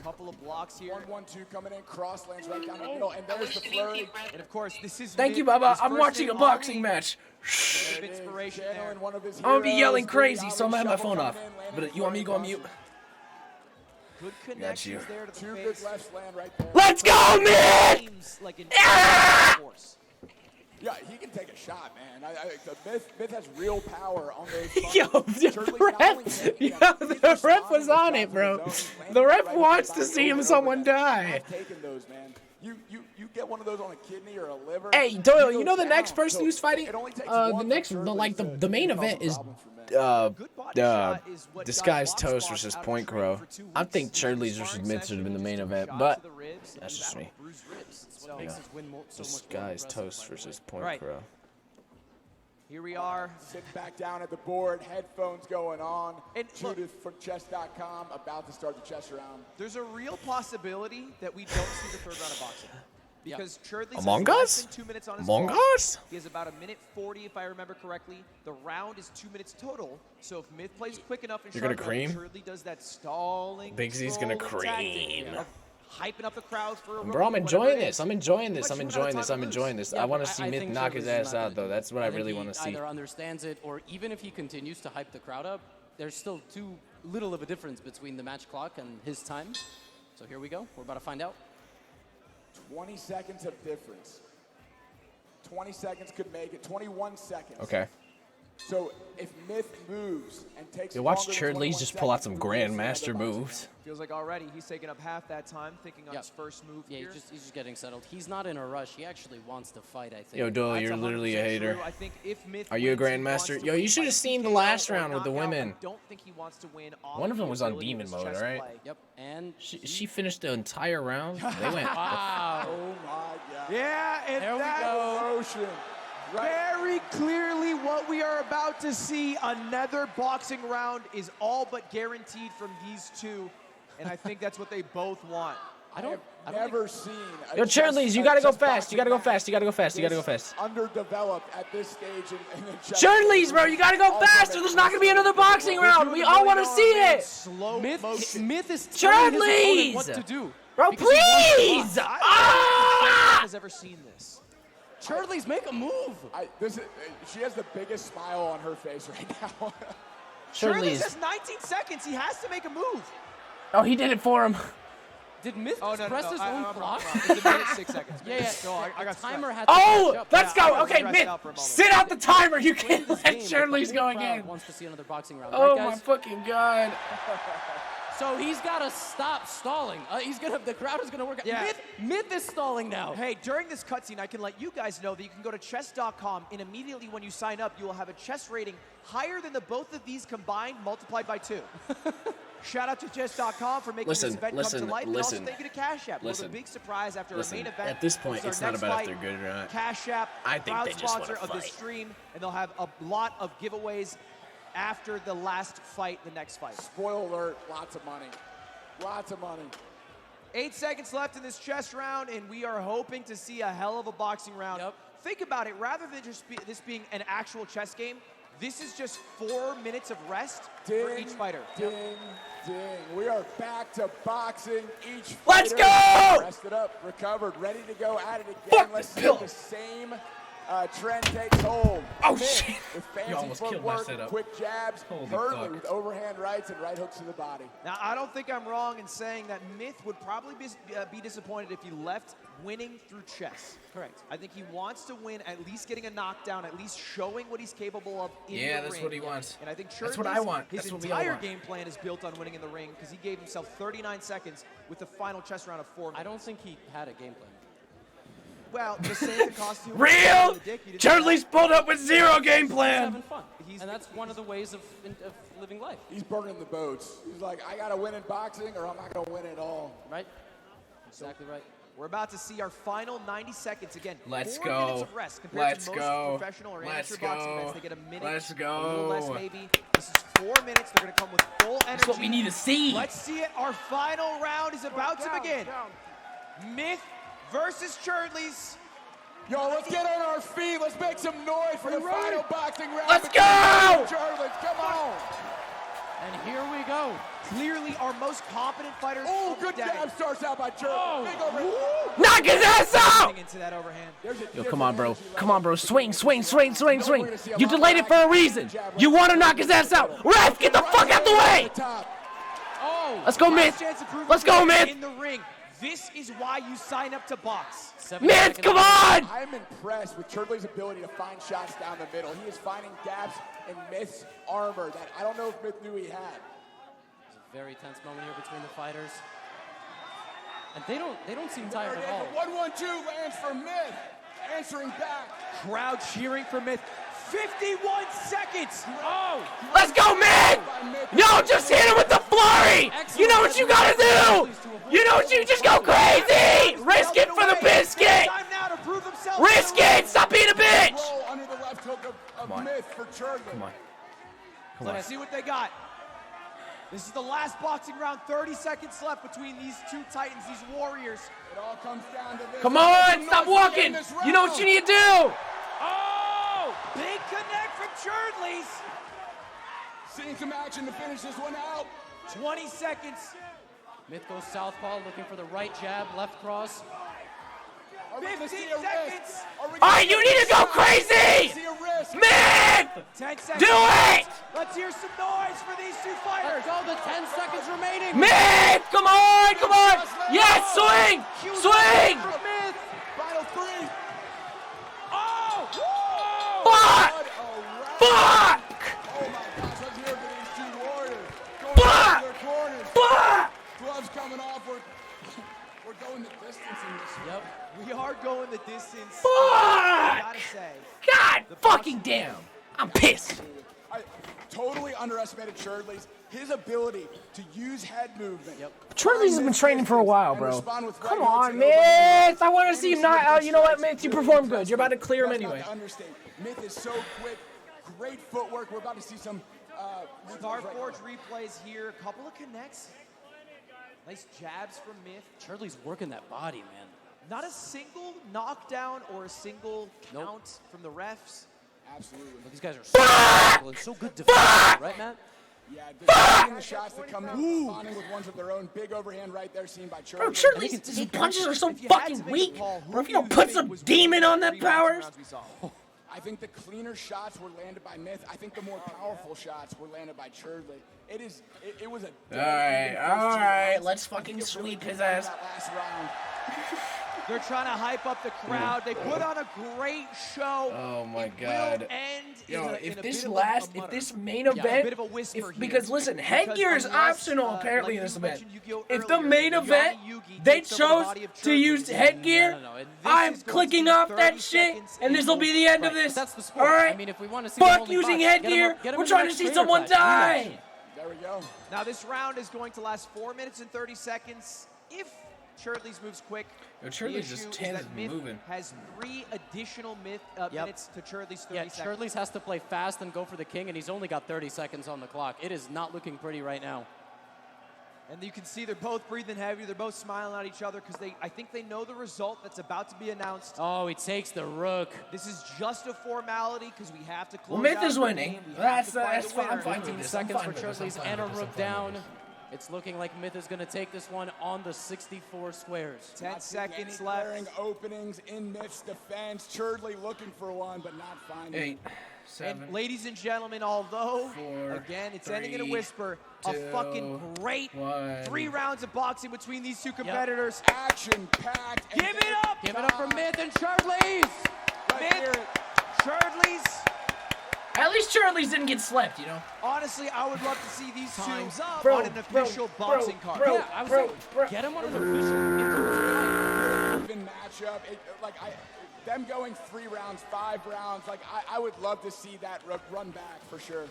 Couple of blocks here. 1-1-2 coming in, cross lands right down the middle, and there's the flurry. And of course, this is. Thank you, Baba. I'm watching a boxing match. Inspiration there. I'm gonna be yelling crazy, so I'm gonna have my phone off. But you want me to go on mute? Good Got you. connections there to the Two face. big lefts land right there. Let's go, man! Seems like an force. Yeah, he can take a shot, man. Myth has real power on those. Yo, the ref was on it, bro. The ref wants to see someone die. I've taken those, man. You get one of those on a kidney or a liver. Hey, Doyle, you know the next person who's fighting? The main event is this guy's Toast versus Point Crow. I think Churdley's versus Myth should have been the main event, but that's just me. This guy's Toast versus Point Crow. Here we are. Sitting back down at the board, headphones going on. And Judith from chess.com about to start the chess round. There's a real possibility that we don't see the third round of boxing. Because Churdley Among has Us? less than 2 minutes on his Among clock. Us? He has about 1:40 if I remember correctly. The round is 2 minutes total. So if Myth plays quick enough and You're gonna sharp cream? enough, Churdley does that stalling. Big Z's gonna controlling cream. tactic of hyping up the crowd for a Bro, I'm rookie, enjoying whatever it this. is. I'm enjoying this. But I'm you enjoying gotta this. talk I'm to lose. enjoying this. Yeah, I want but to see I Myth think knock his Churdley's ass not out, though. That's what I really want to see. Either understands it, or even if he continues to hype the crowd up, there's still too little of a difference between the match clock and his time. So here we go. We're about to find out. 20 seconds of difference. 20 seconds could make it. 21 seconds. Okay. So if Myth moves and takes. You watch longer than Churdley's 21 just pull out some seconds, we will see grandmaster another boxing moves. Feels like already he's taking up half that time thinking on his first move Yeah, here. he's just getting settled. He's not in a rush. He actually wants to fight, I think. Yo, Doyle, That's you're literally a 100% hater. true. I think if Myth Are you a wins, he wants grandmaster? to Yo, win you should by have seen the TKO last or round with the knockout. women. I don't think he wants to win off One of them the was on ability demon his mode, chess right? play. Yep, and She finished the entire round. They went. wow. Oh my God. Yeah, and There we that go. Motion. Right. very clearly what we are about to see. Another boxing round is all but guaranteed from these two, and I think that's what they both want. I've never seen. Yo, Churdley's, you gotta go fast. You gotta go fast. You gotta go fast. You gotta go fast. Underdeveloped at this stage in the chess. Churdley's, bro, you gotta go faster. There's not gonna be another boxing round. We all want to see it. Slow motion. Myth is telling his opponent what Churdley's! to do. Bro, because he wants to please! box. No Ah! one has ever seen this. Churdley's, make a move. She has the biggest smile on her face right now. Churdley's Churdley's. has 19 seconds. He has to make a move. Oh, he did it for him. Did Myth Oh, no, press no, his no. own I'm clock? wrong. It's a minute 6 seconds. Yeah, No, I got timer stressed. had to catch Oh, up. let's Yeah, go. I was Okay, stressed Myth, out for a moment. sit out the timer. You can't This let game, but Churdley's the whole go crowd again. wants to see another boxing round, Oh right, my guys? fucking god. So he's got to stop stalling. The crowd is gonna work. Yeah. Myth is stalling now. Hey, during this cutscene, I can let you guys know that you can go to chess.com, and immediately when you sign up, you will have a chess rating higher than the both of these combined multiplied by 2. Shout out to chess.com for making this event come to life, and also thank you to Cash App. It was a big surprise after a main event. At this point, This is it's our not next about fight. if they're good or not. Cash App, I think proud they just want sponsor to of the fight. stream, and they'll have a lot of giveaways after the last fight, the next fight. Spoiler alert, lots of money. Lots of money. 8 seconds left in this chess round, and we are hoping to see a hell of a boxing round. Yep. Think about it, rather than just this being an actual chess game, this is just 4 minutes of rest for each fighter. Ding, ding. We are back to boxing. Each Let's fighter go! rested up, recovered, ready to go at it again. Fuck Let's this see pill. if the same trend takes hold. Oh, Myth shit. With You fancy almost killed my footwork, setup. quick jabs. Holy Hurley fuck. with overhand rights and right hooks to the body. Now, I don't think I'm wrong in saying that Myth would probably be disappointed if he left winning through chess. Correct. I think he wants to win, at least getting a knockdown, at least showing what he's capable of in the ring. Yeah, that's what he wants. And I think That's what I want. his That's what we all entire want. game plan is built on winning in the ring because he gave himself 39 seconds with the final chess round of 4 minutes. I don't think he had a game plan. Well, the same costume. Real? Churdley's pulled up with zero game He's plan. having fun. And that's one of the ways of living life. He's burning the boats. He's like, I got to win in boxing or I'm not going to win at all. Right? Exactly right. We're about to see our final 90 seconds again. Let's 4 go. minutes of rest compared Let's to most go. professional or Let's amateur boxing go. events. They get a minute, Let's a little less go. maybe. This is 4 minutes. They're going to come with full energy. That's what we need to see. Let's see it. Our final round is about to begin. Myth versus Churdleys. Yo, let's get on our feet. Let's make some noise for the final boxing round. Let's go! Churdleys, come on. And here we go. Clearly our most competent fighters. Oh, good jab starts out by Churdleys. Big overhand. Knock his ass out! Into that overhand. Yo, come on, bro. Come on, bro. Swing, swing, swing, swing, swing. You delayed it for a reason. You want to knock his ass out. Ref, get the fuck out the way! Oh, Let's go, Myth. Let's go, Myth. In the ring. This is why you sign up to box. Myth, come on! I'm impressed with Churdley's ability to find shots down the middle. He is finding gaps in Myth's armor that I don't know if Myth knew he had. It's a very tense moment here between the fighters. And they don't seem tired at all. 1-1-2 lands for Myth. Answering back. Crowd cheering for Myth. 51 seconds. Oh! Let's go, Myth! No, just hit him with the flurry! You know what you gotta do! You know what you just go crazy! Risk it for the biscuit! Risk it! Stop being a bitch! Under the left hook of Myth for Churdley. Come on. Come Let's see what they got. This is the last boxing round. 30 seconds left between these two titans, these warriors. It all comes down to this. Come on! Stop walking! You know what you need to do! Oh! Big connect from Churdleys. Seeing some action to finish this one out. 20 seconds. Myth goes southpaw, looking for the right jab, left cross. 15 seconds. Alright, you need to go crazy! Myth! 10 seconds. Do it! Let's hear some noise for these two fighters. Let's go, the 10 seconds remaining. Myth! Come on! Come on! Yes! Swing! Swing! Myth. Final 3. Oh! Fuck! Fuck! Oh my gosh, let's hear for these two warriors. Fuck! Their corners. Fuck! Gloves coming off. We're going the distance in this one. Yep. We are going the distance. Fuck! I gotta say. God fucking damn! I'm pissed. I totally underestimated Churdley's. His ability to use head movement. Churdley's has been training for a while, bro. Come on, Myth! I want to see him not. You know what, Myth? You perform good. You're about to clear him anyway. Myth is so quick. Great footwork. We're about to see some Starforge replays here. A couple of connects. Nice jabs from Myth. Churdley's working that body, man. Not a single knockdown or a single count from the refs. Absolutely. But these guys are so powerful and so good defensively, right, Matt? Yeah, defending the shots that come in, responding with ones of their own. Big overhand right there, seen by Churdley. Bro, Churdley's punches are so fucking weak. Bro, if you don't put some demon on that powers. I think the cleaner shots were landed by Myth. I think the more powerful shots were landed by Churdley. It was a... All right, let's fucking sweep his ass. Last round. They're trying to hype up the crowd. They put on a great show. Oh my it God. Will end Yo, in if a this bit last, of a if this main a event, bit of a whisper here. because listen, headgear is unless, optional apparently like in this you event. mentioned Yu-Gi-Oh If the earlier, main Yanni event, Yugi they takes over the chose body of to Churdley. use headgear, No. And this I'm is going clicking to be off 30 that shit, seconds and this will be the end of this. That's the sport. All right, I mean, if we want to see fuck using headgear. We're trying to see someone die. There we go. Now this round is going to last 4 minutes and 30 seconds. If Churdley's moves quick, Yo, Churdley's just tens Myth moving. has 3 additional minutes to Churdley's 30 seconds. Churdley's has to play fast and go for the king, and he's only got 30 seconds on the clock. It is not looking pretty right now. And you can see they're both breathing heavy. They're both smiling at each other because I think they know the result that's about to be announced. Oh, he takes the rook. This is just a formality because we have to close. Well, Myth out is the winning. game. We That's have to find a fine. I'm winner. fine with 15 this. seconds I'm for fine with this. Churdley's I'm fine and a with this. rook I'm fine down. with this. It's looking like Myth is going to take this one on the 64 squares. 10 seconds Glaring left. openings in Myth's defense. Churdley looking for one, but not finding. 8, 7. And ladies and gentlemen, although, 4, again, it's ending in a 3, whisper, 2, a fucking great 1. 3 rounds of boxing between these two competitors. Action-packed. Give it up! Give it up for Myth and Churdley's! Myth, Churdley's. At least Churdley's didn't get slept, you know? Honestly, I would love to see these Time's two up. on an official boxing card. Yeah, I was saying, get him on an official. Even matchup. Them going 3 rounds, 5 rounds. I would love to see that run back for sure.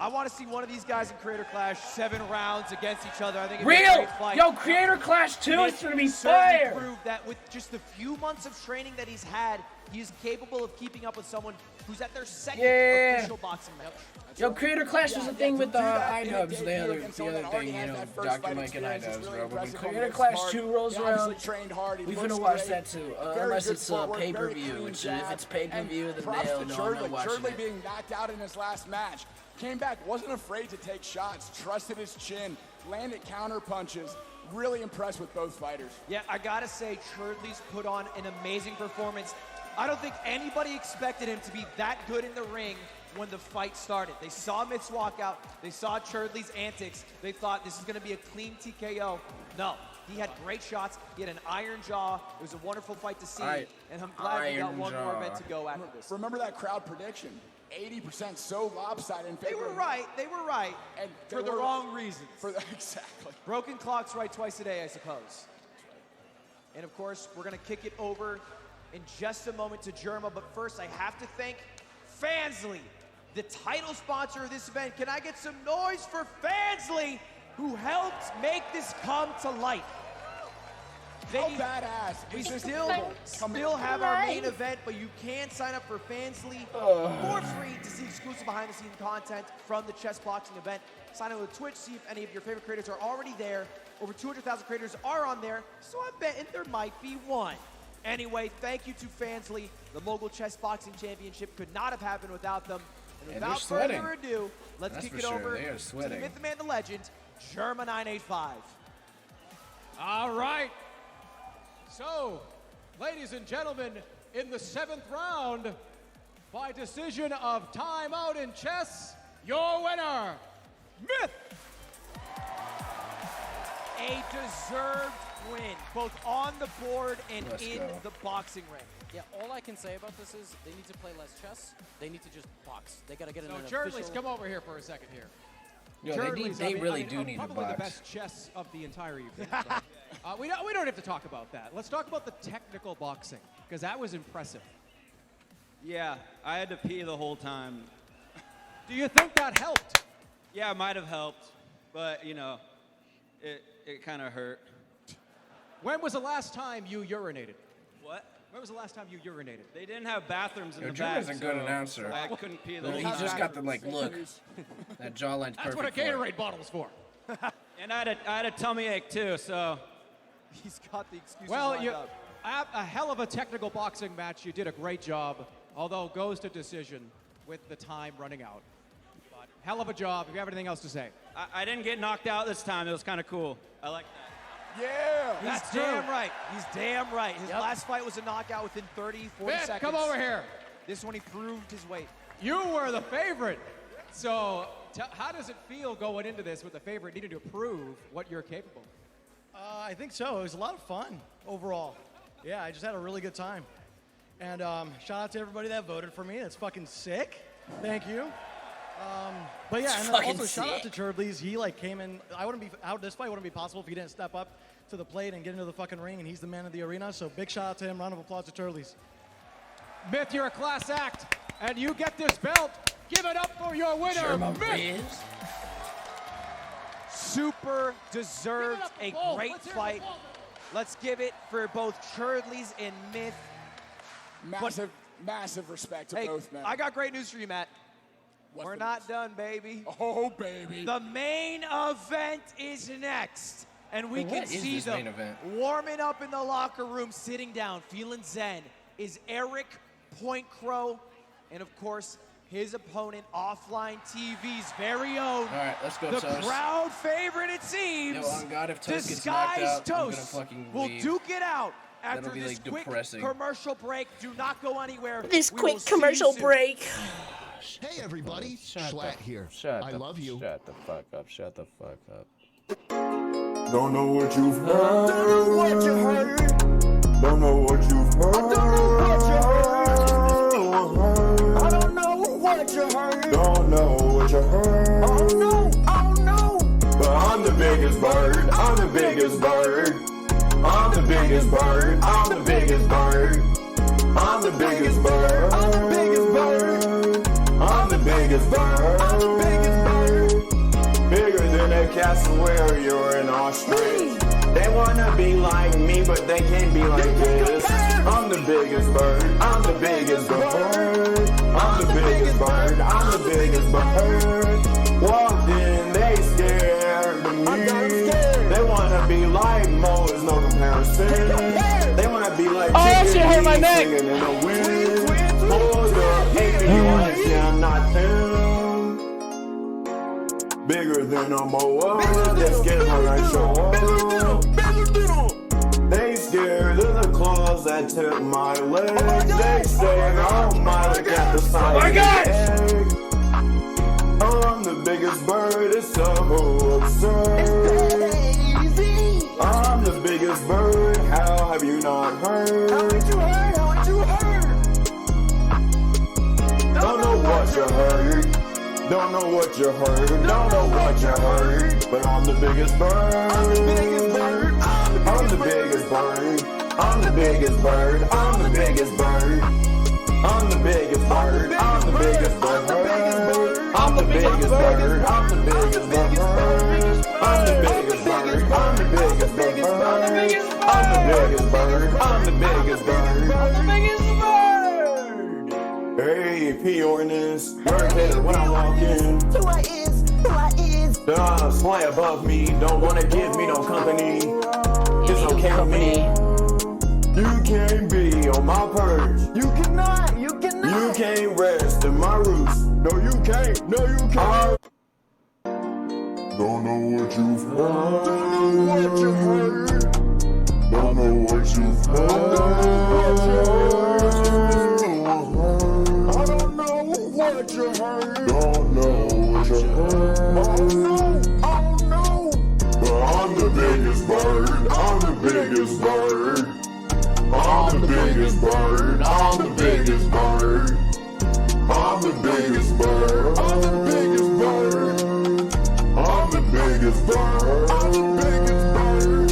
I want to see one of these guys in Creator Clash 7 rounds against each other. I think it'd Real! be a great fight. Yo, Creator Clash 2 is going to be fire! Proved that with just the few months of training that he's had, he is capable of keeping up with someone who's at their second official boxing match. Yo, Creator Clash was the thing with iDubbbz, the other thing, you know, Dr. Mike and iDubbbz, bro. But when Creator Clash 2 rolls around, we finna watch that too. Unless it's pay-per-view, which if it's pay-per-view, then hell no, I'm not watching Churdley it. being knocked out in his last match. Came back, wasn't afraid to take shots, trusted his chin, landed counter punches. Really impressed with both fighters. Yeah, I gotta say, Churdley's put on an amazing performance. I don't think anybody expected him to be that good in the ring when the fight started. They saw Myth's walkout, they saw Churdley's antics, they thought this is gonna be a clean TKO. No, he had great shots, he had an iron jaw, it was a wonderful fight to see, and I'm glad we got one more event to go after this. Remember that crowd prediction? 80% so lopsided in favor. They were right, and for the wrong reasons. Exactly. Broken clock's right twice a day, I suppose. And of course, we're gonna kick it over in just a moment to Germa, but first I have to thank Fansly, the title sponsor of this event. Can I get some noise for Fansly, who helped make this come to life? How badass. We still have our main event, but you can sign up for Fansly for free to see exclusive behind-the-scenes content from the Chessboxing event. Sign up with Twitch, see if any of your favorite creators are already there. Over 200,000 creators are on there, so I'm betting there might be one. Anyway, thank you to Fansly. The Mogel Chessboxing Championship could not have happened without them. And without further ado, let's kick it over to the myth, the man, the legend, Germa985. All right. So, ladies and gentlemen, in the 7th round, by decision of timeout in chess, your winner, Myth. A deserved win, both on the board and in the boxing ring. Yeah, all I can say about this is they need to play less chess. They need to just box. They got to get in an Churdley's, official... come over here for a second here. Yo, they really do need to box. Probably the best chess of the entire evening. We don't have to talk about that. Let's talk about the technical boxing, because that was impressive. Yeah, I had to pee the whole time. Do you think that helped? Yeah, it might have helped, but, you know, it kind of hurt. When was the last time you urinated? What? When was the last time you urinated? They didn't have bathrooms in the Germa's back, a good announcer. I couldn't pee the whole He time. just got the, look. That jawline's perfect. That's what a Gatorade bottle's for. And I had a tummy ache, too, so... He's got the excuses Well, lined up. a hell of a technical boxing match. You did a great job, although goes to decision with the time running out. But hell of a job. If you have anything else to say. I didn't get knocked out this time. It was kind of cool. I like that. Yeah! He's damn right. He's damn right. His last fight was a knockout within 30, 40 Myth, seconds. come over here. This one, he proved his weight. You were the favorite. So how does it feel going into this with the favorite needing to prove what you're capable? I think so. It was a lot of fun overall. Yeah, I just had a really good time. And shout out to everybody that voted for me. That's fucking sick. Thank you. But yeah, and then also shout out to Churdley's. He came in. This fight wouldn't be possible if he didn't step up to the plate and get into the fucking ring. And he's the man of the arena. So big shout out to him. Round of applause to Churdley's. Myth, you're a class act, and you get this belt. Give it up for your winner, Myth. Super deserved, a great fight. Let's give it for both Churdley's and Myth. Massive respect to both men. I got great news for you, Matt. We're not done, baby. Oh, baby. The main event is next. And we can see them warming up in the locker room, sitting down, feeling zen, is Eric Point Crow. And, of course, his opponent, Offline TV's very own. All right, let's go, The Toast. crowd favorite, it seems. Yo, on God, if Toast gets knocked out, I'm gonna Toast fucking will leave. duke it out after That'll be, this quick depressing. commercial break. Do not go anywhere. This We quick will see commercial you soon. break. Hey everybody, Schlatt here. I love you. Shut the fuck up. Shut the fuck up. Don't know what you've heard. Don't know what you heard. Don't know what you've heard. I don't know what you heard. Don't know what you heard. Oh no, oh no. But I'm the biggest bird. I'm the biggest bird. I'm the biggest bird. I'm the biggest bird. I'm the biggest bird. I'm the biggest bird. I'm the biggest bird. I'm the biggest bird. castle where you're an ostrich. They wanna be like me, but they can't be like this. I'm the biggest bird, I'm the biggest bird. I'm the biggest bird, I'm the biggest bird. Walked in, they scared of me. They wanna be like Mo, there's no comparison. They wanna be like hurt my neck. singing in the wind. Hold up, if you wanna see I'm not them. Bigger than a moa, they scared when I show up. They scared of the claws that took my legs. They say, oh my, look at the size of the egg. I'm the biggest bird, it's so absurd. I'm the biggest bird, how have you not heard? How would you heard? How would you heard? Don't know what you heard. Don't know what you heard. Don't know what you heard. But I'm the biggest bird. I'm the biggest bird. I'm the biggest bird. I'm the biggest bird. I'm the biggest bird. I'm the biggest bird. I'm the biggest bird. I'm the biggest bird. I'm the biggest bird. I'm the biggest bird. I'm the biggest bird. I'm the biggest bird. I'm the biggest bird. I'm the biggest bird. Hey, P ordinance, you're a hitter when I walk in. Who I is? Fly above me, don't wanna give me no company. It's okay with me. You can't be on my perch. You cannot. You can't rest in my roots. No, you can't. No, you can't. Don't know what you've heard. Don't know what you heard. Don't know what you've heard. I don't know what you heard. Don't know what you heard. Oh no. But I'm the biggest bird. I'm the biggest bird. I'm the biggest bird. I'm the biggest bird. I'm the biggest bird. I'm the biggest bird. I'm the biggest bird. I'm the biggest bird.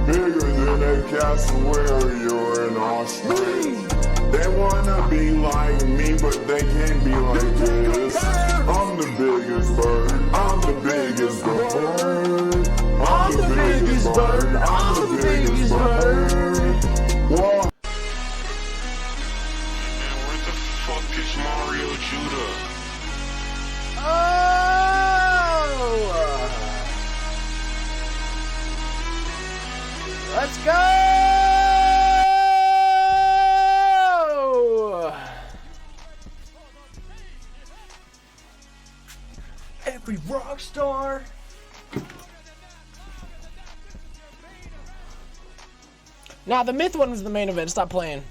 Bigger than a castle where you're an ostrich. They wanna be like me, but they can't be like this. I'm the biggest bird. I'm the biggest bird. I'm the biggest bird. I'm the biggest bird. Whoa. Where the fuck is Mario Judah? Oh! Let's go! Every rock star. Nah, the myth one was the main event. Stop playing.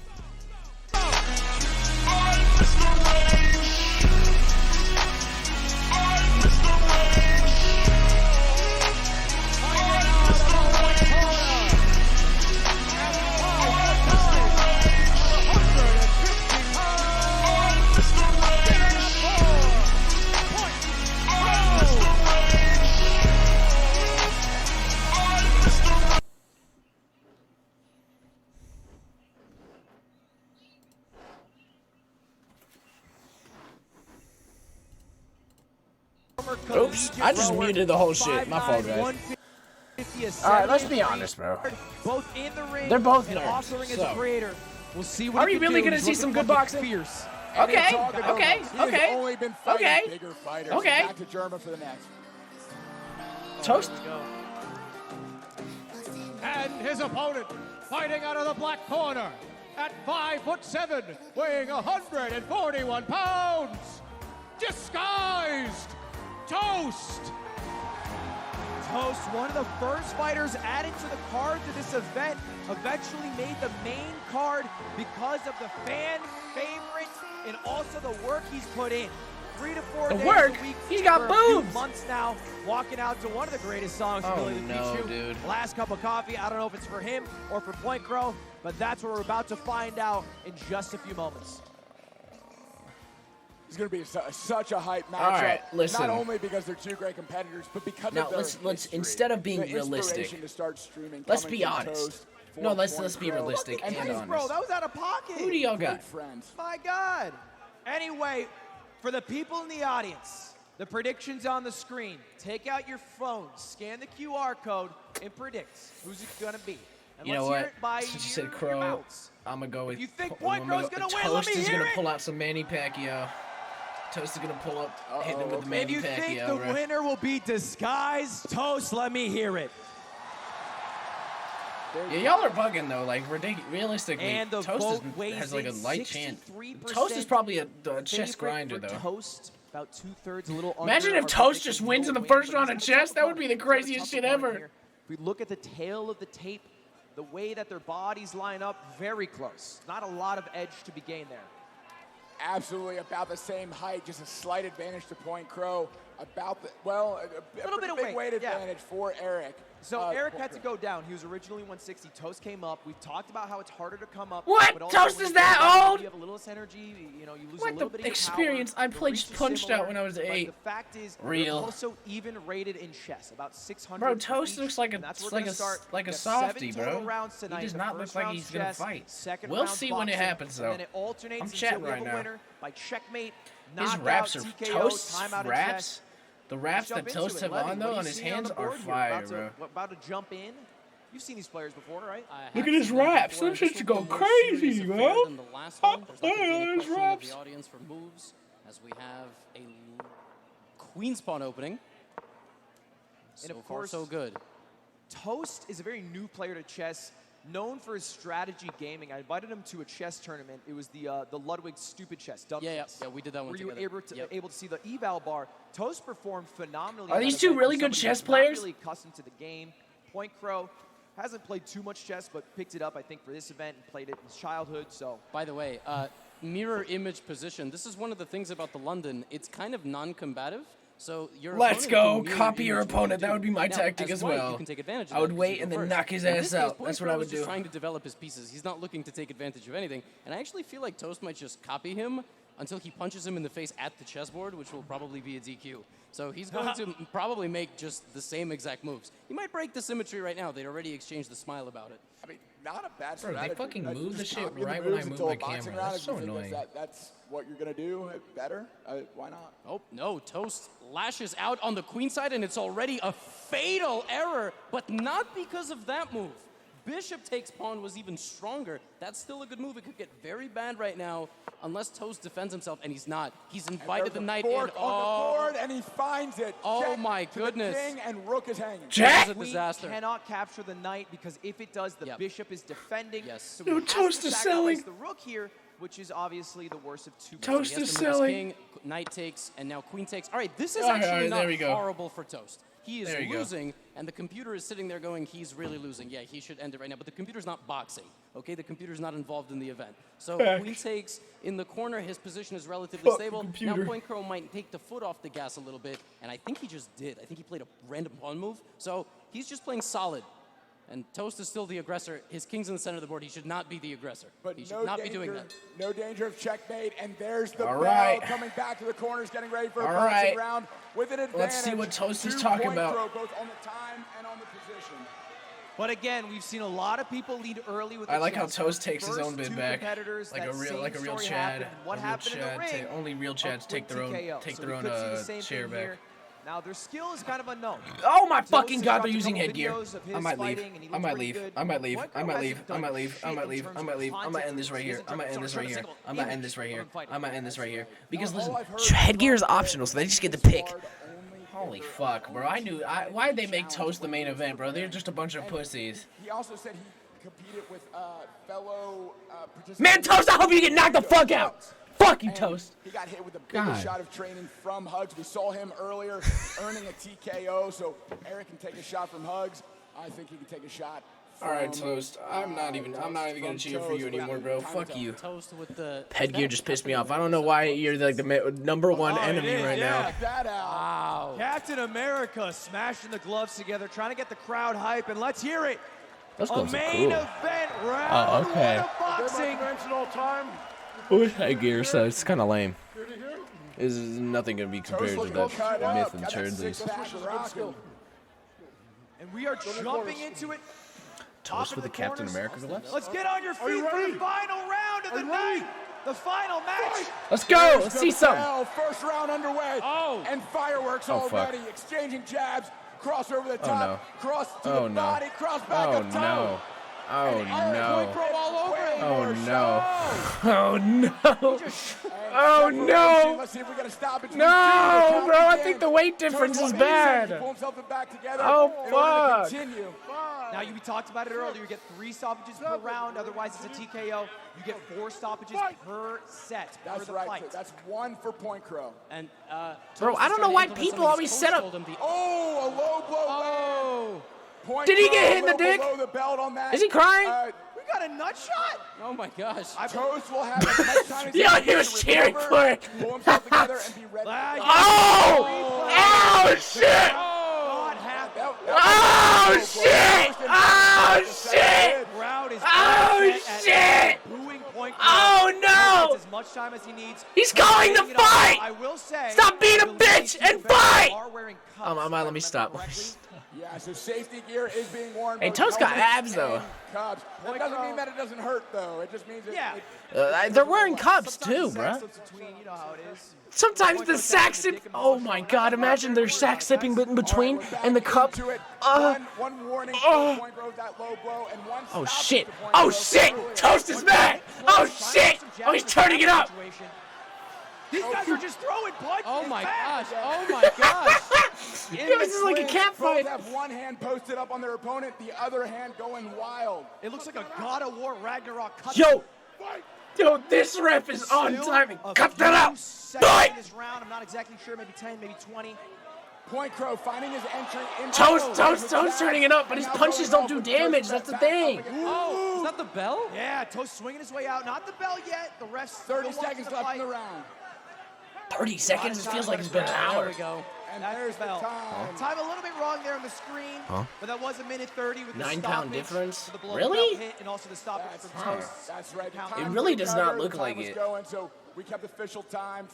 Oops, I just muted the whole shit. My fault, guys. Alright, let's be honest, bro. Both in the ring. They're both and nerds. also ring as a creator. We'll see what Are we really gonna see some good boxing? Fierce. Okay, He's only been fighting bigger fighters. Okay. Back to German for the next. Toast. And his opponent, fighting out of the black corner, at 5'7", weighing 141 pounds, disguised Toast. Toast, one of the first fighters added to the card to this event, eventually made the main card because of the fan favorite and also the work he's put in. 3 to 4 days a week. He's got for a few boobs. months now, walking out to one of the greatest songs in Oh, the no, Pichu. dude. Last Cup of Coffee. I don't know if it's for him or for Point Crow, but that's what we're about to find out in just a few moments. It's going to be such a hype matchup. All right, listen. Not only because they're two great competitors, but because Now of their let's history. instead of being The realistic, inspiration to start streaming let's coming be from honest. Toast, No, let's Point be Crow. realistic and Jeez, honest. bro, that was out of pocket. Who do y'all got? Friends. My God. Anyway, for the people in the audience, The prediction's on the screen. Take out your phone, scan the QR code, and predict who's it gonna be. And You know let's hear what? it by Since you said your Crow, mouths. I'm gonna go with. You think Point Crow's gonna win? Let Toast me is hear gonna it. pull out some Manny Pacquiao. Toast is gonna pull up, hitting him with the Manny If you Pacquiao. think the right? winner will be disguised, Toast, let me hear it. Yeah, y'all are bugging though. Like realistically, And the Toast vote weighs has like a in light chance. 63% Toast is probably a chess favorite grinder for though. Toast, about 2/3, a little Imagine under if our Toast predicted just wins in the win, first but round he's of got a chess. tough That would be the opponent. He's got a craziest tough shit opponent ever. here. If we look at the tail of the tape, the way that their bodies line up, very close. Not a lot of edge to be gained there. Absolutely about the same height, just a slight advantage to Point Crow. About the, well, a Little bit of big weight yeah. advantage for Eric. So Eric had to go down. He was originally 160. Toast came up. We've talked about how it's harder to come up. What? But also Toast when is you go that down, old? You have a little less energy. You know, you lose a What little the bit of your experience? power. I played The reach is Punched similar, Out when I was but 8. The fact is, Real. they're also even rated in chess, about 600. Bro, for Toast each, looks like and that's a where we're gonna start. like a We got softie, 7 total bro. rounds tonight. He does The not look first like round's he's gonna chess, fight. second We'll round's see when it boxing, happens, and though. then it alternates I'm until chatting we have right a now. winner by checkmate, His knockout, raps are TKO, Toast's timeout in raps. chess. The raps Jump that into Toast it. have Levy, on what though do on you his see on hands the are board here? fire, bro. About to jump in. You've seen these players before, right? Look at his raps. Them shits go crazy, bro. There's not going to be any his questioning of raps. the audience for moves, as we have a queen's pawn opening. So And of far, course, so good. Toast is a very new player to chess, known for his strategy gaming. I invited him to a chess tournament. It was the Ludwig Stupid Chess. Dumb chess. Yeah, we did that one Where together. you were able to see the eval bar. Toast performed phenomenally. Are in these that two event. really For good somebody chess who's players? Not really accustomed to the game. Point Crow hasn't played too much chess, but picked it up, I think, for this event and played it in his childhood. So, by the way, mirror image position. This is one of the things about the London. It's kind of non-combative. So your Let's opponent go. can mirror Copy your image what you opponent. That do. would be my Now, tactic as white, well. You can take advantage of I would that because wait you and go then first. knock his In this ass case, out. Point That's what Crow I would is just do. trying to develop his pieces. He's not looking to take advantage of anything. And I actually feel like Toast might just copy him until he punches him in the face at the chessboard, which will probably be a DQ. So he's going to probably make just the same exact moves. He might break the symmetry right now. They'd already exchanged the smile about it. I mean, not a bad Bro, strategy. they fucking move the Just shit copy the right when I moves move until my a boxing camera. round. That's If so you think annoying. That's what you're going to do better. Why not? Oh, no. Toast lashes out on the queen side, and it's already a fatal error, but not because of that move. Bishop takes pawn was even stronger. That's still a good move. It could get very bad right now unless Toast defends himself, and he's not. He's invited the knight in. On the board, and he finds it. Oh, Check my to the goodness. king, and rook is hanging. Jack! This is a Queen disaster. cannot capture the knight because if it does, the bishop is defending. Yes. So No, he has Toast to is sacrifice selling. the rook here, which is obviously the worst of two. Toast He has is to move his selling. King, knight takes, and now queen takes. All right, this is All right, actually all right, not there we go. horrible for Toast. He is There you go. losing, and the computer is sitting there going, he's really losing. Yeah, he should end it right now. But the computer's not boxing, okay? The computer's not involved in the event. So Facts. queen takes in the corner. His position is relatively Fuck the stable. Now computer. Point Crow might take the foot off the gas a little bit, and I think he just did. I think he played a random pawn move. So he's just playing solid. And Toast is still the aggressor. His king's in the center of the board. He should not be the aggressor. But he should not be doing that. No danger of checkmate, and there's the All bell right. coming back to the corners, getting ready for a All boxing right. round with an advantage. Let's see what Toast is to talking Point about. Crow, both on the time and on the position. But again, we've seen a lot of people lead early with. I the like how chess. Toast takes his First own bit two back, competitors, like that a real same Chad. story happened. What A real happened in the Chad. ring? Only real Chads take their own TKO. take So their we own could see the same chair thing back. here. Now their skill is kind of unknown. Oh my Toast fucking has god, dropped they're a using couple headgear. videos of his I might leave. fighting, and he I looks might pretty leave. good. I might leave. Point I Crow might leave. hasn't I might done leave. I shit might in leave. terms I of might leave. I might content. end this right He here. hasn't I might done end this a right here. single I might image end this right of here. him fighting. I might end this right here. Because All listen, I've heard headgear is from optional, so they just get to pick. Only Holy fuck, bro. Why'd they make Toast the main event, bro? They're just a bunch of pussies. He also said he competed with fellow participants. Man, Toast, I hope you get knocked the fuck out. Fuck you, Toast. He got hit with the God. biggest shot of training from Hugs. We saw him earlier earning a TKO, so Eric can take a shot from Hugs. I think he can take a shot. All right, Toast. I'm not even gonna cheer for you anymore, bro. Fuck you. Toast with the Headgear just pissed me off. I don't know why you're like the number one enemy right now. Check that out. Wow. Captain America smashing the gloves together, trying to get the crowd hype, and let's hear it. Those A gloves are main cool. event round okay. one of boxing. time. With headgear, so it's kind of lame. This is nothing gonna be compared to that myth and Churdley's. And we are jumping into it. Toast with the Captain America gloves? Let's get on your feet for the final round of the night. The final match. Let's go. Let's see some. First round underway. Oh. And fireworks already. Fuck. Exchanging jabs. Cross over the top. No. Cross to the body. Cross back up top. No. Oh no. Oh no. Oh no. Oh no. Let's see if we get a stoppage. No, bro. I think the weight difference is bad. Oh fuck. Now we talked about it earlier. You get 3 stoppages per round. Otherwise, it's a TKO. You get 4 stoppages per set. That's right. So that's 1 for Point Crow. And bro, I don't know why people always set up. Oh, a low blow. Point Did he get hit in the Crow dick? below the belt on that. Is he crying? We got a nut shot. Oh my gosh. Toast will have as much time as Yo, he was cheering for it. Pull himself together and be ready. Oh! Oh shit! Oh shit! Oh shit! Oh shit! Oh no! As much time as he needs. He's calling the fight! I will say. Stop being a bitch and fight! Let me stop. Yeah, so safety gear is being worn. Hey, Toast got abs though. Cups. That doesn't mean that it doesn't hurt though. It just means They're wearing cups too, bro. You know how it is. Sometimes the sack sip. Oh my god! Imagine they're sack sipping in between and the cup. One warning. Point Crow, that low blow, and one Oh shit! Oh shit! Toast is mad! Oh shit! Oh, he's turning it up. These guys are just throwing punches. Oh my gosh! Oh my gosh! This is like a cat fight. Both have one hand posted up on their opponent, the other hand going wild. It looks like a God of War Ragnarok cut. Yo, this ref is on timing. Cut that out. Fight! This round, I'm not exactly sure. Maybe 10, maybe 20. Point Crow finding his entry in. Toast turning it up, but his punches don't do damage. That's the thing. Oh, is that the bell? Yeah, Toast swinging his way out. Not the bell yet. The ref's 30 seconds left in the round. 30 seconds? It feels like it's been an hour. There we go. And there's the time. Time a little bit wrong there on the screen, but that was 1:30 with the 9-pound difference? For the below Really? belt hit and also the stoppage from Toast. That's right. It really does not look like it. So we kept official time.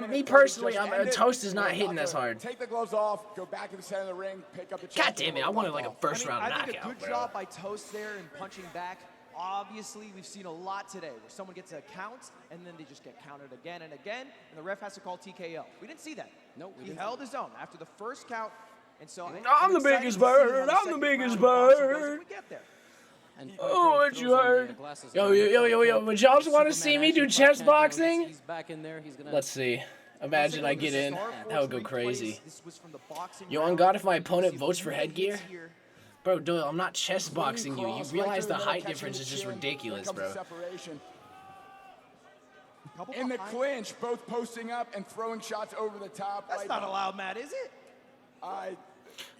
Me personally, Toast is not hitting as hard. Take the gloves off, go back to the center of the ring, pick up the. God damn it! I wanted like a first round I knockout. think a good job by Toast there in punching back. Obviously, we've seen a lot today where someone gets a count and then they just get countered again and again, and the ref has to call TKO. We didn't see that. No, he held his own after the first count, and so I'm the biggest bird. I'm the biggest bird. We get there. Oh, what you heard? Yo, would y'all want to see me do chess boxing? He's back in there. He's gonna. Let's see. Imagine I get in. That would go crazy. Yo, on God, if my opponent votes for headgear? Bro, Doyle, I'm not chess boxing you. You realize the height difference is just ridiculous, bro. In the clinch, both posting up and throwing shots over the top. That's not allowed, Matt, is it?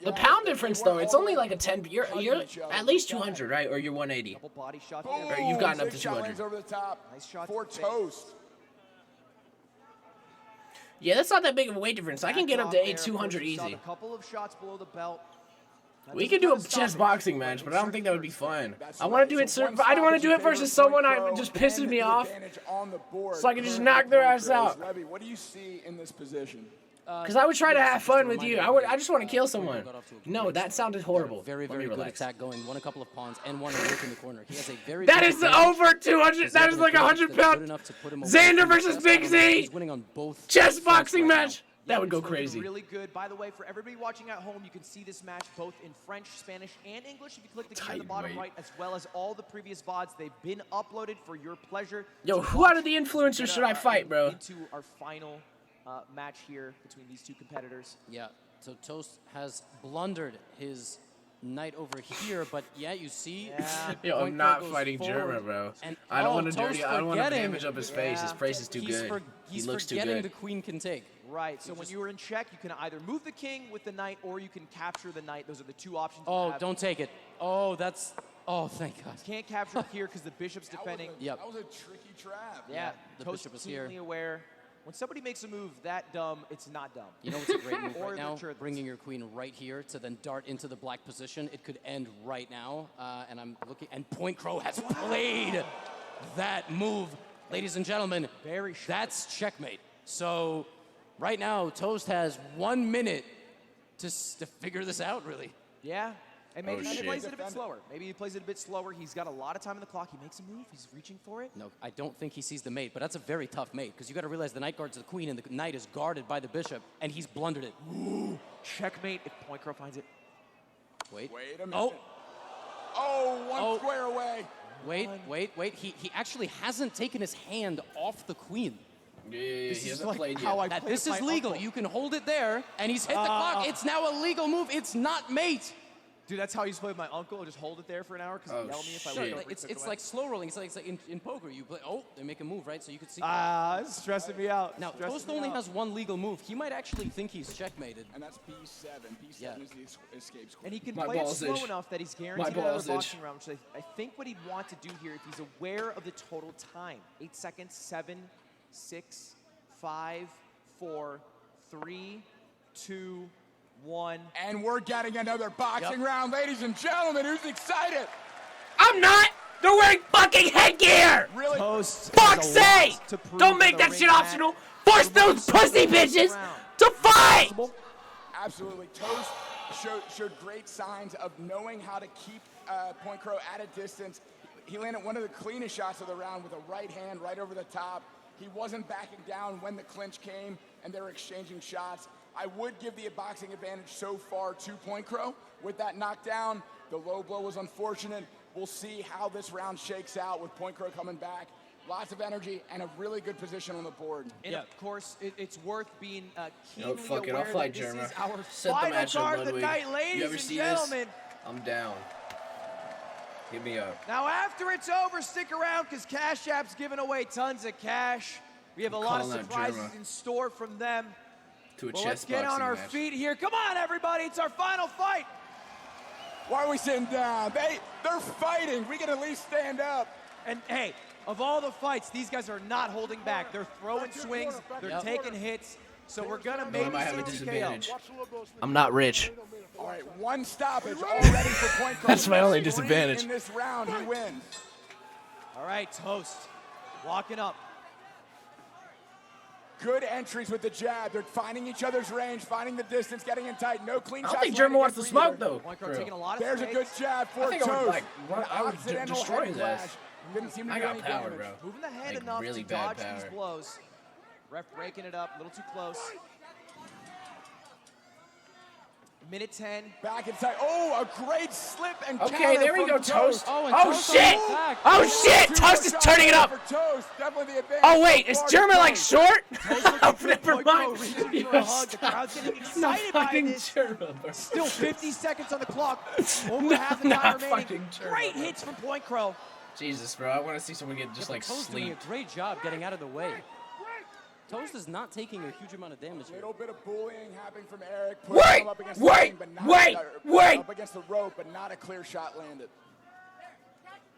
The pound difference, though, it's only like a 10. You're at least 200, right? Or you're 180. Or you've gotten up to 200. Over the top. Nice shot for Toast. Yeah, that's not that big of a weight difference. I can get up to 200 easy. A couple of shots below the belt. We could do a chess boxing match, but I don't think that would be fun. I want to do it. I don't want to do it versus someone that just pisses me off, so I can just knock their ass out. What do you see in this position? Because I would try to have fun with you. I just want to kill someone. No, that sounded horrible. Very good attack going. Won a couple of pawns and one work in the corner. He has a very. That is over 200. That is like 100-pound. Xander versus Big Z. He's winning on both. Chess boxing match. That would go crazy. Really good. By the way, for everybody watching at home, you can see this match both in French, Spanish, and English. If you click the key in the bottom right, as well as all the previous VODs, they've been uploaded for your pleasure. Yo, who out of the influencers should I fight, bro? Into our final match here between these two competitors. Yeah. So Toast has blundered his knight over here, but yeah, you see. Yeah. Yo, I'm not fighting German, bro. I don't want to dirty. I don't want to damage up his face. His face is too good. He looks too good. He's forgetting the queen can take. Right. So when you were in check, you can either move the king with the knight, or you can capture the knight. Those are the two options. Oh, don't take it. Oh, that's. Oh, thank God. You can't capture it here because the bishop's defending. That was a tricky trap. Yeah. The Toast bishop is keenly here. aware. When somebody makes a move that dumb, it's not dumb. You know what's a great move right now? Bringing your queen right here to then dart into the black position. It could end right now. And I'm looking, and Point Crow has played that move. Ladies and gentlemen, that's checkmate. So right now, Toast has 1 minute to figure this out, really. Yeah. And maybe he plays it a bit slower. Maybe he plays it a bit slower. He's got a lot of time on the clock. He makes a move. He's reaching for it. No, I don't think he sees the mate, but that's a very tough mate because you got to realize the knight guards the queen and the knight is guarded by the bishop, and he's blundered it. Ooh, checkmate if Point Crow finds it. Wait. Wait a minute. One square away. Wait. He actually hasn't taken his hand off the queen. Yeah, this he is hasn't like played how yet. I This is legal. You can hold it there, and he's hit the clock. It's now a legal move. It's not mate. Dude, that's how I used to play with my uncle. Just hold it there for an hour because he'd yell at me if I went over. It's like slow rolling. It's like in poker. You play. Oh, they make a move, right? So you could see. It's stressing me out. Now, Toast only has one legal move. He might actually think he's checkmated. And that's B7. B7 is the escape square. And he can play it slow enough that he's guaranteed another boxing round, which I think what he'd want to do here if he's aware of the total time. 8 seconds, 7, 6, 5, 4, 3, 2, 1. And we're getting another boxing round, ladies and gentlemen. Who's excited? I'm not! They're wearing fucking headgear! Really? Fuck's sake! Don't make that shit optional! Force those pussy bitches to fight! Absolutely. Toast showed great signs of knowing how to keep Point Crow at a distance. He landed one of the cleanest shots of the round with a right hand right over the top. He wasn't backing down when the clinch came and they were exchanging shots. I would give the boxing advantage so far to Point Crow with that knockdown. The low blow was unfortunate. We'll see how this round shakes out with Point Crow coming back. Lots of energy and a really good position on the board. And of course, it's worth being keenly fuck it, aware I'll fight that this Germa. is our Set the final match up, card of the Ludwig. night, You ladies ever and see gentlemen. this? I'm down. Hit me up. Now, after it's over, stick around because Cash App's giving away tons of cash. We have a lot of calling that surprises Germa. in store from them. To a Well, chess let's get on boxing our match. feet here. Come on, everybody. It's our final fight. Why are we sitting down? They're fighting. We can at least stand up. And hey, of all the fights, these guys are not holding back. They're throwing swings. They're taking hits. So we're going to maybe I have a see TKO. disadvantage. I'm not rich. All right, one stoppage already for Point Crow. That's my only 3 disadvantage. In this round, he wins. All right, Toast. Walking up. Good entries with the jab. They're finding each other's range, finding the distance, getting in tight. No clean I shots. don't think Germa wants to smoke, though. Point Crow taking a lot of There's a swings. good jab for I think Toast. I would Occidental destroy head this. clash. Didn't seem to I do got any power, damage. bro. Moving the head Like, enough really to bad dodge these power. blows. Ref breaking it up, a little too close. Minute 10. Back inside. Oh, a great slip and Okay, counter there we from go, Toast. and Oh, Toast shit! on the attack. Oh, shit! Two Toast more is shots turning it there up! for Toast. Definitely the advantage. Oh, wait, so is far Germa to like Toast. short? Oh, Never mind. reaching for a hug. The crowd's getting excited by fucking this. Germa, bro. Still 50 seconds on the clock. Over half the time not remaining. fucking Germa, Great bro. hits from Point Crow. Jesus, bro. I want to see someone get just like Toast doing sleep. a great job getting out of the way. Toast is not taking a huge amount of damage A here. little bit of bullying happening from Eric. Wait, Pushing him up against the ring, but not, wait. Up against the rope, but not a clear shot landed.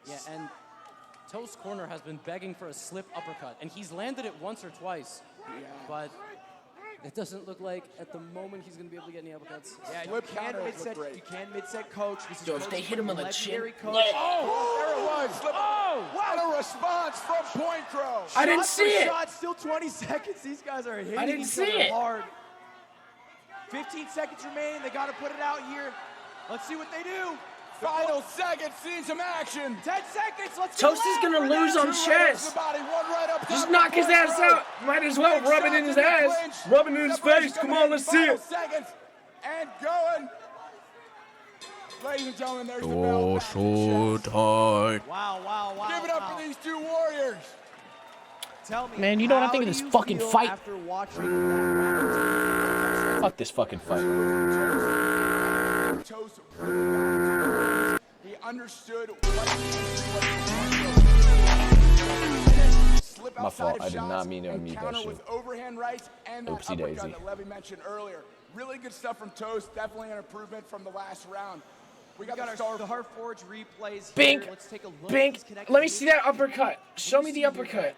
Yeah, and Toast's corner has been begging for a slip uppercut, and he's landed it once or twice, but it doesn't look like at the moment he's going to be able to get any uppercuts. Yeah, Flip counter looked great. you can mid-set coach. This is Yo, if coached they hit by him on the legendary chin- coach. Oh, there it was. Slip. Oh, What a response from Point Crow. I didn't Shot see for it. shot, still 20 seconds. These guys are hitting didn't each see other it. hard. 15 seconds remaining. They got to put it out here. Let's see what they do. Final seconds, seeing some action. 10 seconds. Let's Toast is gonna lose on chess. Just knock his ass out. Might as well rub it in his ass. Rub it in his face. Come on, let's see it. Seconds and going. Ladies and gentlemen, there's the Oh, bell. so tight. Wow. Give it up for these two warriors. Tell me, Man, you know what I how think of do this you fucking feel fight? After watching that Fuck this fucking fight. Toast. He understood slip My outside fault. of I did shots not mean to and unmute that counter shit. with overhand rights and that Oopsie uppercut daisy. that Levy mentioned earlier. Really good stuff from Toast. Definitely an improvement from the last round. We got our Star Forge replays Bink, here. Let's take a look. Bink, He's connected let me to see that uppercut. Show me the uppercut.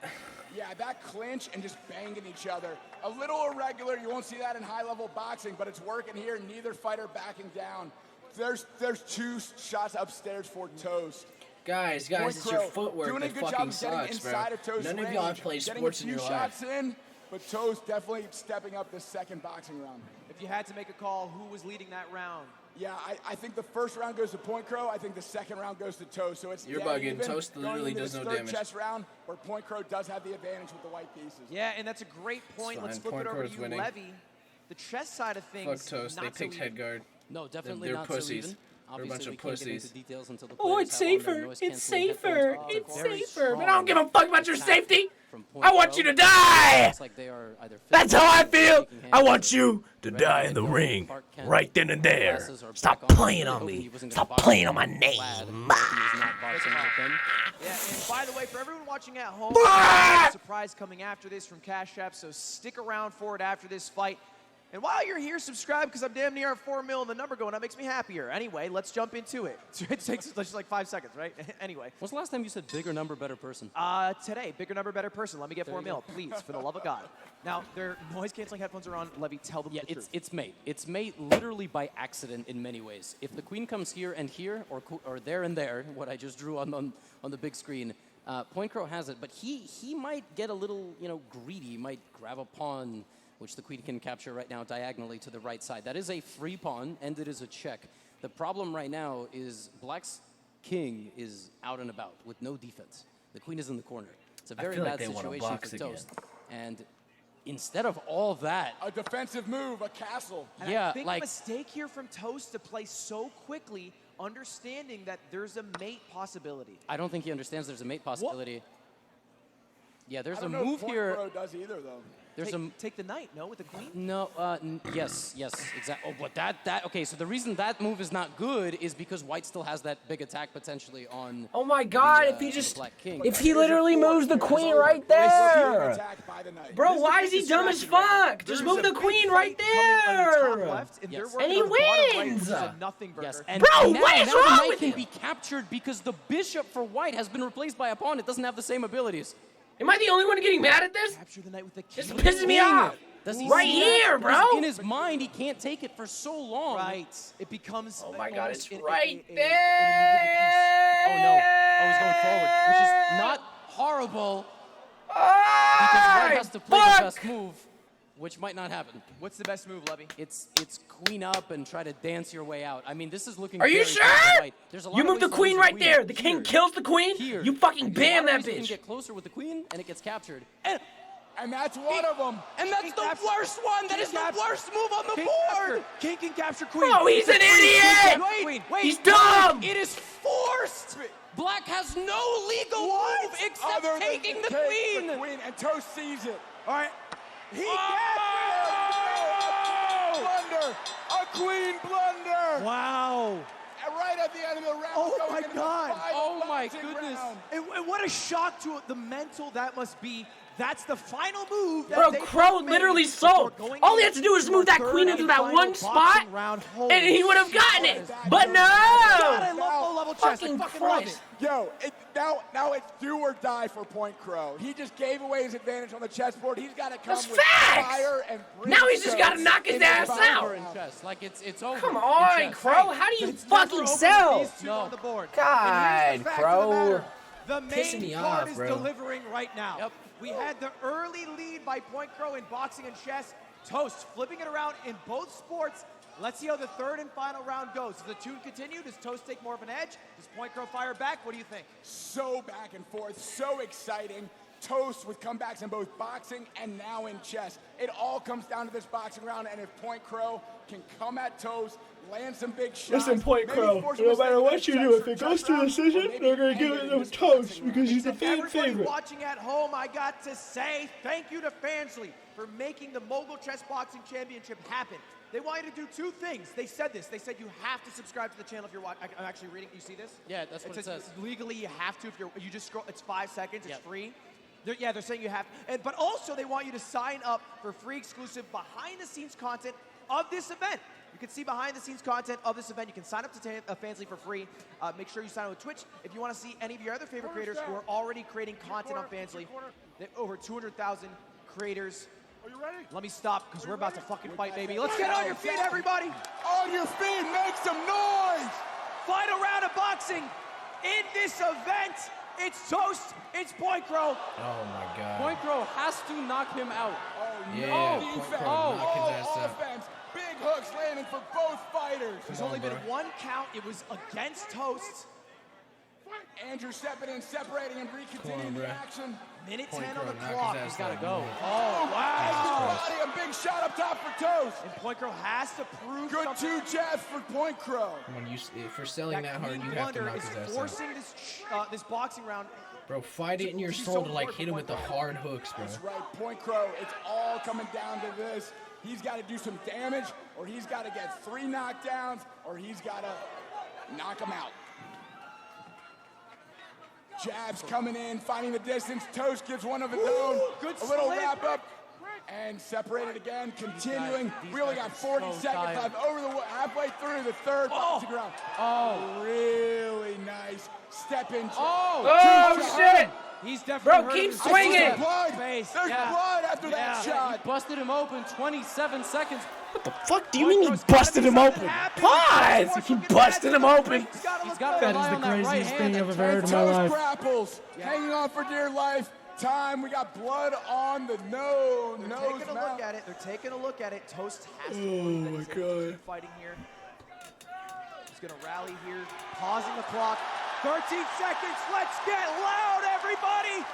Yeah, that clinch and just banging each other. A little irregular. You won't see that in high-level boxing, but it's working here. Neither fighter backing down. There's two shots upstairs for Toast. Guys, Point it's your Crow footwork doing that a good job fucking of getting sucks, bro. inside of Toast's None of range, y'all have played getting sports a in few your shots life. in, but Toast definitely stepping up this second boxing round. If you had to make a call, who was leading that round? Yeah, I think the first round goes to Point Crow. I think the second round goes to Toast. So it's You're bugging. Toast literally does no damage. Chess round where Point Crow does have the advantage with the white pieces. Yeah, and that's a great point. Let's flip it over to you, Levy. The chess side of things. Fuck Toast. They picked head guard. No, definitely They're not pussies. So even. They're a bunch of pussies. Oh, it's safer. It's safer. It's safer. But I don't give a fuck about your safety. I want you to die. That's how I feel. I want you to die in the ring, right then and there. Stop playing on me. Stop playing on my name. Yeah, and by the way, for everyone watching at home, surprise coming after this from Cash App, so stick around for it after this fight. And while you're here, subscribe, because I'm damn near at 4 mil and the number going up makes me happier. Anyway, let's jump into it. It takes just like 5 seconds, right? Anyway. When's the last time you said bigger number, better person? Today, bigger number, better person. Let me get 4 mil, please, for the love of God. Now, their noise-canceling headphones are on. Levy, tell them the truth. It's made. It's made literally by accident in many ways. If the queen comes here and here, or there and there, what I just drew on the big screen, Point Crow has it. But he might get a little, greedy. He might grab a pawn, which the queen can capture right now diagonally to the right side. That is a free pawn, and it is a check. The problem right now is Black's king is out and about with no defense. The queen is in the corner. It's a very bad situation for Toast. And instead of all that... A defensive move, a castle. And yeah, I think a mistake here from Toast to play so quickly, understanding that there's a mate possibility. I don't think he understands there's a mate possibility. What? Yeah, there's I don't a know move if here. Point Crow does either, though. Take the knight, no, with the queen? No, yes, exactly. Oh, but okay, so the reason that move is not good is because White still has that big attack potentially on. Oh my God! The, if he just, Black King. if he literally moves the queen right there, bro, why is he dumb as fuck? Just move the queen right there, and he wins. Yes, and bro, now, what is now wrong the knight with can him? be captured because the bishop for White has been replaced by a pawn. It doesn't have the same abilities. Am I the only one getting mad at this? Capture the knight with the This pisses me off. Right here, bro. In his mind, he can't take it for so long. Right. It becomes. Oh my God, it's right there. Oh no. Oh, he's going forward, which is not horrible. Because White has to play the best move, which might not happen. What's the best move, Levy? It's queen up and try to dance your way out. I mean, this is looking. Are you sure? You move the queen right there. The king kills the queen. You fucking bam that bitch. You can get closer with the queen, and it gets captured. And that's one of them. And that's the worst one. That is the worst move on the board. King can capture queen. Oh, he's an idiot. He's dumb. It is forced. Black has no legal move except taking the queen. And Toast sees it. All right. He blunder. A queen blunder. Wow. Right at the end of the round. Oh my God. Oh my goodness. And what a shock to the mental that must be. That's the final move. Bro, Crow literally sold. All he had to do was move that queen into that one spot, and he would have gotten it. But no! God, I love low-level chess. Fucking I fucking Christ. love it. Now it's do or die for Point Crow. He just gave away his advantage on the chessboard. He's got to come That's with facts. fire and now he's just got to knock his ass out. Like it's over. Come on, Crow. How do you fucking sell? On the board. God, Crow. The Pissing main me card off, is bro. delivering right now. Yep. We had the early lead by Point Crow in boxing and chess. Toast flipping it around in both sports. Let's see how the third and final round goes. Does the tune continue? Does Toast take more of an edge? Does Point Crow fire back? What do you think? So back and forth, so exciting. Toast with comebacks in both boxing and now in chess. It all comes down to this boxing round, and if Point Crow can come at Toast, land some big shots. Listen, Point Crow, no matter what you do, if it goes to decision, they're going to give it to Toast because he's the fan favorite. Watching at home, I got to say thank you to Fansly for making the Mogel Chessboxing Championship happen. They want you to do two things. They said this. They said you have to subscribe to the channel if you're watching. I'm actually reading. You see this? Yeah, that's what it says. Legally, you have to. If you just scroll, it's 5 seconds. It's free. They're saying you have. But also, they want you to sign up for free exclusive behind-the-scenes content of this event. You can see behind-the-scenes content of this event. You can sign up to Fansly for free. Make sure you sign up with Twitch. If you want to see any of your other favorite creators who are already creating content on Fansly, over 200,000 creators. Are you ready? Let me stop, because we're about to fucking fight, baby. Let's get on your feet, everybody. On your feet, make some noise. Final round of boxing in this event. It's Toast. It's Point Crow. Oh my God. Point Crow has to knock him out. Yeah, Point Crow knock his ass out. Offense. Big hooks landing for both fighters. There's only been one count. It was against Toast. Andrew stepping in, separating, and recontinuing the action. Minute 10 on the clock. He's got to go. Oh, wow. A big shot up top for Toast. And Point Crow has to prove Good something. 2 jabs for Point Crow. Come on, if you're selling that hard, you have to knock his ass out. Forcing this boxing round. Bro, fight it in your soul to like hit him with the hard hooks, bro. That's right, Point Crow. It's all coming down to this. He's got to do some damage, or he's got to get 3 knockdowns, or he's got to knock him out. Jabs coming in, finding the distance. Toast gives one of his own. Good a little slip. wrap up. And separated again, continuing. We only got 40 seconds left. Halfway through the third boxing round. Oh, really nice. Step in. Oh, shit. He's definitely Bro, keep swinging. There's blood after that shot. He busted him open, 27 seconds. What the fuck do you mean he busted him open? Pause! He busted him open. That is the craziest thing I've ever heard in my life. Grapples, hanging on for dear life. Time. We got blood on the nose. They're taking a look at it. They're taking a look at it. Toast has to believe that he's able to keep fighting here. He's going to rally here. Pausing the clock. 13 seconds. Let's get loud, everybody.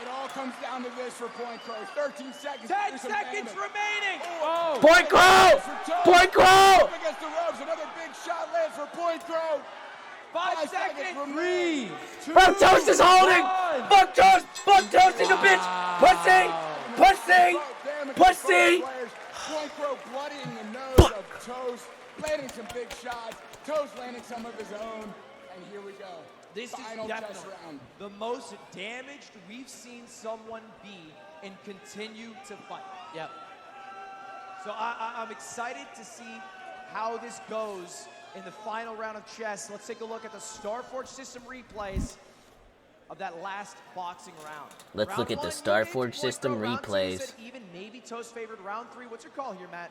It all comes down to this for Point Crow. 13 seconds. 10 seconds remaining. Oh. Point Crow! Point Crow! Against the ropes. Another big shot lands for Point Crow. 5 seconds. 3, 2, Bro, Toast is holding! 1. Fuck Toast! Fuck Toast, you bitch! Pussy! Pussy! Pussy! Point Crow bloodying the nose of Toast, landing some big shots. Toast landing some of his own, and here we go. This Final is chess definitely round. the most damaged we've seen someone be and continue to fight. Yep. So I'm excited to see how this goes in the final round of chess. Let's take a look at the Starforge system replays of that last boxing round. Let's look at the Starforge system replays. Even maybe Toast favored. Round 3. What's your call here, Matt?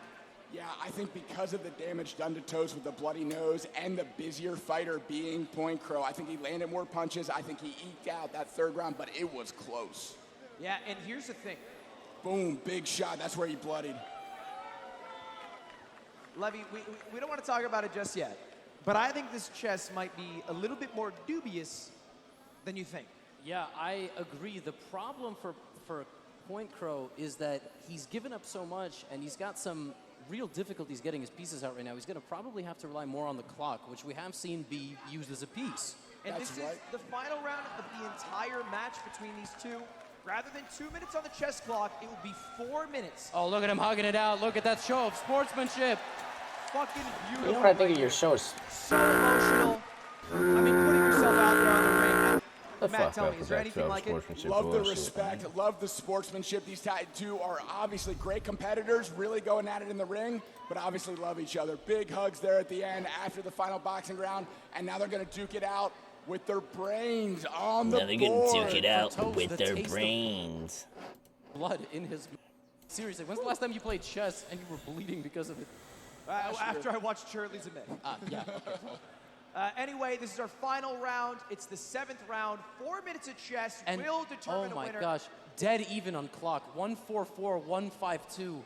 Yeah, I think because of the damage done to Toast with the bloody nose and the busier fighter being Point Crow, I think he landed more punches. I think he eked out that third round, but it was close. Yeah, and here's the thing. Boom, big shot. That's where he bloodied. Levy, we don't want to talk about it just yet, but I think this chess might be a little bit more dubious than you think. Yeah, I agree. The problem for Point Crow is that he's given up so much, and he's got some real difficulties getting his pieces out right now. He's going to probably have to rely more on the clock, which we have seen be used as a piece. And this is the final round of the entire match between these two. Rather than 2 minutes on the chess clock, it will be 4 minutes. Oh, look at him hugging it out. Look at that show of sportsmanship. Fucking What beautiful. do I think of your shows? So emotional. I mean, putting yourself out there on the ring. Matt, tell me, is there anything like it? Love the respect, love the sportsmanship. These two are obviously great competitors, really going at it in the ring, but obviously love each other. Big hugs there at the end after the final boxing round, and now they're going to duke it out with their brains on the board. Now they're going to duke it out with their brains. Blood in his... Seriously, when's the last time you played chess and you were bleeding because of it? After I watched Shirley's Admit. Yeah. Anyway, this is our final round. It's the 7th round. 4 minutes of chess And will determine oh my a winner. gosh, dead even on clock. 144, 152.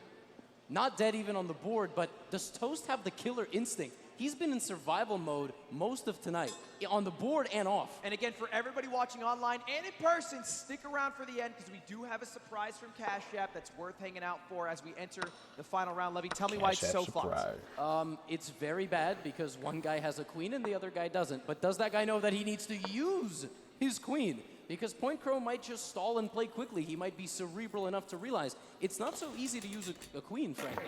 Not dead even on the board, but does Toast have the killer instinct? He's been in survival mode most of tonight, on the board and off. And again, for everybody watching online and in person, stick around for the end because we do have a surprise from Cash App that's worth hanging out for as we enter the final round. Levy, tell me why it's so fun. It's very bad because one guy has a queen and the other guy doesn't. But does that guy know that he needs to use his queen? Because Point Crow might just stall and play quickly. He might be cerebral enough to realize it's not so easy to use a queen, frankly.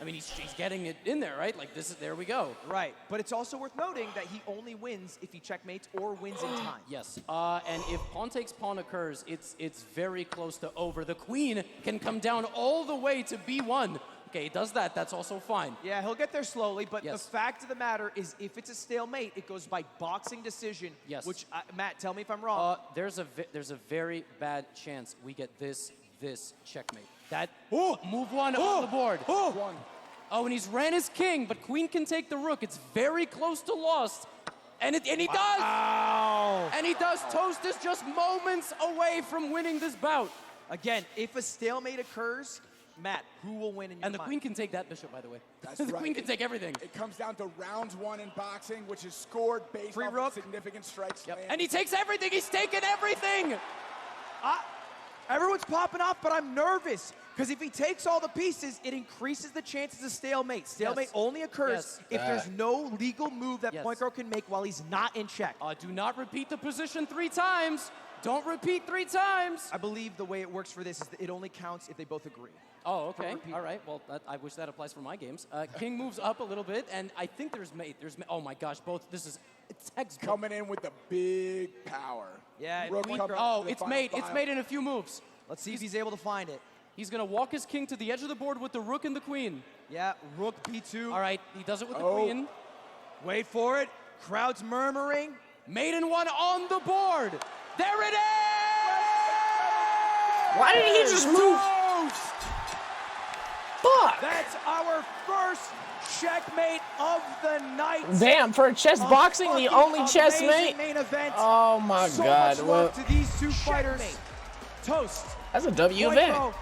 I mean, he's getting it in there, right? Like, there we go. Right, but it's also worth noting that he only wins if he checkmates or wins in time. Yes, and if pawn takes pawn occurs, it's very close to over. The queen can come down all the way to B1. Okay, he does that. That's also fine. Yeah, he'll get there slowly, but Yes. the fact of the matter is if it's a stalemate, it goes by boxing decision. Yes. Which, Matt, tell me if I'm wrong. There's a very bad chance we get this checkmate. That move one on the board. Oh, and he's ran his king, but queen can take the rook. It's very close to lost. And he does! And he does. Toast is just moments away from winning this bout. Again, if a stalemate occurs, Matt, who will win in your And the mind? queen can take that bishop, by the way. That's the right. queen can take everything. It comes down to rounds 1 in boxing, which is scored based Free off rook. of significant strikes. Yep. And he takes everything. He's taken everything. Everyone's popping off, but I'm nervous. Because if he takes all the pieces, it increases the chances of stalemate. Stalemate only occurs if there's no legal move that Point Guard can make while he's not in check. Do not repeat the position 3 times. Don't repeat 3 times. I believe the way it works for this is that it only counts if they both agree. Oh, okay. All right. Well, I wish that applies for my games. King moves up a little bit, and I think there's mate. Oh my gosh, both. This is textbook. Coming in with the big power. Yeah. It's mate. It's made in a few moves. Let's see if he's able to find it. He's gonna walk his king to the edge of the board with the rook and the queen. Yeah. Rook B2. All right. He does it with the queen. Wait for it. Crowd's murmuring. Mate in 1 on the board. There it is. Why did he just move? Fuck! That's our first checkmate of the night. Damn, for chess boxing, the only chessmate. Main event. Oh my so God! Much Well, love to these 2 fighters. Toast. That's a W event.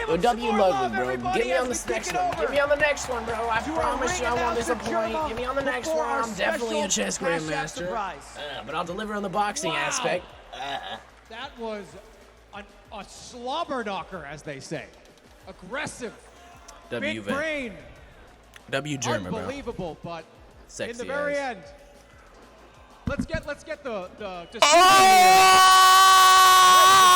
A W lovely, bro. Get me on this next one. Get me on the next one, bro. I promise you I won't disappoint. Get me on the next one. I'm definitely a chess grandmaster. But I'll deliver on the boxing aspect. That was a slobber knocker, as they say. Aggressive. W Big brain. W German, bro. Unbelievable, but Sexy in the very ass. end, let's get the Oh!